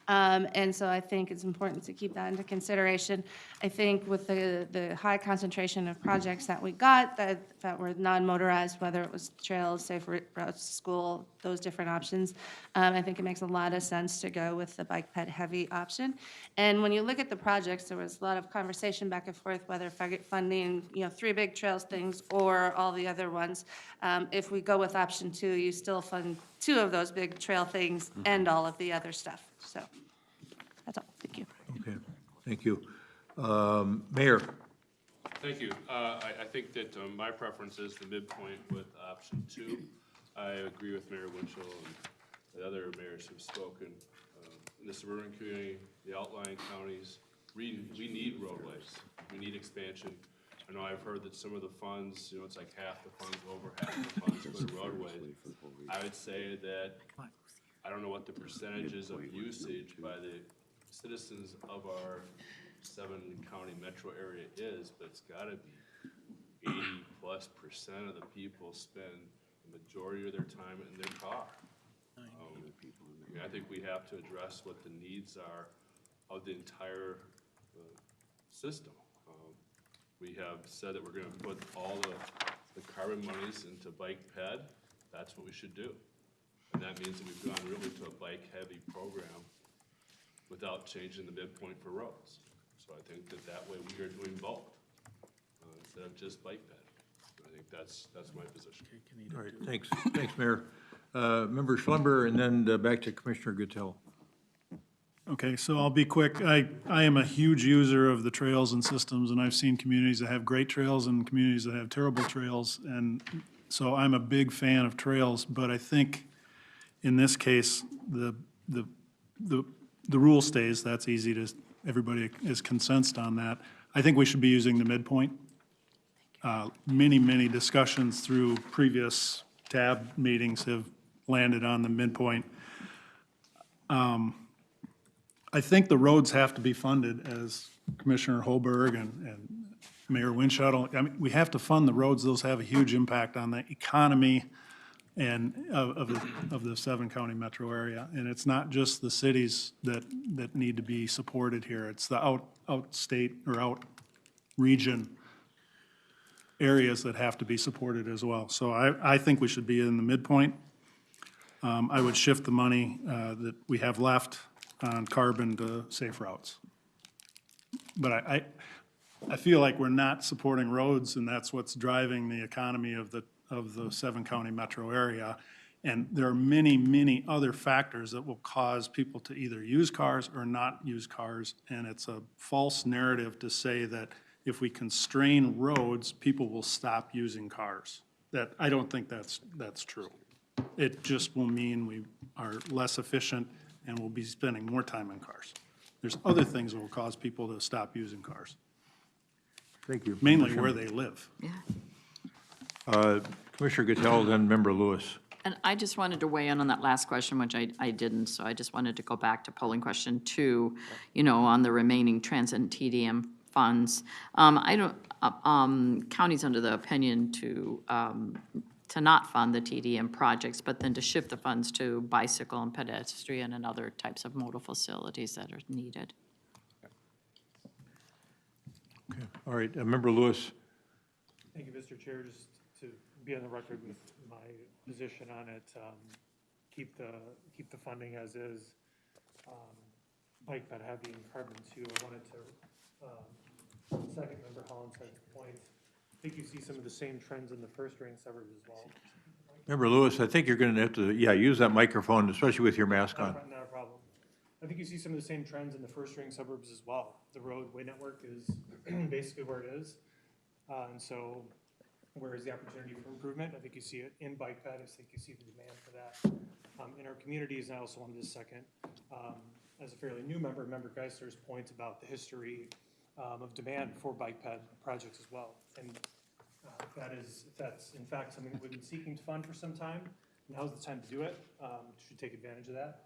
And so I think it's important to keep that into consideration. I think with the high concentration of projects that we got that were non-motorized, whether it was trails, safe routes to school, those different options, I think it makes a lot of sense to go with the bike ped heavy option. And when you look at the projects, there was a lot of conversation back and forth whether funding, 3 big trails things or all the other ones. If we go with option 2, you still fund 2 of those big trail things and all of the other stuff. So that's all. Thank you. Okay, thank you. Mayor? Thank you. I think that my preference is the midpoint with option 2. I agree with Mayor Winchell and the other mayors who've spoken. In the suburban community, the outlying counties, we need roadways. We need expansion. I know I've heard that some of the funds, it's like half the funds, over half the funds go to roadways. I would say that I don't know what the percentages of usage by the citizens of our 7-county metro area is, but it's gotta be 80+% of the people spend the majority of their time in their car. I think we have to address what the needs are of the entire system. We have said that we're gonna put all the carbon monies into bike ped. That's what we should do. And that means that we've gone really to a bike-heavy program without changing the midpoint for roads. So I think that way we are doing both, instead of just bike ped. I think that's my position. All right, thanks, Mayor. Member Schlember, and then back to Commissioner Guttel. Okay, so I'll be quick. I am a huge user of the trails and systems, and I've seen communities that have great trails and communities that have terrible trails. And so I'm a big fan of trails, but I think in this case, the rule stays. That's easy to, everybody is consensus on that. I think we should be using the midpoint. Many discussions through previous tab meetings have landed on the midpoint. I think the roads have to be funded, as Commissioner Holberg and Mayor Winshuttle. I mean, we have to fund the roads. Those have a huge impact on the economy and of the 7-county metro area. And it's not just the cities that need to be supported here. It's the out-state or out-region areas that have to be supported as well. So I think we should be in the midpoint. I would shift the money that we have left on carbon to safe routes. But I feel like we're not supporting roads, and that's what's driving the economy of the 7-county metro area. And there are many other factors that will cause people to either use cars or not use cars. And it's a false narrative to say that if we constrain roads, people will stop using cars. I don't think that's true. It just will mean we are less efficient and we'll be spending more time on cars. There's other things that will cause people to stop using cars. Thank you. Mainly where they live. Commissioner Guttel, then Member Lewis. And I just wanted to weigh in on that last question, which I didn't, so I just wanted to go back to polling question 2, on the remaining transit and TDM funds. County's under the opinion to not fund the TDM projects, but then to shift the funds to bicycle and pedestrian and other types of modal facilities that are needed. Okay, all right, Member Lewis. Thank you, Mr. Chair. Just to be on the record with my position on it, keep the funding as is. Bike ped heavy and carbon too. I wanted to, second member Holland's point. I think you see some of the same trends in the first-ring suburbs as well. Member Lewis, I think you're going to have to, use that microphone, especially with your mask on. Not a problem. I think you see some of the same trends in the first-ring suburbs as well. The roadway network is basically where it is. And so where is the opportunity for improvement? I think you see it in bike ped. I think you see the demand for that in our communities. And I also wanted to second, as a fairly new member, Member Geisler's point about the history of demand for bike ped projects as well. And if that's in fact something that we've been seeking to fund for some time, now's the time to do it. Should take advantage of that.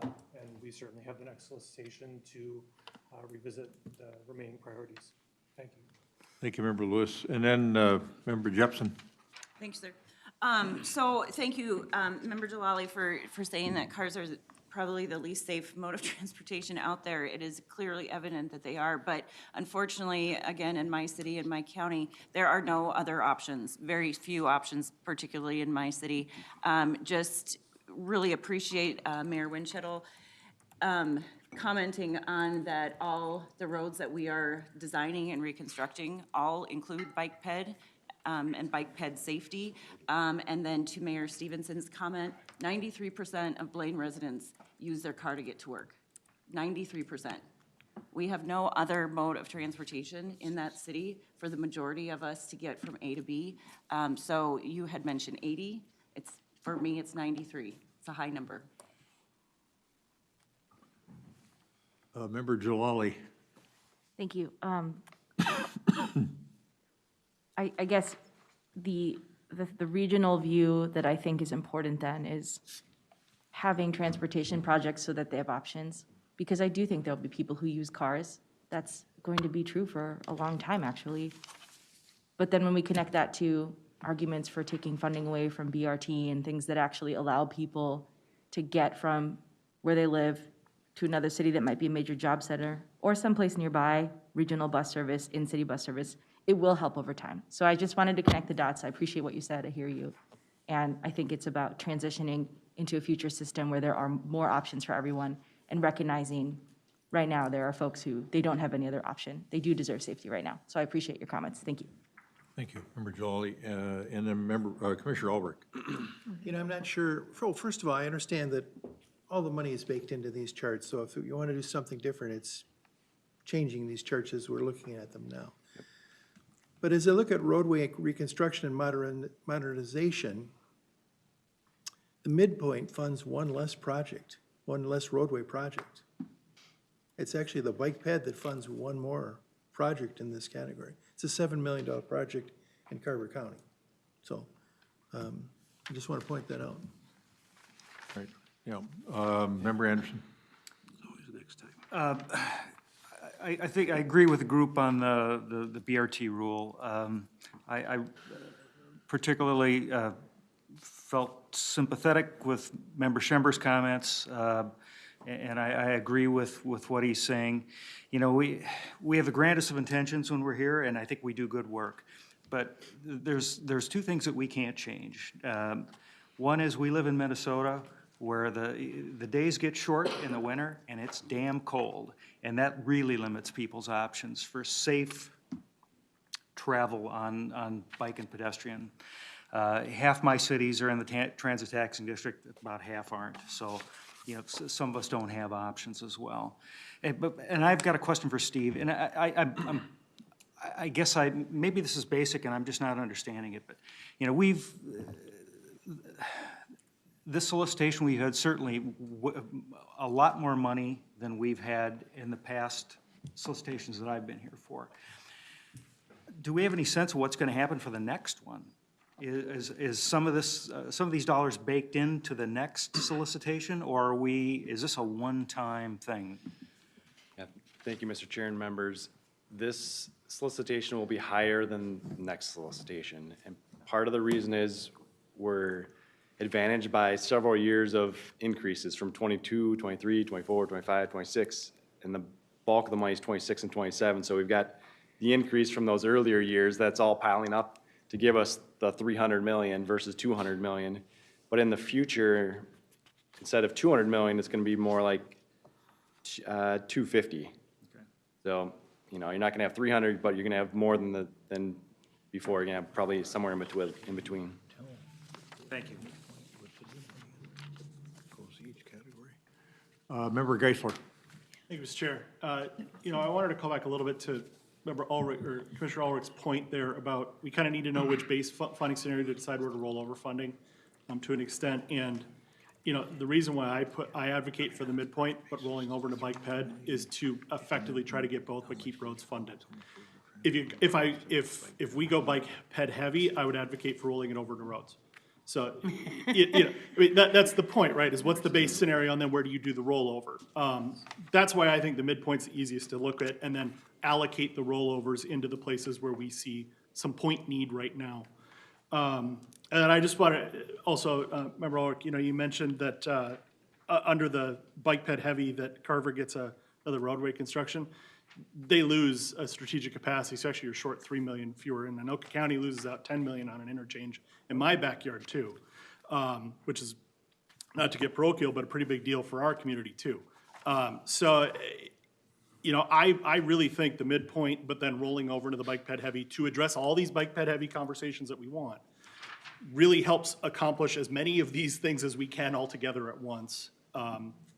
And we certainly have the next solicitation to revisit the remaining priorities. Thank you. Thank you, Member Lewis. And then Member Jepson. Thanks, sir. So thank you, Member Jalali, for saying that cars are probably the least safe mode of transportation out there. It is clearly evident that they are, but unfortunately, again, in my city, in my county, there are no other options, very few options, particularly in my city. Just really appreciate Mayor Winchell commenting on that all the roads that we are designing and reconstructing all include bike ped and bike ped safety. And then to Mayor Stevenson's comment, 93% of Blaine residents use their car to get to work. 93%. We have no other mode of transportation in that city for the majority of us to get from A to B. So you had mentioned 80. For me, it's 93. It's a high number. Member Jalali. Thank you. I guess the regional view that I think is important then is having transportation projects so that they have options. Because I do think there'll be people who use cars. That's going to be true for a long time, actually. But then when we connect that to arguments for taking funding away from BRT and things that actually allow people to get from where they live to another city that might be a major job center or someplace nearby, regional bus service, in-city bus service, it will help over time. So I just wanted to connect the dots. I appreciate what you said. I hear you. And I think it's about transitioning into a future system where there are more options for everyone and recognizing right now there are folks who, they don't have any other option. They do deserve safety right now. So I appreciate your comments. Thank you. Thank you, Member Jalali. And then Commissioner Ulrich. I'm not sure, first of all, I understand that all the money is baked into these charts, so if you want to do something different, it's changing these charts as we're looking at them now. But as I look at roadway reconstruction and modernization, the midpoint funds one less project, one less roadway project. It's actually the bike ped that funds one more project in this category. It's a $7 million project in Carver County. So I just want to point that out. Right. Yeah. Member Anderson. I think I agree with the group on the BRT rule. I particularly felt sympathetic with Member Schember's comments, and I agree with what he's saying. You know, we have the grandest of intentions when we're here, and I think we do good work. But there's two things that we can't change. One is we live in Minnesota, where the days get short in the winter and it's damn cold. And that really limits people's options for safe travel on bike and pedestrian. Half my cities are in the transit taxing district, about half aren't. So, you know, some of us don't have options as well. And I've got a question for Steve, and I guess maybe this is basic and I'm just not understanding it, but, you know, this solicitation, we had certainly a lot more money than we've had in the past solicitations that I've been here for. Do we have any sense of what's going to happen for the next one? Is some of these dollars baked into the next solicitation, or is this a one-time thing? Yeah, thank you, Mr. Chair and members. This solicitation will be higher than the next solicitation, and part of the reason is we're advantaged by several years of increases from 22, 23, 24, 25, 26, and the bulk of the money is 26 and 27. So we've got the increase from those earlier years that's all piling up to give us the 300 million versus 200 million. But in the future, instead of 200 million, it's gonna be more like 250. So, you know, you're not gonna have 300, but you're gonna have more than before. You're gonna have probably somewhere in between. Thank you. Member Geisler. Thank you, Mr. Chair. You know, I wanted to call back a little bit to Member Ulrich, or Commissioner Ulrich's point there about we kind of need to know which base funding scenario to decide where to roll over funding to an extent. And, you know, the reason why I advocate for the midpoint, but rolling over to bike ped is to effectively try to get both, but keep roads funded. If we go bike ped heavy, I would advocate for rolling it over to roads. So, you know, I mean, that's the point, right, is what's the base scenario, and then where do you do the rollover? That's why I think the midpoint's the easiest to look at, and then allocate the rollovers into the places where we see some point need right now. And I just want to also, Member Ulrich, you know, you mentioned that under the bike ped heavy, that Carver gets another roadway construction. They lose a strategic capacity, so actually you're short 3 million fewer, and Anoka County loses out 10 million on an interchange in my backyard too, which is, not to get parochial, but a pretty big deal for our community too. So, you know, I really think the midpoint, but then rolling over to the bike ped heavy to address all these bike ped heavy conversations that we want, really helps accomplish as many of these things as we can all together at once.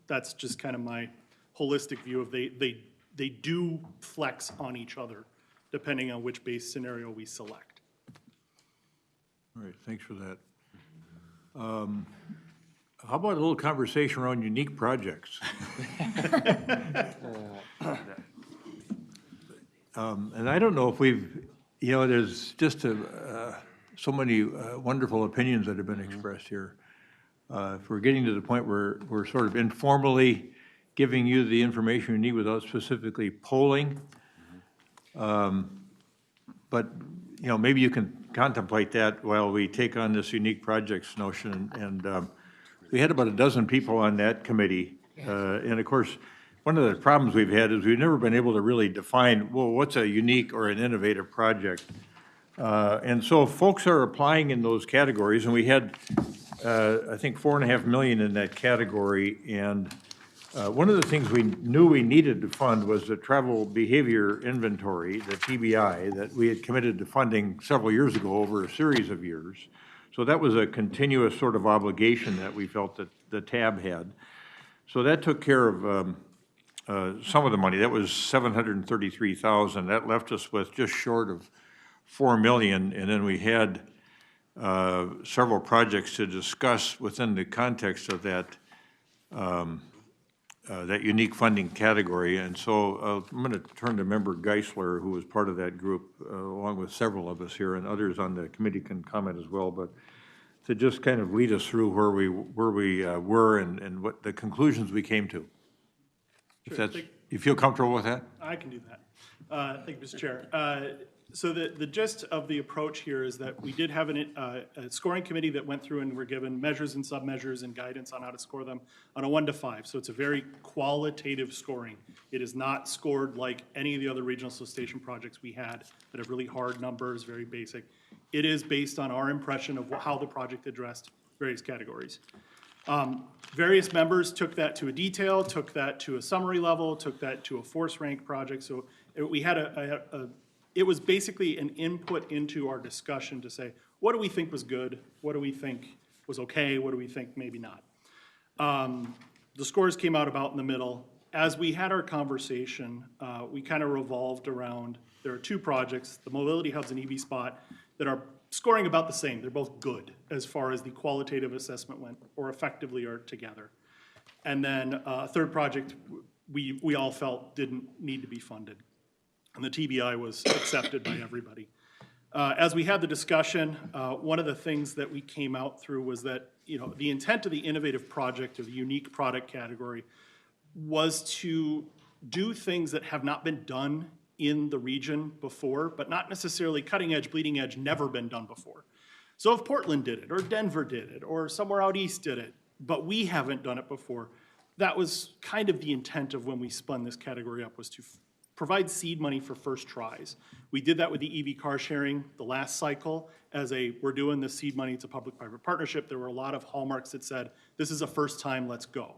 That's just kind of my holistic view of they do flex on each other depending on which base scenario we select. All right, thanks for that. How about a little conversation around unique projects? And I don't know if we've, you know, there's just so many wonderful opinions that have been expressed here. If we're getting to the point where we're sort of informally giving you the information you need without specifically polling. But, you know, maybe you can contemplate that while we take on this unique projects notion. And we had about a dozen people on that committee. And of course, one of the problems we've had is we've never been able to really define, well, what's a unique or an innovative project? And so folks are applying in those categories, and we had, I think, 4.5 million in that category. And one of the things we knew we needed to fund was the travel behavior inventory, the TBI, that we had committed to funding several years ago over a series of years. So that was a continuous sort of obligation that we felt that the TAB had. So that took care of some of the money. That was 733,000. That left us with just short of 4 million, and then we had several projects to discuss within the context of that that unique funding category. And so I'm going to turn to Member Geisler, who was part of that group, along with several of us here, and others on the committee can comment as well, but to just kind of lead us through where we were and what the conclusions we came to. If that's, you feel comfortable with that? I can do that. Thank you, Mr. Chair. So the gist of the approach here is that we did have a scoring committee that went through and were given measures and submeasures and guidance on how to score them on a 1 to 5. So it's a very qualitative scoring. It is not scored like any of the other regional solicitation projects we had that have really hard numbers, very basic. It is based on our impression of how the project addressed various categories. Various members took that to a detail, took that to a summary level, took that to a force rank project. So we had it was basically an input into our discussion to say, what do we think was good? What do we think was okay? What do we think maybe not? The scores came out about in the middle. As we had our conversation, we kind of revolved around, there are 2 projects, the mobility hubs and EV spot, that are scoring about the same. They're both good as far as the qualitative assessment went, or effectively are together. And then a 3rd project we all felt didn't need to be funded. And the TBI was accepted by everybody. As we had the discussion, one of the things that we came out through was that, you know, the intent of the innovative project, or the unique product category, was to do things that have not been done in the region before, but not necessarily cutting edge, bleeding edge, never been done before. So if Portland did it, or Denver did it, or somewhere out east did it, but we haven't done it before, that was kind of the intent of when we spun this category up, was to provide seed money for first tries. We did that with the EV car sharing the last cycle we're doing this seed money, it's a public-private partnership. There were a lot of hallmarks that said, this is a first time, let's go.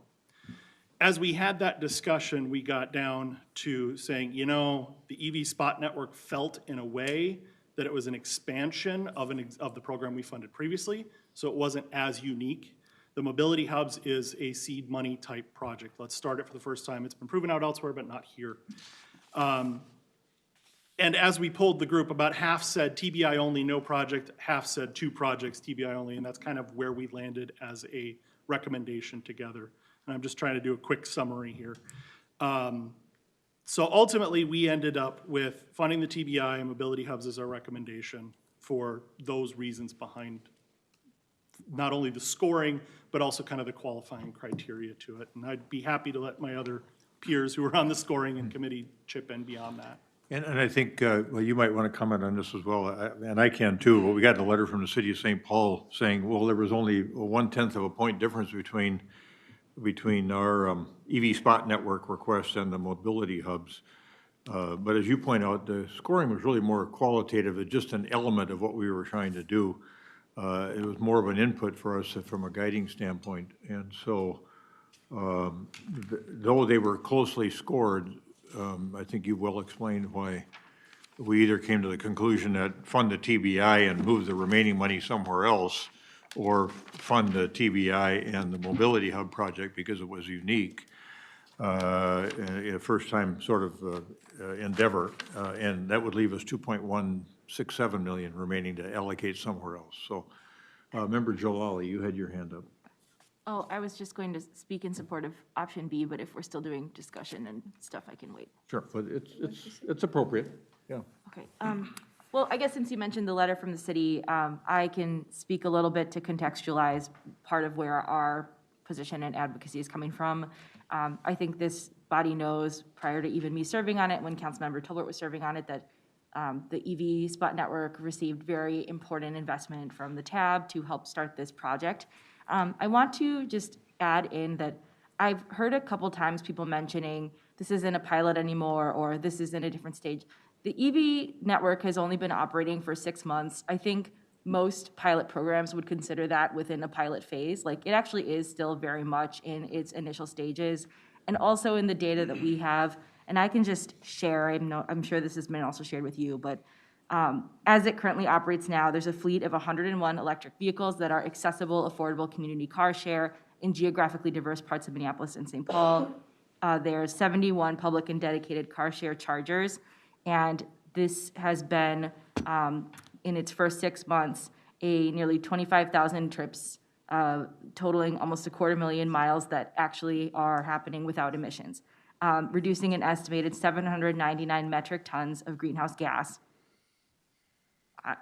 As we had that discussion, we got down to saying, the EV spot network felt in a way that it was an expansion of the program we funded previously, so it wasn't as unique. The mobility hubs is a seed money type project. Let's start it for the first time. It's been proven out elsewhere, but not here. And as we polled the group, about half said TBI only, no project, half said 2 projects, TBI only, and that's kind of where we landed as a recommendation together. And I'm just trying to do a quick summary here. So ultimately, we ended up with funding the TBI and mobility hubs as our recommendation for those reasons behind not only the scoring, but also kind of the qualifying criteria to it. And I'd be happy to let my other peers who are on the scoring and committee chip in beyond that. And I think, well, you might want to comment on this as well, and I can too. But we got a letter from the city of St. Paul saying, well, there was only 1/10 of a point difference between our EV spot network request and the mobility hubs. But as you point out, the scoring was really more qualitative. It's just an element of what we were trying to do. It was more of an input for us from a guiding standpoint. And so, though they were closely scored, I think you well explained why we either came to the conclusion that fund the TBI and move the remaining money somewhere else, or fund the TBI and the mobility hub project because it was unique, a first-time sort of endeavor, and that would leave us 2.167 million remaining to allocate somewhere else. So, Member Jalali, you had your hand up. Oh, I was just going to speak in support of option B, but if we're still doing discussion and stuff, I can wait. Sure, but it's appropriate, yeah. Okay. Well, I guess since you mentioned the letter from the city, I can speak a little bit to contextualize part of where our position and advocacy is coming from. I think this body knows, prior to even me serving on it, when Councilmember Tolbert was serving on it, that the EV spot network received very important investment from the TAB to help start this project. I want to just add in that I've heard a couple times people mentioning this isn't a pilot anymore, or this is in a different stage. The EV network has only been operating for 6 months. I think most pilot programs would consider that within a pilot phase. Like, it actually is still very much in its initial stages. And also in the data that we have, and I can just share, I'm sure this has been also shared with you, but as it currently operates now, there's a fleet of 101 electric vehicles that are accessible, affordable community car share in geographically diverse parts of Minneapolis and St. Paul. There's 71 public and dedicated car share chargers, and this has been, in its first 6 months, a nearly 25,000 trips, totaling almost 250,000 miles that actually are happening without emissions, reducing an estimated 799 metric tons of greenhouse gas.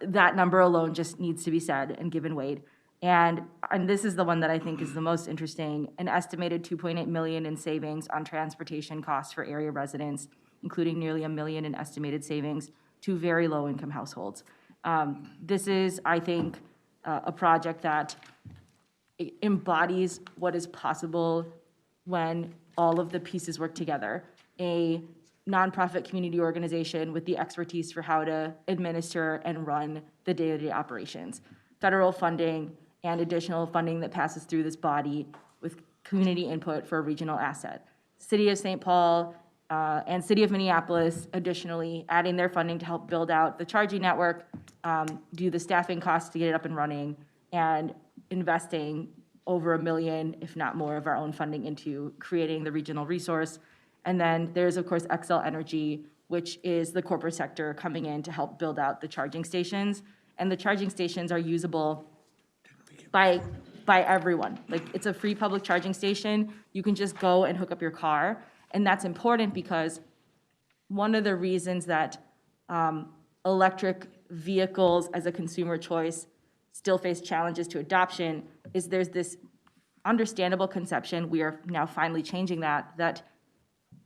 That number alone just needs to be said and given weight. And this is the one that I think is the most interesting, an estimated 2.8 million in savings on transportation costs for area residents, including nearly $1 million in estimated savings to very low-income households. This is, I think, a project that embodies what is possible when all of the pieces work together. A nonprofit community organization with the expertise for how to administer and run the day-to-day operations. Federal funding and additional funding that passes through this body with community input for a regional asset. City of St. Paul and City of Minneapolis additionally adding their funding to help build out the charging network, do the staffing costs to get it up and running, and investing over $1 million, if not more, of our own funding into creating the regional resource. And then there's, of course, Xcel Energy, which is the corporate sector coming in to help build out the charging stations. And the charging stations are usable by everyone. Like, it's a free public charging station. You can just go and hook up your car. And that's important because one of the reasons that electric vehicles as a consumer choice still face challenges to adoption is there's this understandable conception, we are now finally changing that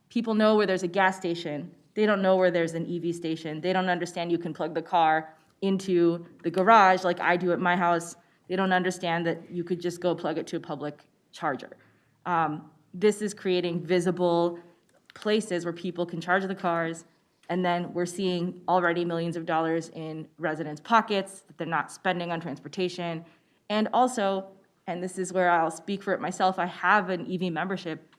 people know where there's a gas station. They don't know where there's an EV station. They don't understand you can plug the car into the garage like I do at my house. They don't understand that you could just go plug it to a public charger. This is creating visible places where people can charge the cars, and then we're seeing already millions of dollars in residents' pockets that they're not spending on transportation. And also, and this is where I'll speak for it myself, I have an EV membership.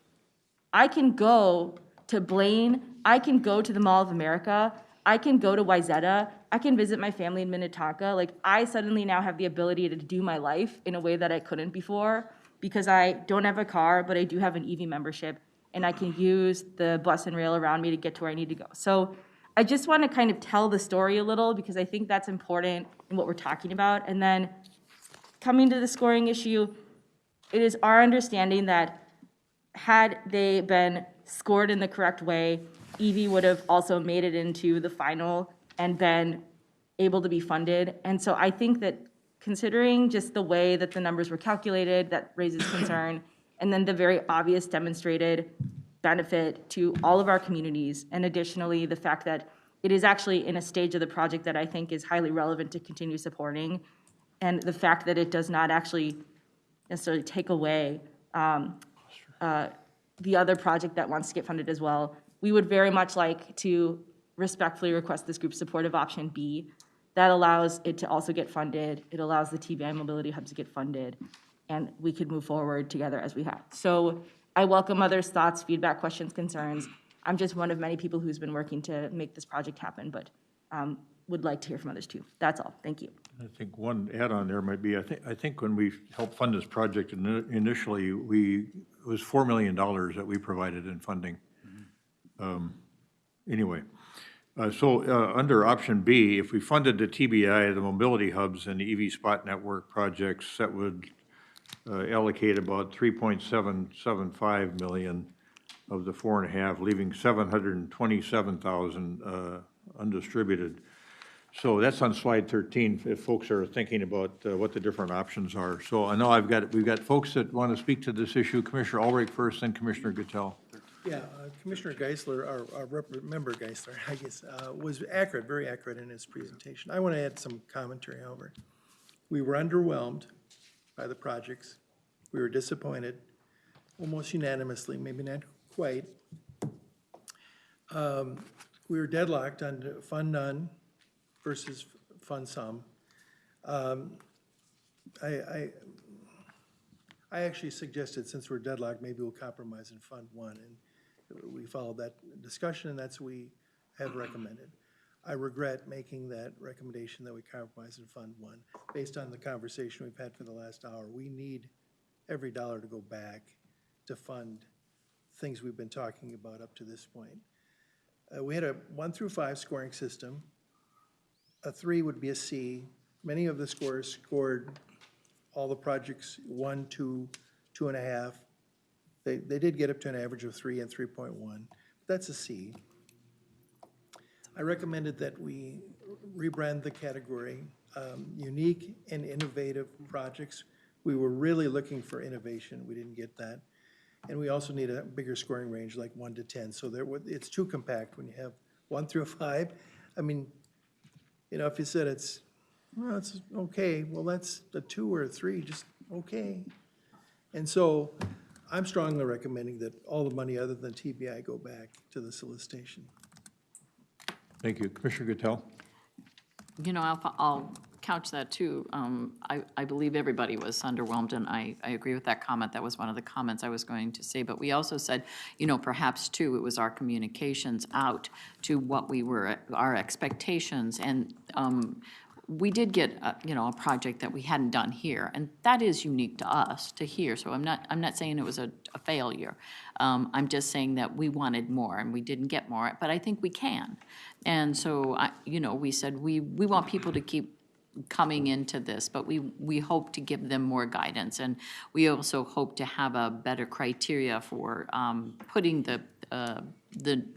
I can go to Blaine, I can go to the Mall of America, I can go to Wayzata, I can visit my family in Minnetonka. Like, I suddenly now have the ability to do my life in a way that I couldn't before because I don't have a car, but I do have an EV membership, and I can use the bus and rail around me to get to where I need to go. So I just want to kind of tell the story a little because I think that's important in what we're talking about. And then coming to the scoring issue, it is our understanding that had they been scored in the correct way, EV would have also made it into the final and been able to be funded. And so I think that considering just the way that the numbers were calculated, that raises concern, and then the very obvious demonstrated benefit to all of our communities, and additionally, the fact that it is actually in a stage of the project that I think is highly relevant to continue supporting, and the fact that it does not actually necessarily take away the other project that wants to get funded as well. We would very much like to respectfully request this group's support of option B. That allows it to also get funded. It allows the TBI mobility hubs to get funded, and we could move forward together as we have. So I welcome others' thoughts, feedback, questions, concerns. I'm just one of many people who's been working to make this project happen, but would like to hear from others too. That's all. Thank you. I think one add-on there might be, I think when we helped fund this project initially, it was $4 million that we provided in funding. Anyway, under option B, if we funded the TBI, the mobility hubs and the EV spot network projects, that would allocate about 3.775 million of the 4.5, leaving 727,000 undistributed. So that's on slide 13, if folks are thinking about what the different options are. So I know we've got folks that want to speak to this issue. Commissioner Ulrich first, then Commissioner Guttel. Yeah, Commissioner Geisler, our member Geisler, I guess, was accurate, very accurate in his presentation. I want to add some commentary, however. We were underwhelmed by the projects. We were disappointed, almost unanimously, maybe not quite. We were deadlocked on fund none versus fund some. I actually suggested, since we're deadlocked, maybe we'll compromise and fund one, and we followed that discussion, and that's what we have recommended. I regret making that recommendation that we compromise and fund one. Based on the conversation we've had for the last hour, we need every dollar to go back to fund things we've been talking about up to this point. We had a 1 through 5 scoring system. A 3 would be a C. Many of the scorers scored all the projects 1, 2, 2.5. They did get up to an average of 3 and 3.1. That's a C. I recommended that we rebrand the category unique and innovative projects. We were really looking for innovation. We didn't get that. And we also need a bigger scoring range, like 1 to 10. So it's too compact when you have 1 through 5. I mean, you know, if you said it's okay, well, that's a 2 or a 3, just okay. And so I'm strongly recommending that all the money other than TBI go back to the solicitation. Thank you. Commissioner Guttel. You know, I'll couch that too. I believe everybody was underwhelmed, and I agree with that comment. That was one of the comments I was going to say. But we also said, you know, perhaps too, it was our communications out to what we were, our expectations, and we did get you know, a project that we hadn't done here, and that is unique to us to hear. So I'm not saying it was a failure. I'm just saying that we wanted more and we didn't get more, but I think we can. And so you know, we said we want people to keep coming into this, but we hope to give them more guidance, and we also hope to have a better criteria for putting the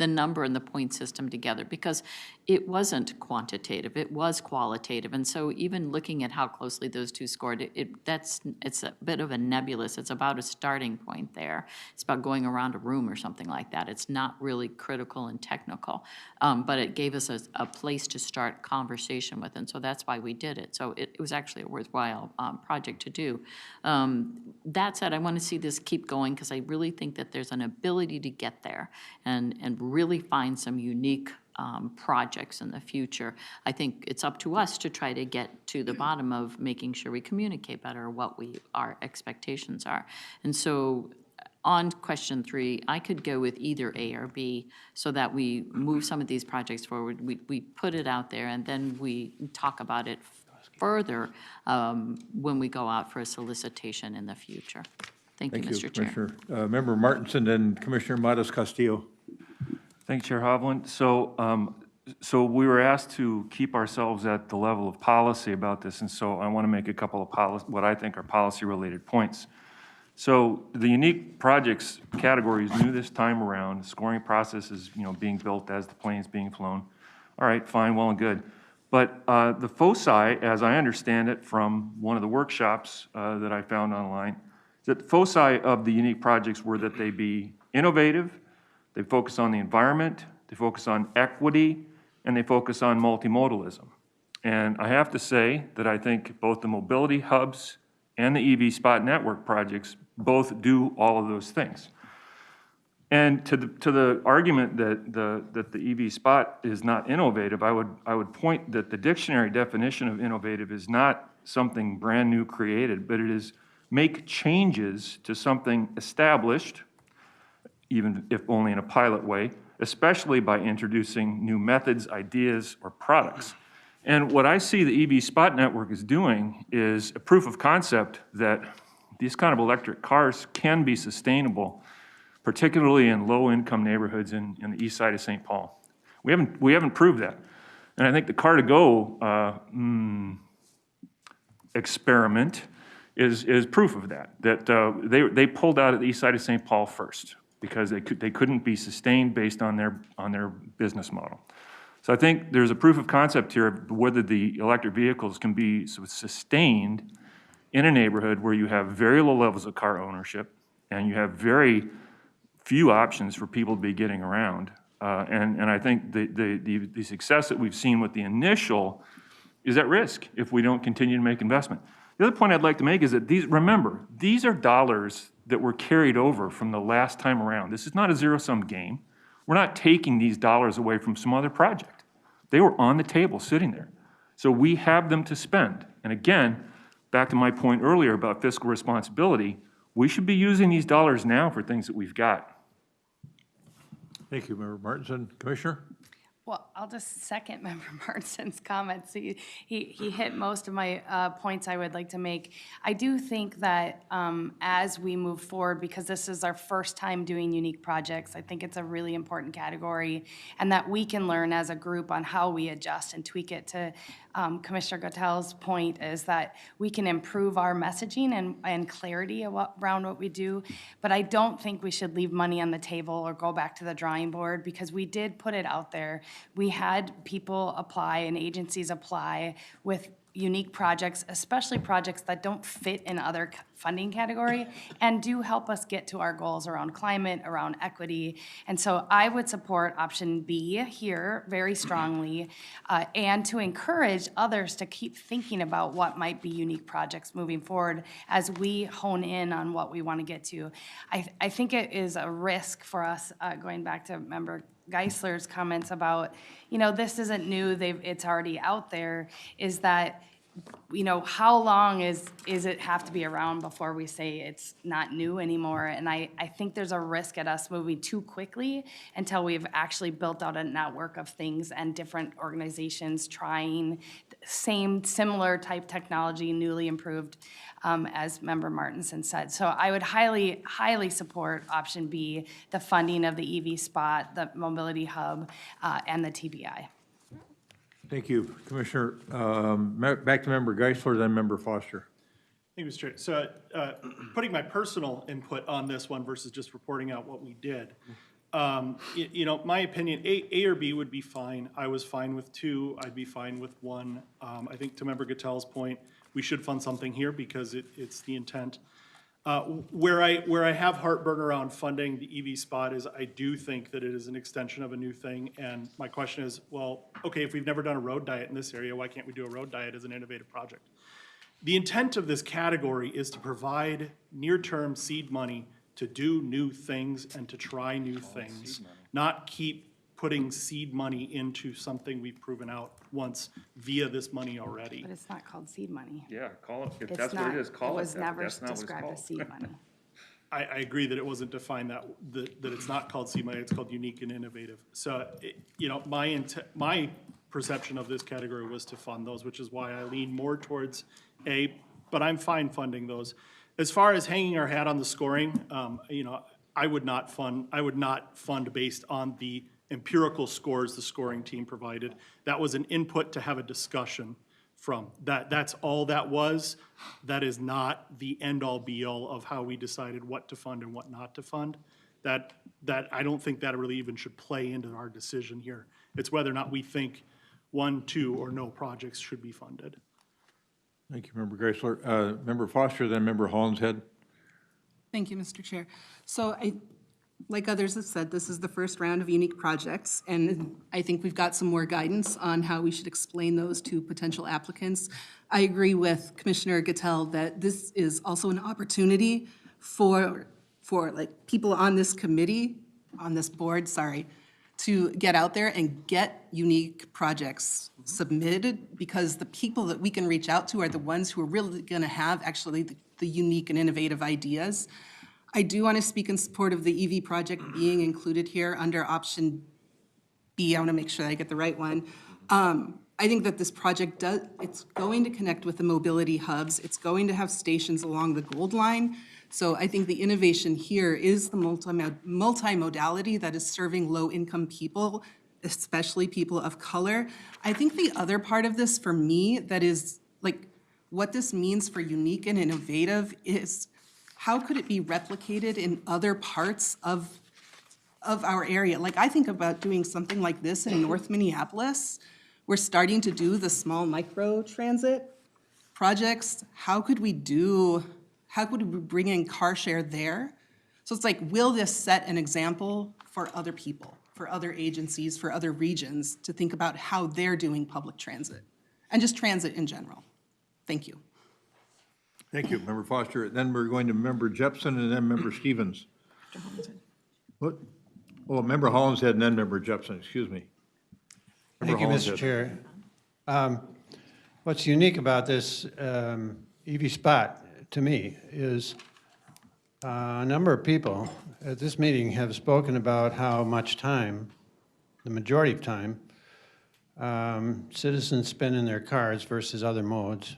number and the point system together, because it wasn't quantitative, it was qualitative. And so even looking at how closely those two scored, it's a bit of a nebulous. It's about a starting point there. It's about going around a room or something like that. It's not really critical and technical, but it gave us a place to start conversation with, and so that's why we did it. So it was actually a worthwhile project to do. That said, I want to see this keep going, because I really think that there's an ability to get there. And and really find some unique projects in the future. I think it's up to us to try to get to the bottom of making sure we communicate better what our expectations are. And so on question 3, I could go with either A or B so that we move some of these projects forward. We put it out there and then we talk about it further when we go out for a solicitation in the future. Thank you, Mr. Chair. Commissioner. Member Martinson and Commissioner Matas Castillo. Thank you, Chair Hovland. So we were asked to keep ourselves at the level of policy about this, and so I want to make a couple of what I think are policy-related points. So the unique projects category is new this time around. The scoring process is, being built as the plane's being flown. All right, fine, well and good. But the foci, as I understand it from one of the workshops that I found online, that the foci of the unique projects were that they be innovative, they focus on the environment, they focus on equity, and they focus on multimodalism. And I have to say that I think both the mobility hubs and the EV spot network projects both do all of those things. And to the argument that the EV spot is not innovative, I would point that the dictionary definition of innovative is not something brand new created, but it is make changes to something established, even if only in a pilot way, especially by introducing new methods, ideas, or products. And what I see the EV spot network is doing is a proof of concept that these kind of electric cars can be sustainable, particularly in low-income neighborhoods in the east side of St. Paul. We haven't proved that. And I think the car-to-go experiment is proof of that they pulled out at the east side of St. Paul first because they couldn't be sustained based on their business model. So I think there's a proof of concept here of whether the electric vehicles can be sustained in a neighborhood where you have very low levels of car ownership and you have very few options for people to be getting around. And I think the success that we've seen with the initial is at risk if we don't continue to make investment. The other point I'd like to make is that remember, these are dollars that were carried over from the last time around. This is not a zero-sum game. We're not taking these dollars away from some other project. They were on the table sitting there. So we have them to spend. And again, back to my point earlier about fiscal responsibility, we should be using these dollars now for things that we've got. Thank you, Member Martinson. Commissioner? Well, I'll just second Member Martinson's comments. He hit most of my points I would like to make. I do think that as we move forward, because this is our first time doing unique projects, I think it's a really important category, and that we can learn as a group on how we adjust and tweak it. To Commissioner Gottel's point is that we can improve our messaging and clarity around what we do, but I don't think we should leave money on the table or go back to the drawing board, because we did put it out there. We had people apply and agencies apply with unique projects, especially projects that don't fit in other funding category and do help us get to our goals around climate, around equity. And so I would support option B here very strongly, and to encourage others to keep thinking about what might be unique projects moving forward as we hone in on what we want to get to. I think it is a risk for us, going back to Member Geisler's comments about, this isn't new, it's already out there, is that, how long is it have to be around before we say it's not new anymore? And I think there's a risk at us moving too quickly until we've actually built out a network of things and different organizations trying similar type technology, newly improved, as Member Martinson said. So I would highly, highly support option B, the funding of the EV spot, the mobility hub, and the TBI. Thank you, Commissioner. Back to Member Geisler, then Member Foster. Thank you, Mr. Chair. So putting my personal input on this one versus just reporting out what we did, my opinion, A or B would be fine. I was fine with 2. I'd be fine with 1. I think to Member Gottel's point, we should fund something here because it's the intent. Where I have heartburn around funding the EV spot is I do think that it is an extension of a new thing. And my question is, well, okay, if we've never done a road diet in this area, why can't we do a road diet as an innovative project? The intent of this category is to provide near-term seed money to do new things and to try new things not keep putting seed money into something we've proven out once via this money already. But it's not called seed money. Yeah, call it, if It's that's what not- it is, call it It was that, but never that's not what it's described called. as seed money. I agree that it wasn't defined that it's not called seed money, it's called unique and innovative. So, my perception of this category was to fund those, which is why I lean more towards A, but I'm fine funding those. As far as hanging our hat on the scoring, I would not fund based on the empirical scores the scoring team provided. That was an input to have a discussion from. That's all that was. That is not the end-all be-all of how we decided what to fund and what not to fund. That I don't think that really even should play into our decision here. It's whether or not we think 1, 2, or no projects should be funded. Thank you, Member Geisler. Member Foster, then Member Hollinshead. Thank you, Mr. Chair. So like others have said, this is the first round of unique projects, and I think we've got some more guidance on how we should explain those to potential applicants. I agree with Commissioner Gattel that this is also an opportunity for like people on this committee, on this board, to get out there and get unique projects submitted, because the people that we can reach out to are the ones who are really going to have actually the unique and innovative ideas. I do want to speak in support of the EV project being included here under option B. I want to make sure I get the right one. I think that this project it's going to connect with the mobility hubs. It's going to have stations along the Gold Line. So I think the innovation here is the multimodality that is serving low-income people, especially people of color. I think the other part of this for me that is like what this means for unique and innovative is how could it be replicated in other parts of our area? Like I think about doing something like this in North Minneapolis. We're starting to do the small micro transit projects. How could we bring in car share there? So it's like, will this set an example for other people, for other agencies, for other regions to think about how they're doing public transit and just transit in general? Thank you. Thank you, Member Foster. Then we're going to Member Jepson and then Member Stevens. What? Oh, Member Hollinshead and then Member Jepson, excuse me. Thank you, Mr. Chair. What's unique about this EV spot to me is a number of people at this meeting have spoken about how much time, the majority of time, citizens spend in their cars versus other modes.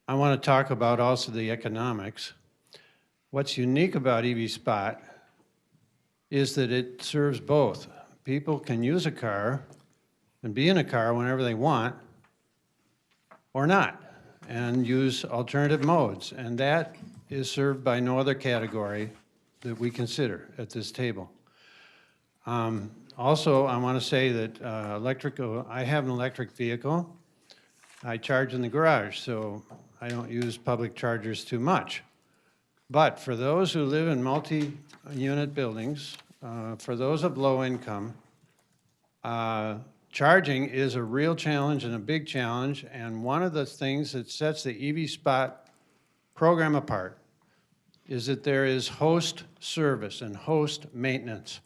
I want to talk about also the economics. What's unique about EV Spot is that it serves both. People can use a car and be in a car whenever they want or not, and use alternative modes. And that is served by no other category that we consider at this table. Also, I want to say that I have an electric vehicle. I charge in the garage, so I don't use public chargers too much. But for those who live in multi-unit buildings, for those of low income, charging is a real challenge and a big challenge, and one of the things that sets the EV Spot program apart is that there is host service and host maintenance.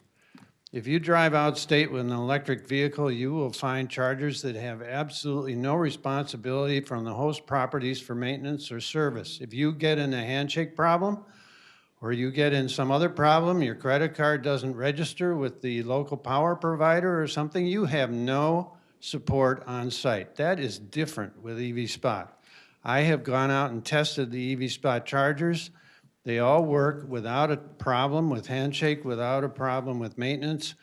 If you drive out state with an electric vehicle, you will find chargers that have absolutely no responsibility from the host properties for maintenance or service. If you get in a handshake problem, or you get in some other problem, your credit card doesn't register with the local power provider or something, you have no support on site. That is different with EV Spot. I have gone out and tested the EV Spot chargers. They all work without a problem with handshake, without a problem with maintenance,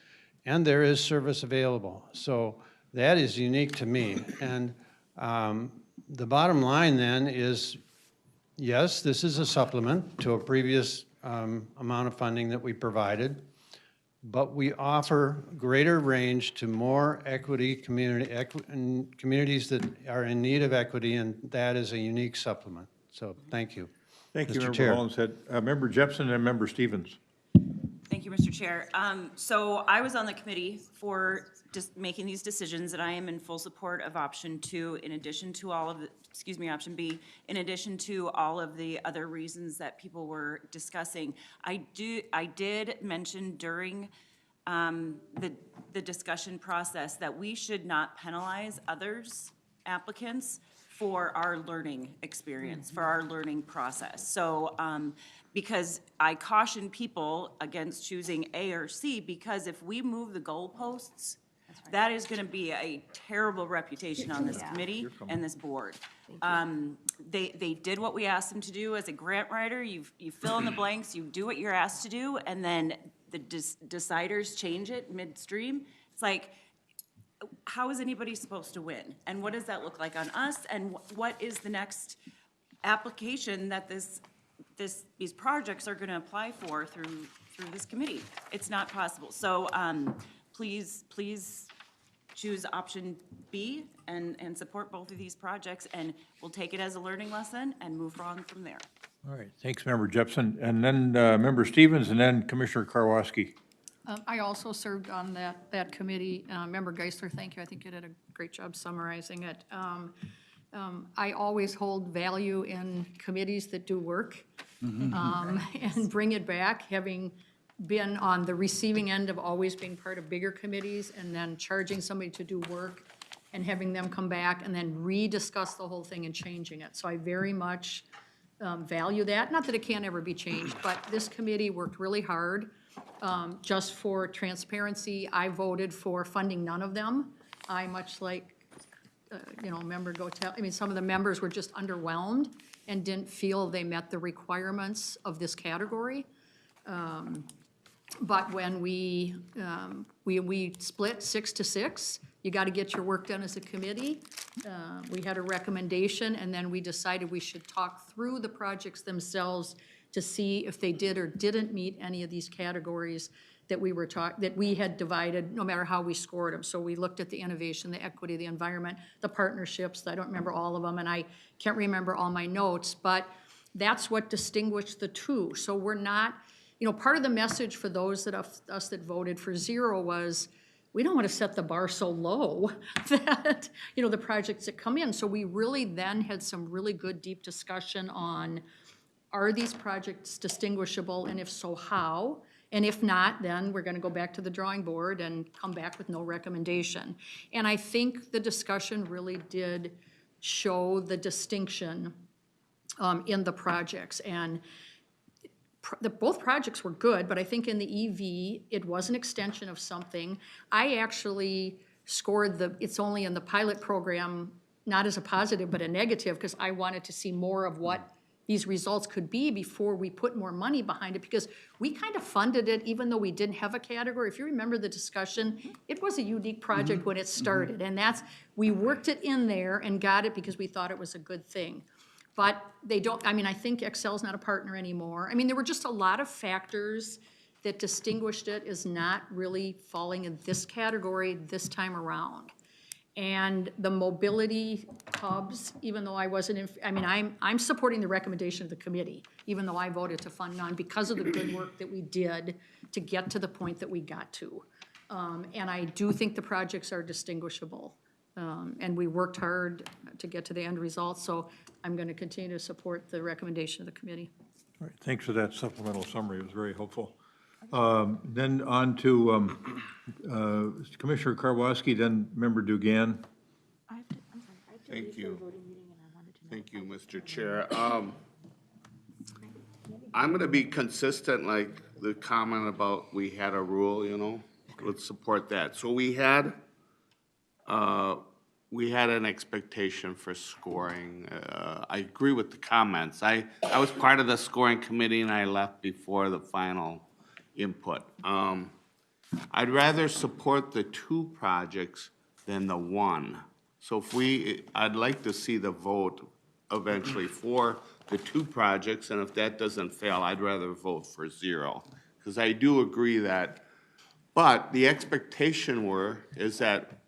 and there is service available. So that is unique to me. And the bottom line then is, yes, this is a supplement to a previous amount of funding that we provided, but we offer greater range to more communities that are in need of equity, and that is a unique supplement. So thank you. Thank you, Mr. Member Chair. Hollinshead. Member Jepson and Member Stevens. Thank you, Mr. Chair. So I was on the committee for just making these decisions, and I am in full support of option 2 in addition to all of the, option B, in addition to all of the other reasons that people were discussing. I did mention during the discussion process, that we should not penalize others, applicants, for our learning experience, for our learning process. So, because I caution people against choosing A or C, because if we move the goalposts, that is gonna be a terrible reputation on this committee and this board. They did what we asked them to do as a grant writer. You fill in the blanks, you do what you're asked to do, and then the deciders change it midstream. It's like, how is anybody supposed to win? And what does that look like on us? And what is the next application that these projects are gonna apply for through this committee? It's not possible. So, please choose option B and support both of these projects, and we'll take it as a learning lesson and move on from there. All right, thanks, Member Jepson. And then Member Stevens, and then Commissioner Karwoski. I also served on that committee. Member Geisler, thank you. I think you did a great job summarizing it. I always hold value in committees that do work and bring it back, having been on the receiving end of always being part of bigger committees and then charging somebody to do work and having them come back and then rediscuss the whole thing and changing it. So I very much value that. Not that it can't ever be changed, but this committee worked really hard. Just for transparency, I voted for funding none of them. I, much like, Member Gotel, I mean, some of the members were just underwhelmed and didn't feel they met the requirements of this category. But when we split 6-6, you got to get your work done as a committee. We had a recommendation, and then we decided we should talk through the projects themselves to see if they did or didn't meet any of these categories that we had divided, no matter how we scored them. So we looked at the innovation, the equity, the environment, the partnerships. I don't remember all of them, and I can't remember all my notes, but that's what distinguished the two. So we're not, part of the message for those us that voted for 0 was, we don't want to set the bar so low that, the projects that come in. So we really then had some really good deep discussion on, are these projects distinguishable, and if so, how? And if not, then we're going to go back to the drawing board and come back with no recommendation. And I think the discussion really did show the distinction in the projects. And both projects were good, but I think in the EV, it was an extension of something. I actually scored it's only in the pilot program, not as a positive, but a negative, because I wanted to see more of what these results could be before we put more money behind it, because we kind of funded it even though we didn't have a category. If you remember the discussion, it was a unique project when it started, and we worked it in there and got it because we thought it was a good thing. But I think Excel's not a partner anymore. I mean, there were just a lot of factors that distinguished it as not really falling in this category this time around. And the mobility hubs, even though I wasn't, I'm supporting the recommendation of the committee, even though I voted to fund none because of the good work that we did to get to the point that we got to. And I do think the projects are distinguishable. And we worked hard to get to the end result, so I'm going to continue to support the recommendation of the committee. All right, thanks for that supplemental summary. It was very helpful. Then on to Commissioner Karwoski, then Member Dugan. Thank you. Thank you, Mr. Chair. I'm going to be consistent, like the comment about we had a rule, let's support that. So we had an expectation for scoring. I agree with the comments. I was part of the scoring committee and I left before the final input. I'd rather support the 2 projects than the 1. So I'd like to see the vote eventually for the 2 projects, and if that doesn't fail, I'd rather vote for 0. Because I do agree but the expectation is that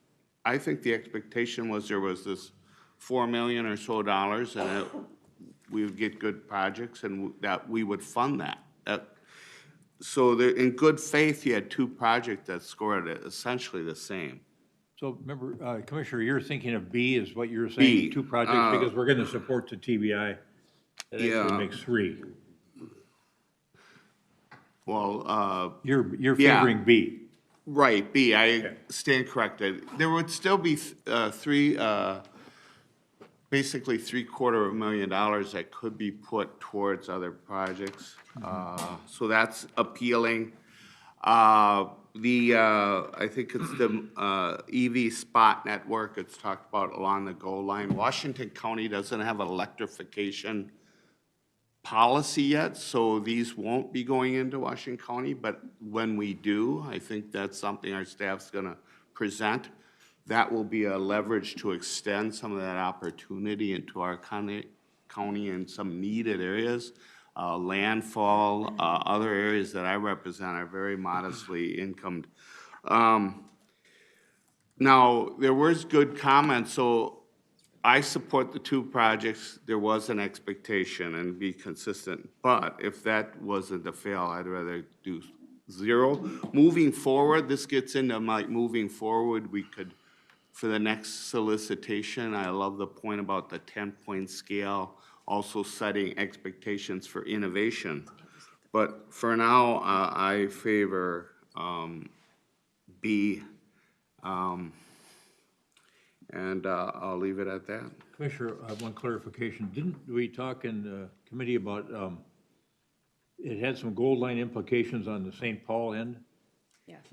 I think the expectation was there was this $4 million or so and we would get good projects and that we would fund that. So in good faith, you had 2 projects that scored essentially the same. So remember, Commissioner, you're thinking of B is what you're saying, B, 2 projects, because we're going to support the TBI. That actually makes 3. Well, You're favoring B. Right, B, I stand corrected. There would still be basically $750,000 that could be put towards other projects. So that's appealing. I think it's the EV spot network, it's talked about along the goal line. Washington County doesn't have an electrification policy yet, so these won't be going into Washington County, but when we do, I think that's something our staff's gonna present. That will be a leverage to extend some of that opportunity into our county in some needed areas. Landfall, other areas that I represent are very modestly incomed. Now, there was good comments, so I support the two projects. There was an expectation and be consistent, but if that wasn't a fail, I'd rather do 0. Moving forward, this gets into my moving forward, we could, for the next solicitation, I love the point about the 10-point scale, also setting expectations for innovation. But for now, I favor B, and I'll leave it at that. Commissioner, I have one clarification. Didn't we talk in the committee about, it had some gold line implications on the St. Paul end?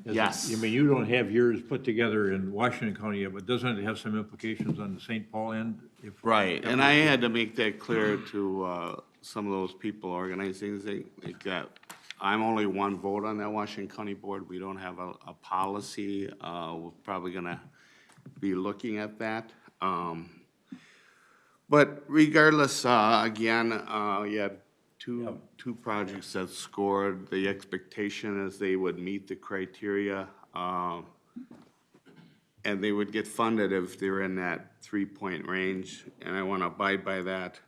Yes. I mean, you don't have yours put together in Washington County yet, but doesn't it have some implications on the St. Paul end? Right, and I had to make that clear to some of those people organizing things. I'm only one vote on that Washington County board. We don't have a policy. We're probably gonna be looking at that. But regardless, again, you had two projects that scored. The expectation is they would meet the criteria, and they would get funded if they're in that 3-point range, and I want to abide by that.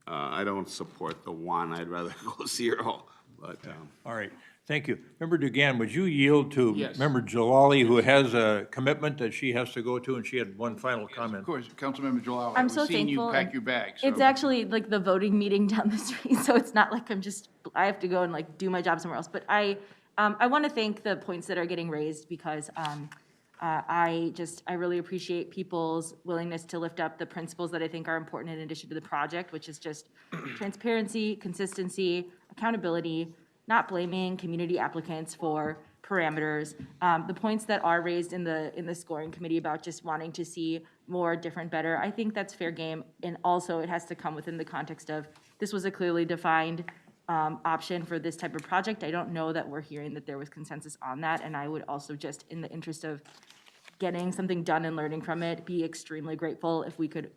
I don't support the 1, I'd rather go 0, but. All right, thank you. Member Dugan, would you yield to Yes. Member Jalali, who has a commitment that she has to go to, and she had one final comment? Of course, Councilmember Jalali, I'm I was so seeing you thankful. pack and your bags. It's so- actually like the voting meeting down the street, so it's not like I have to go and like do my job somewhere else. But I want to thank the points that are getting raised because I really appreciate people's willingness to lift up the principles that I think are important in addition to the project, which is just transparency, consistency, accountability, not blaming community applicants for parameters. The points that are raised in the scoring committee about just wanting to see more, different, better, I think that's fair game. And also it has to come within the context of, this was a clearly defined option for this type of project. I don't know that we're hearing that there was consensus on that. And I would also just, in the interest of getting something done and learning from it, be extremely grateful if we could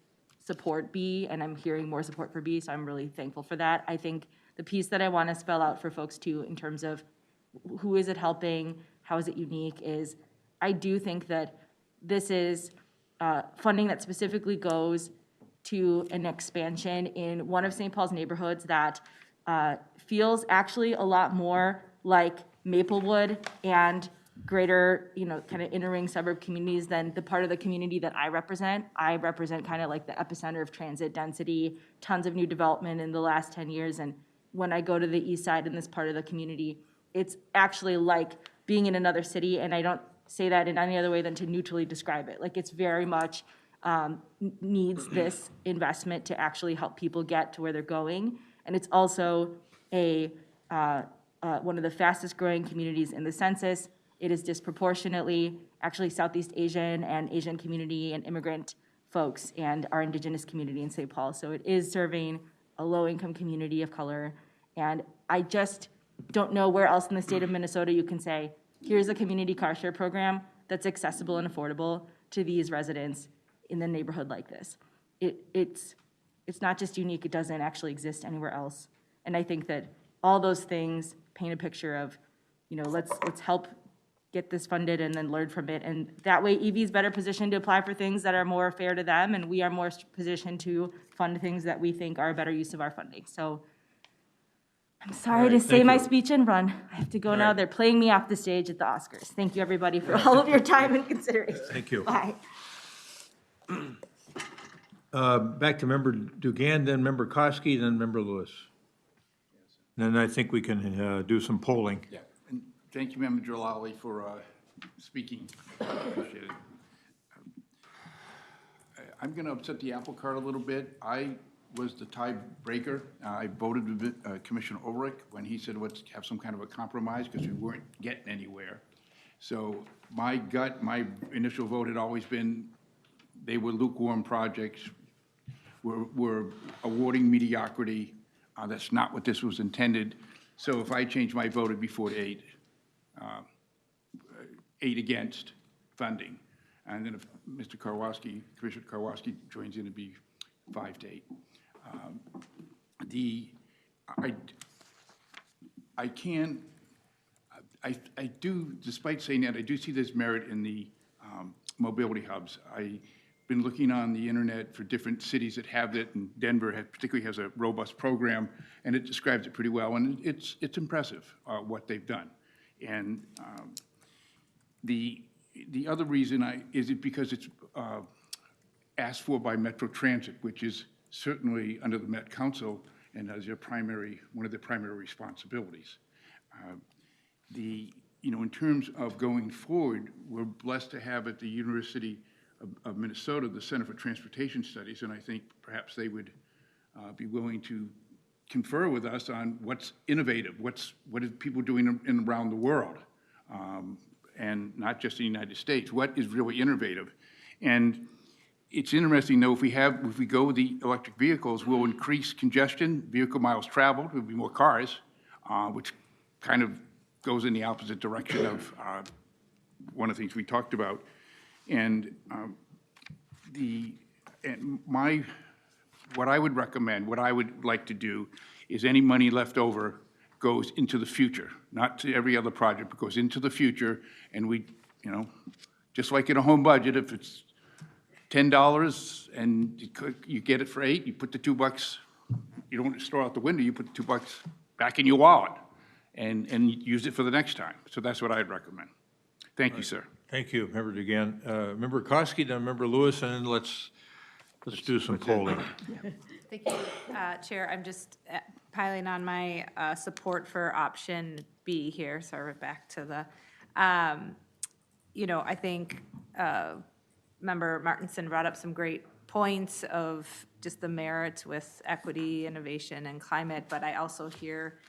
support B, and I'm hearing more support for B, so I'm really thankful for that. I think the piece that I want to spell out for folks too, in terms of who is it helping, how is it unique, is I do think that this is funding that specifically goes to an expansion in one of St. Paul's neighborhoods that feels actually a lot more like Maplewood and greater, kind of inner ring suburb communities than the part of the community that I represent. I represent kind of like the epicenter of transit density, tons of new development in the last 10 years. And when I go to the east side in this part of the community, it's actually like being in another city. And I don't say that in any other way than to neutrally describe it. Like it's very much needs this investment to actually help people get to where they're going. And it's also one of the fastest growing communities in the census. It is disproportionately actually Southeast Asian and Asian community and immigrant folks and our indigenous community in St. Paul. So it is serving a low-income community of color. And I just don't know where else in the state of Minnesota you can say, here's a community car share program that's accessible and affordable to these residents in the neighborhood like this. It's not just unique, it doesn't actually exist anywhere else. And I think that all those things paint a picture of, let's help get this funded and then learn from it. And that way EV is better positioned to apply for things that are more fair to them, and we are more positioned to fund things that we think are a better use of our funding. So I'm sorry to say my speech and run. I have to go now. They're playing me off the stage at the Oscars. Thank you, everybody, for all of your time and consideration. Thank you. Bye. Back to Member Dugan, then Member Koski, then Member Lewis. Then I think we can do some polling. Yeah, and thank you, Member Jalali, for speaking. Appreciate it. I'm going to upset the apple cart a little bit. I was the tiebreaker. I voted with Commissioner Ulrich when he said, let's have some kind of a compromise because we weren't getting anywhere. So my initial vote had always been they were lukewarm projects. We're awarding mediocrity. That's not what this was intended. So if I change my vote, it'd be 4-8. 8 against funding. And then if Mr. Karwoski, Commissioner Karwoski joins in, it'd be 5-8. I do, despite saying that, I do see there's merit in the mobility hubs. I've been looking on the internet for different cities that have it, and Denver particularly has a robust program, and it describes it pretty well, and it's impressive what they've done. And the other reason is it because it's asked for by Metro Transit, which is certainly under the Met Council and as one of their primary responsibilities. In terms of going forward, we're blessed to have at the University of Minnesota the Center for Transportation Studies, and I think perhaps they would be willing to confer with us on what's innovative, what are people doing around the world, and not just in the United States. What is really innovative? And it's interesting, though, if we go with the electric vehicles, we'll increase congestion, vehicle miles traveled, there'll be more cars, which kind of goes in the opposite direction of one of the things we talked about. And what I would recommend, what I would like to do, is any money left over goes into the future, not to every other project, but goes into the future. And we, just like in a home budget, if it's $10 and you get it for $8, you put the $2, you don't throw out the window, you put the $2 back in your wallet and use it for the next time. So that's what I'd recommend. Thank you, sir. Thank you, Member Dugan. Member Koski, then Member Lewis, and then let's do some polling. Thank you, Chair. I'm just piling on my support for option B here. So we're back to the, I think Member Martinson brought up some great points of just the merits with equity, innovation, and climate, but I also hear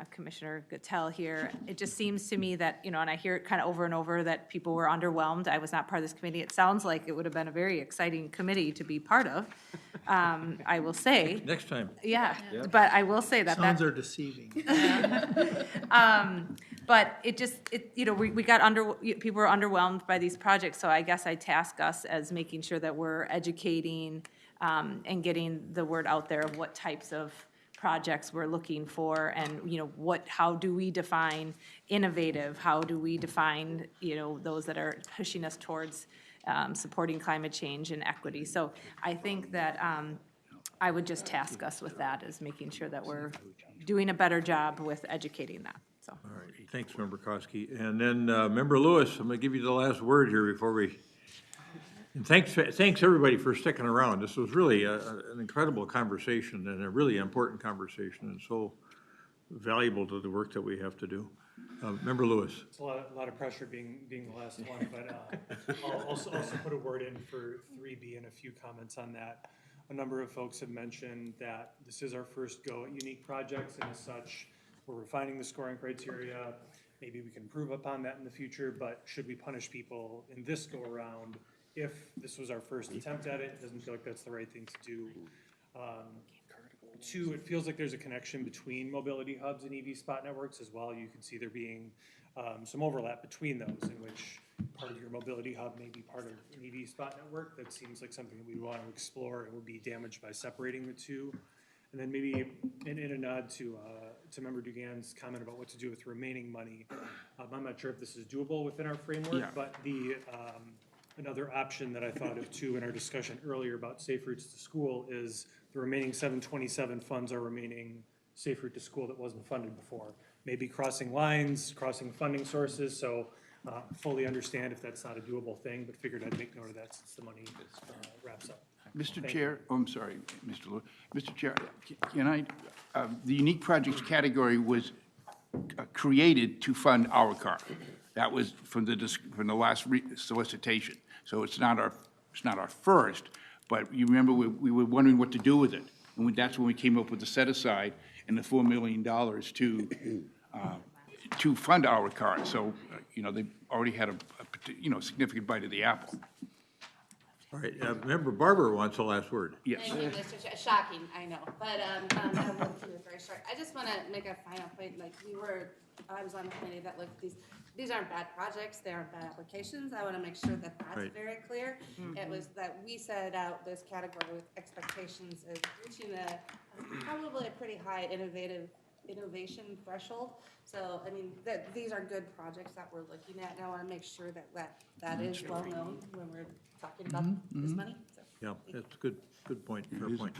Commissioner Guttel here. It just seems to me that, and I hear it kind of over and over that people were underwhelmed. I was not part of this committee. It sounds like it would have been a very exciting committee to be part of, I will say. Next time. Yeah, but I will say that. Sounds are deceiving. But we got people were underwhelmed by these projects, so I guess I task us as making sure that we're educating and getting the word out there of what types of projects we're looking for, and how do we define innovative? How do we define those that are pushing us towards supporting climate change and equity? So I think that I would just task us with that, as making sure that we're doing a better job with educating that. So. All right, thanks, Member Koski. And then Member Lewis, I'm going to give you the last word here before we. And thanks everybody for sticking around. This was really an incredible conversation and a really important conversation, and so valuable to the work that we have to do. Member Lewis. It's a lot of pressure being the last one, but I'll also put a word in for 3B and a few comments on that. A number of folks have mentioned that this is our first go at unique projects, and as such, we're refining the scoring criteria. Maybe we can improve upon that in the future, but should we punish people in this go around? If this was our first attempt at it, doesn't feel like that's the right thing to do. 2, it feels like there's a connection between mobility hubs and EV spot networks as well. You can see there being some overlap between those, in which part of your mobility hub may be part of an EV spot network. That seems like something that we want to explore and would be damaged by separating the two. And then maybe in a nod to Member Dugan's comment about what to do with remaining money, I'm not sure if this is doable within our framework, but another option that I thought of too in our discussion earlier about safe routes to school is the remaining 727 funds are remaining safe route to school that wasn't funded before. Maybe crossing lines, crossing funding sources, so fully understand if that's not a doable thing, but figured I'd make note of that since the money wraps up. Mr. Chair, I'm sorry, Mr. Lewis. Mr. Chair, can I, the unique projects category was created to fund our car. That was from from the last solicitation. So it's not our first, but you remember we were wondering what to do with it. And that's when we came up with the set aside and the $4 million to fund our cars. So, they already had a significant bite of the apple. All right, Member Barber wants the last word. Yes. Thank you, Mr. Chair. Shocking, I know, but I will keep it very short. I just want to make a final point, I was on the committee that looked at these aren't bad projects, they aren't bad applications. I want to make sure that that's Right. very clear. It was that we set out this category with expectations of reaching probably a pretty high innovation threshold. So, these are good projects that we're looking at, and I want to make sure that is well known when we're talking about this money. So, Yeah, that's a good point, fair point.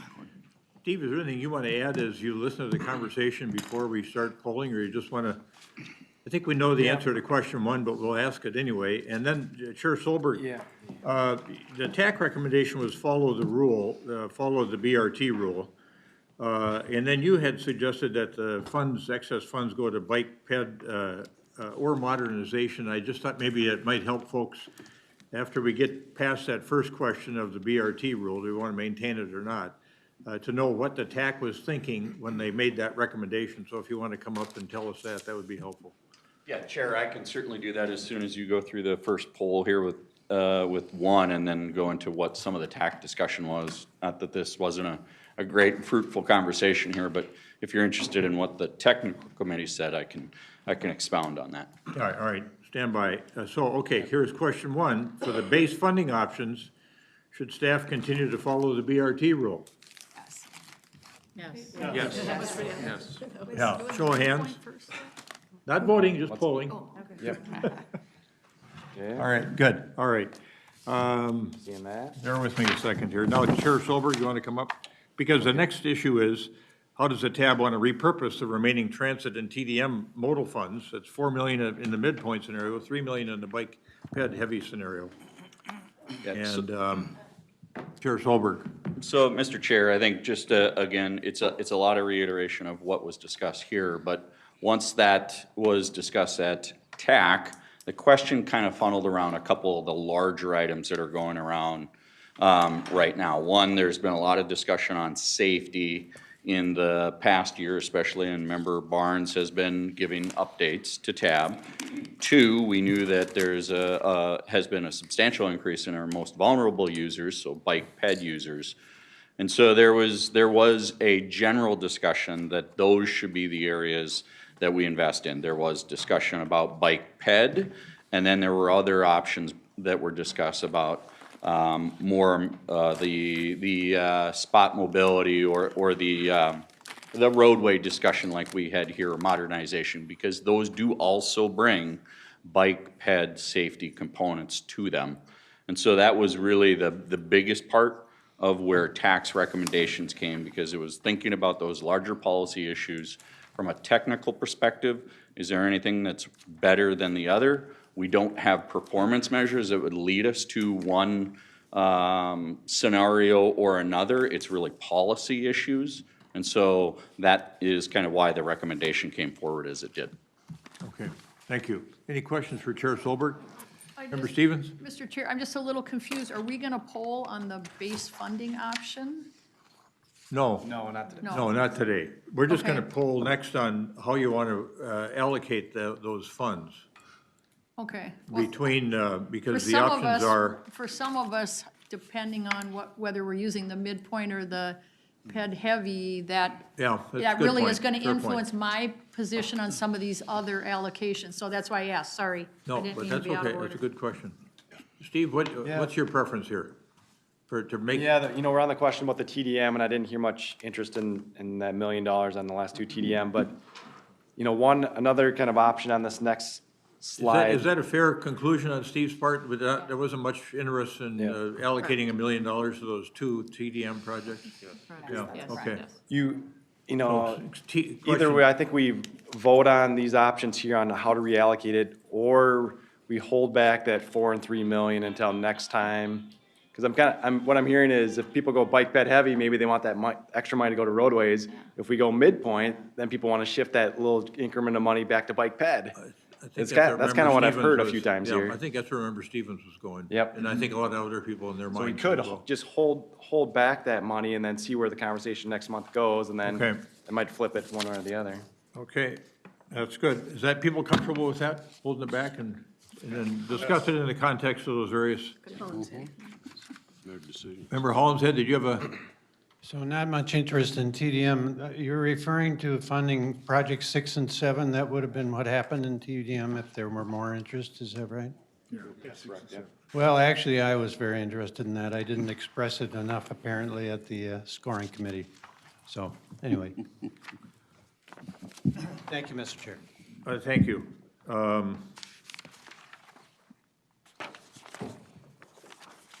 Steve, is there anything you want to add as you listen to the conversation before we start polling, or you just want to, I think we know the answer to question one, but we'll ask it anyway. And then Chair Solberg. Yeah. The TAC recommendation was follow the rule, follow the BRT rule. And then you had suggested that the excess funds go to bike ped or modernization. I just thought maybe it might help folks after we get past that first question of the BRT rule, do we want to maintain it or not, to know what the TAC was thinking when they made that recommendation. So if you want to come up and tell us that would be helpful. Yeah, Chair, I can certainly do that as soon as you go through the first poll here with one, and then go into what some of the TAC discussion was. Not that this wasn't a great fruitful conversation here, but if you're interested in what the technical committee said, I can expound on that. All right, stand by. Okay, here's question one. For the base funding options, should staff continue to follow the BRT rule? Yes. Yes. Yes. Yeah, show of hands. Not voting, just polling. Yep. All right, good, all right. Seeing that? Bear with me a second here. Now, Chair Solberg, you want to come up? Because the next issue is, how does the TAB want to repurpose the remaining transit and TDM modal funds? That's $4 million in the midpoint scenario, $3 million in the bike ped heavy scenario. And Chair Solberg. So, Mr. Chair, I think just, again, it's a lot of reiteration of what was discussed here, but once that was discussed at TAC, the question kind of funneled around a couple of the larger items that are going around right now. One, there's been a lot of discussion on safety in the past year, especially, and Member Barnes has been giving updates to TAB. Two, we knew that there's has been a substantial increase in our most vulnerable users, so bike ped users. And so there was a general discussion that those should be the areas that we invest in. There was discussion about bike ped, and then there were other options that were discussed about more the spot mobility or the roadway discussion like we had here, modernization, because those do also bring bike ped safety components to them. And so that was really the biggest part of where tax recommendations came, because it was thinking about those larger policy issues. From a technical perspective, is there anything that's better than the other? We don't have performance measures that would lead us to one scenario or another. It's really policy issues. And so that is kind of why the recommendation came forward as it did. Okay, thank you. Any questions for Chair Solberg? Member Stevens? Mr. Chair, I'm just a little confused. Are we going to poll on the base funding option? No. No, not today. No, not today. We're just going to Okay. poll next on how you want to allocate those funds Okay. Well, between, for because the some of options us- are, For some of us, depending on whether we're using the midpoint or the ped heavy, that yeah, that's a that good really point. is going to Fair point. influence my position on some of these other allocations. So that's why I asked, sorry. No, I didn't but mean to that's be out of okay. That's a order. good question. Steve, what's your preference here? To make, Yeah, we're on the question about the TDM, and I didn't hear much interest in that $1 million on the last two TDM, but, another kind of option on this next slide. is that a fair conclusion on Steve's part? There wasn't much interest in allocating $1 million to those two TDM projects? Yeah, okay. Either way, I think we vote on these options here on how to reallocate it, or we hold back that 4 and 3 million until next time. Because what I'm hearing is if people go bike ped heavy, maybe they want that extra money to go to roadways. If we go midpoint, then people want to shift that little increment of money back to bike ped. think That's where kind of Member what I've Stevens heard a was- few times yeah, here. I think that's where Member Stevens was going. Yep. And I think a lot of other people in their So we minds could as well. just hold back that money and then see where the conversation next month goes, and then Okay. it might flip it one way or the other. Okay, that's good. Is that people comfortable with that, holding it back and then discuss it in the context of those various? Member Hollinshead, did you have a? So not much interest in TDM. You're referring to funding projects 6 and 7. That would have been what happened in TDM if there were more interest, is that right? Well, actually, I was very interested in that. I didn't express it enough apparently at the scoring committee. So, anyway. Thank you, Mr. Chair. Thank you. Can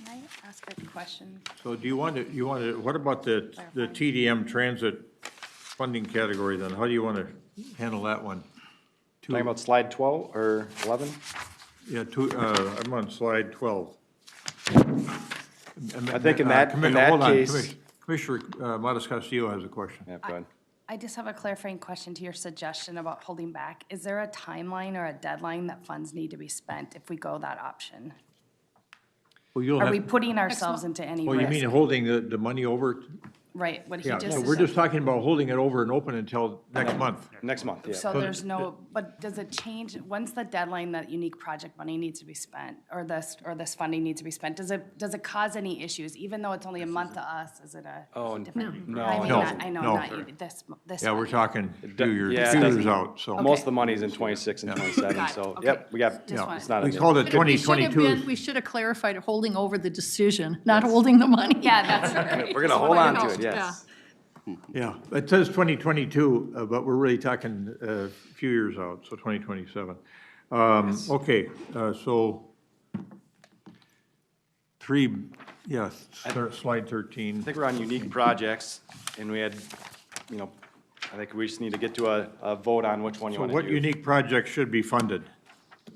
I ask a question? So do you want to, what about the TDM transit funding category then? How do you want to handle that one? Talking about slide 12 or 11? Yeah, I'm on slide 12. I think in that case. Commissioner Modis Castillo has a question. Yeah, go ahead. I just have a clarifying question to your suggestion about holding back. Is there a timeline or a deadline that funds need to be spent if we go that option? Well, you'll Are have- we putting ourselves into any Well, you mean risk? holding the money over? Right, what he Yeah, just no, we're just said. talking about holding it over and open until next month. Next month, yeah. So there's no, but does it change, when's the deadline that unique project money needs to be spent, or this funding needs to be spent? Does it cause any issues, even though it's only a month to us, is it a Oh, different? no, I mean, no. I know, No. not you, this Yeah, we're funding. talking few years, Yeah, few it years doesn't- out, so. Most of the money's in 26 and 27, Got it, so, okay. yep, we got, Just wanted- it's not a. We called it We should have 2022. we should have clarified holding over the decision, not holding the money. Yeah, that's. We're gonna hold on to it, yes. Yeah, it says 2022, but we're really talking a few years out, so 2027. Okay, so slide 13. I think we're on unique projects, and we had, I think we just need to get to a vote on which one you So want to what do. unique projects should be funded?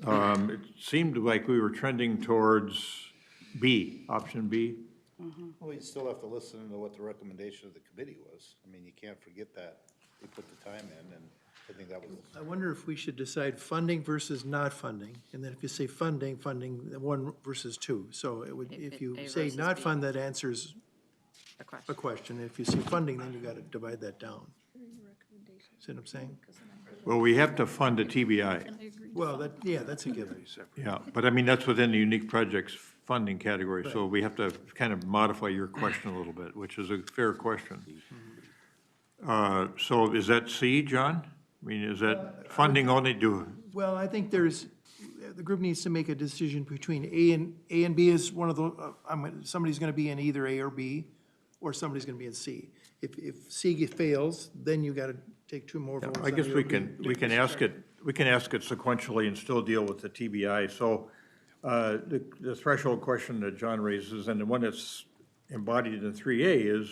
It seemed like we were trending towards B, option B. Well, you still have to listen to what the recommendation of the committee was. I mean, you can't forget that. They put the time in, and I think that was. I wonder if we should decide funding versus not funding, and then if you say funding, 1 versus 2. So it would, if you A say versus not B. fund, that answers a question. If you say funding, then you gotta divide that down. See what I'm saying? Well, we have to fund a TBI. Well, that's a given. Yeah, but I mean, that's within the unique projects funding category, so we have to kind of modify your question a little bit, which is a fair question. So is that C, John? I mean, is that funding only Well, I think the group needs to make a decision between A and B is one of the, somebody's gonna be in either A or B, or somebody's gonna be in C. If C fails, then you gotta take 2 more votes. I guess on A or we B. can ask it sequentially and still deal with the TBI. So the threshold question that John raises, and the one that's embodied in 3A is,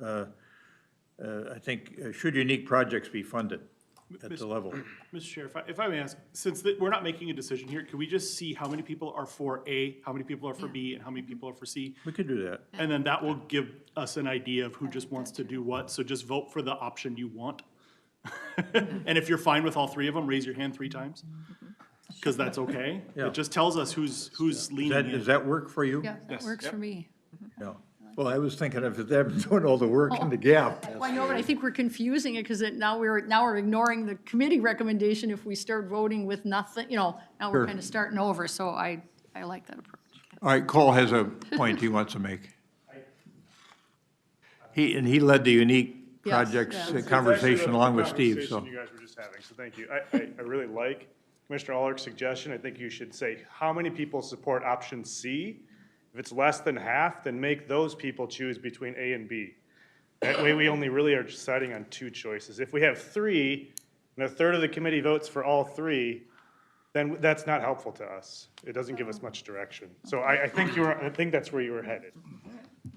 I think, should unique projects be funded at the level? Mr. Chair, if I may ask, since we're not making a decision here, can we just see how many people are for A, how many people are for B, and how many people are for C? We could do that. And then that will give us an idea of who just wants to do what, so just vote for the option you want. And if you're fine with all 3 of them, raise your hand 3 times, because that's okay. Yeah. It just tells us who's leaning in. Does that work for you? Yeah, that works for me. Yeah. Well, I was thinking of them doing all the work in the gap. Well, I know, but I think we're confusing it because now we're ignoring the committee recommendation if we start voting with nothing, now we're Sure. kind of starting over, so I like that approach. All right, Cole has a point he wants to make. He led the unique Yes, projects yeah. conversation along with Steve, so. You guys were just having, so thank you. I really like Commissioner Ulrich's suggestion. I think you should say, how many people support option C? If it's less than half, then make those people choose between A and B. That way, we only really are deciding on 2 choices. If we have 3, and a third of the committee votes for all 3, then that's not helpful to us. It doesn't give us much direction. So I think that's where you were headed.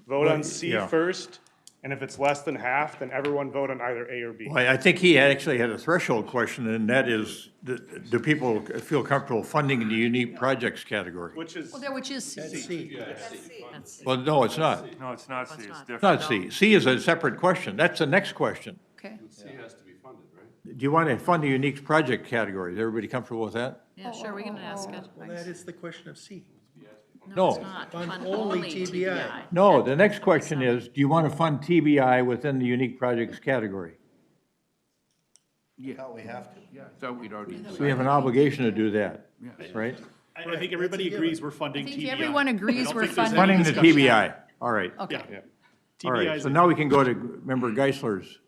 Vote on C yeah. first, and if it's less than half, then everyone vote on either A or B. Well, I think he actually had a threshold question, and that is, do people feel comfortable funding in the unique projects category? Which is. Which is C. Well, no, it's not. No, it's not C, it's different. It's not C. C is a separate question. That's the next question. Okay. C has to be funded, right? do you want to fund the unique project category? Is everybody comfortable with that? Yeah, sure, we can ask it. Well, that is the question of C. No. It's not. Fund Fund only only TBI. TBI. No, the next question is, do you want to fund TBI within the unique projects category? Yeah, Thought we have to. yeah, I thought we'd already. We have an obligation to do that, Yes. right? I think everybody agrees we're funding I TBI. think everyone agrees I don't we're think there's any funding. Funding the discussion. TBI, all right. Okay. Yeah. All TBI right, is so now we can go to Member Geisler's.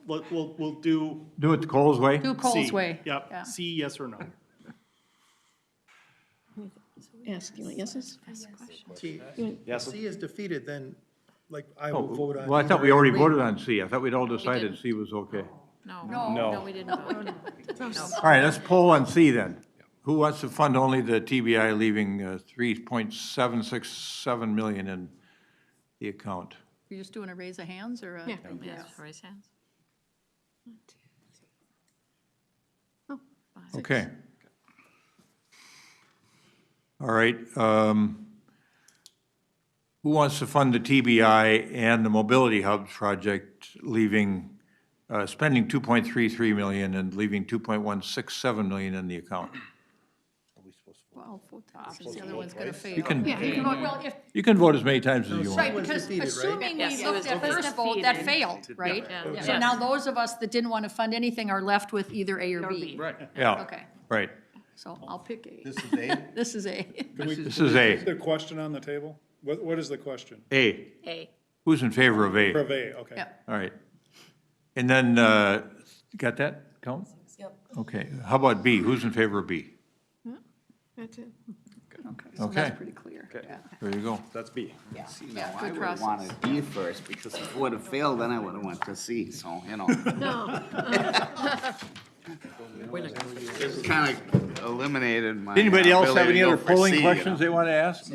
we'll do Do it the Coles way? Do Coles C. way. Yep, Yeah. C, yes or no. Ask, you want yeses? See, Yes. C is defeated, then, like, I will vote on. Well, I thought either we already A or B. voted on C. I thought we'd all decided didn't. C was okay. No, No. no, we didn't vote. All right, let's poll on C then. Who wants to fund only the TBI, leaving 3.767 million in the account? You're just doing a raise of hands or a? Yeah, raise hands. Okay. All right. Who wants to fund the TBI and the Mobility Hubs project, leaving, spending 2.33 million and leaving 2.167 million in the account? Well, since the other one's gonna fail. You can- Yeah, you can vote, well, if, You can vote as many times as you want. right, was because defeated, right? assuming Yes, we it looked was at first vote, that failed, right? So now those of us that didn't want to fund anything are left with either A or B. Right. Yeah, Okay, right. so I'll pick A. This is A? This is A. This is A. The question on the table? What is the question? A. A. Who's in favor of A? For A, okay. Yeah. All right. And then, got that, Count? Yep. Okay, how about B? Who's in favor of B? That's it. Okay, so Okay. that's pretty clear. Yeah. There you go. That's B. See, Yeah, now, I good would process. want to D first, because if it would have failed, then I would have went to C, so, you know. No. It kind of eliminated my. Anybody else have ability any to other go for polling C, questions they want to ask?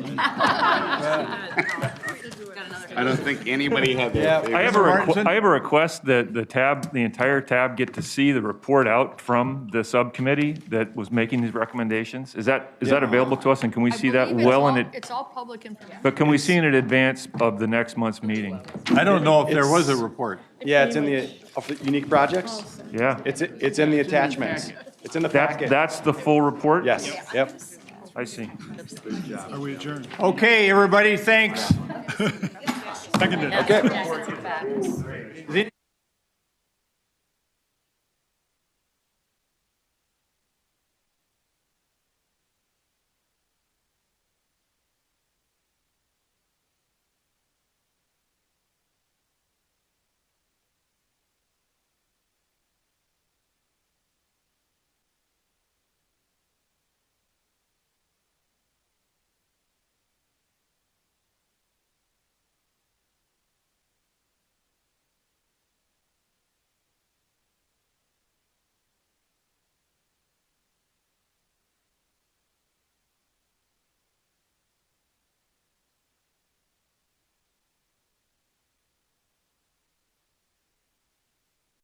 I don't think anybody had Yeah. that. I have Martinson? I have a request that the entire tab get to see the report out from the subcommittee that was making these recommendations. Is that available to us, and can we see that well in it? It's all public information. But can we see it in advance of the next month's meeting? I don't know if there was a report. Yeah, it's in the, of the unique projects. Yeah, It's in the attachments. It's in the packet. that's the full report? Yes, yep. I see. Are we adjourned? Okay, everybody, thanks. Seconded. Okay.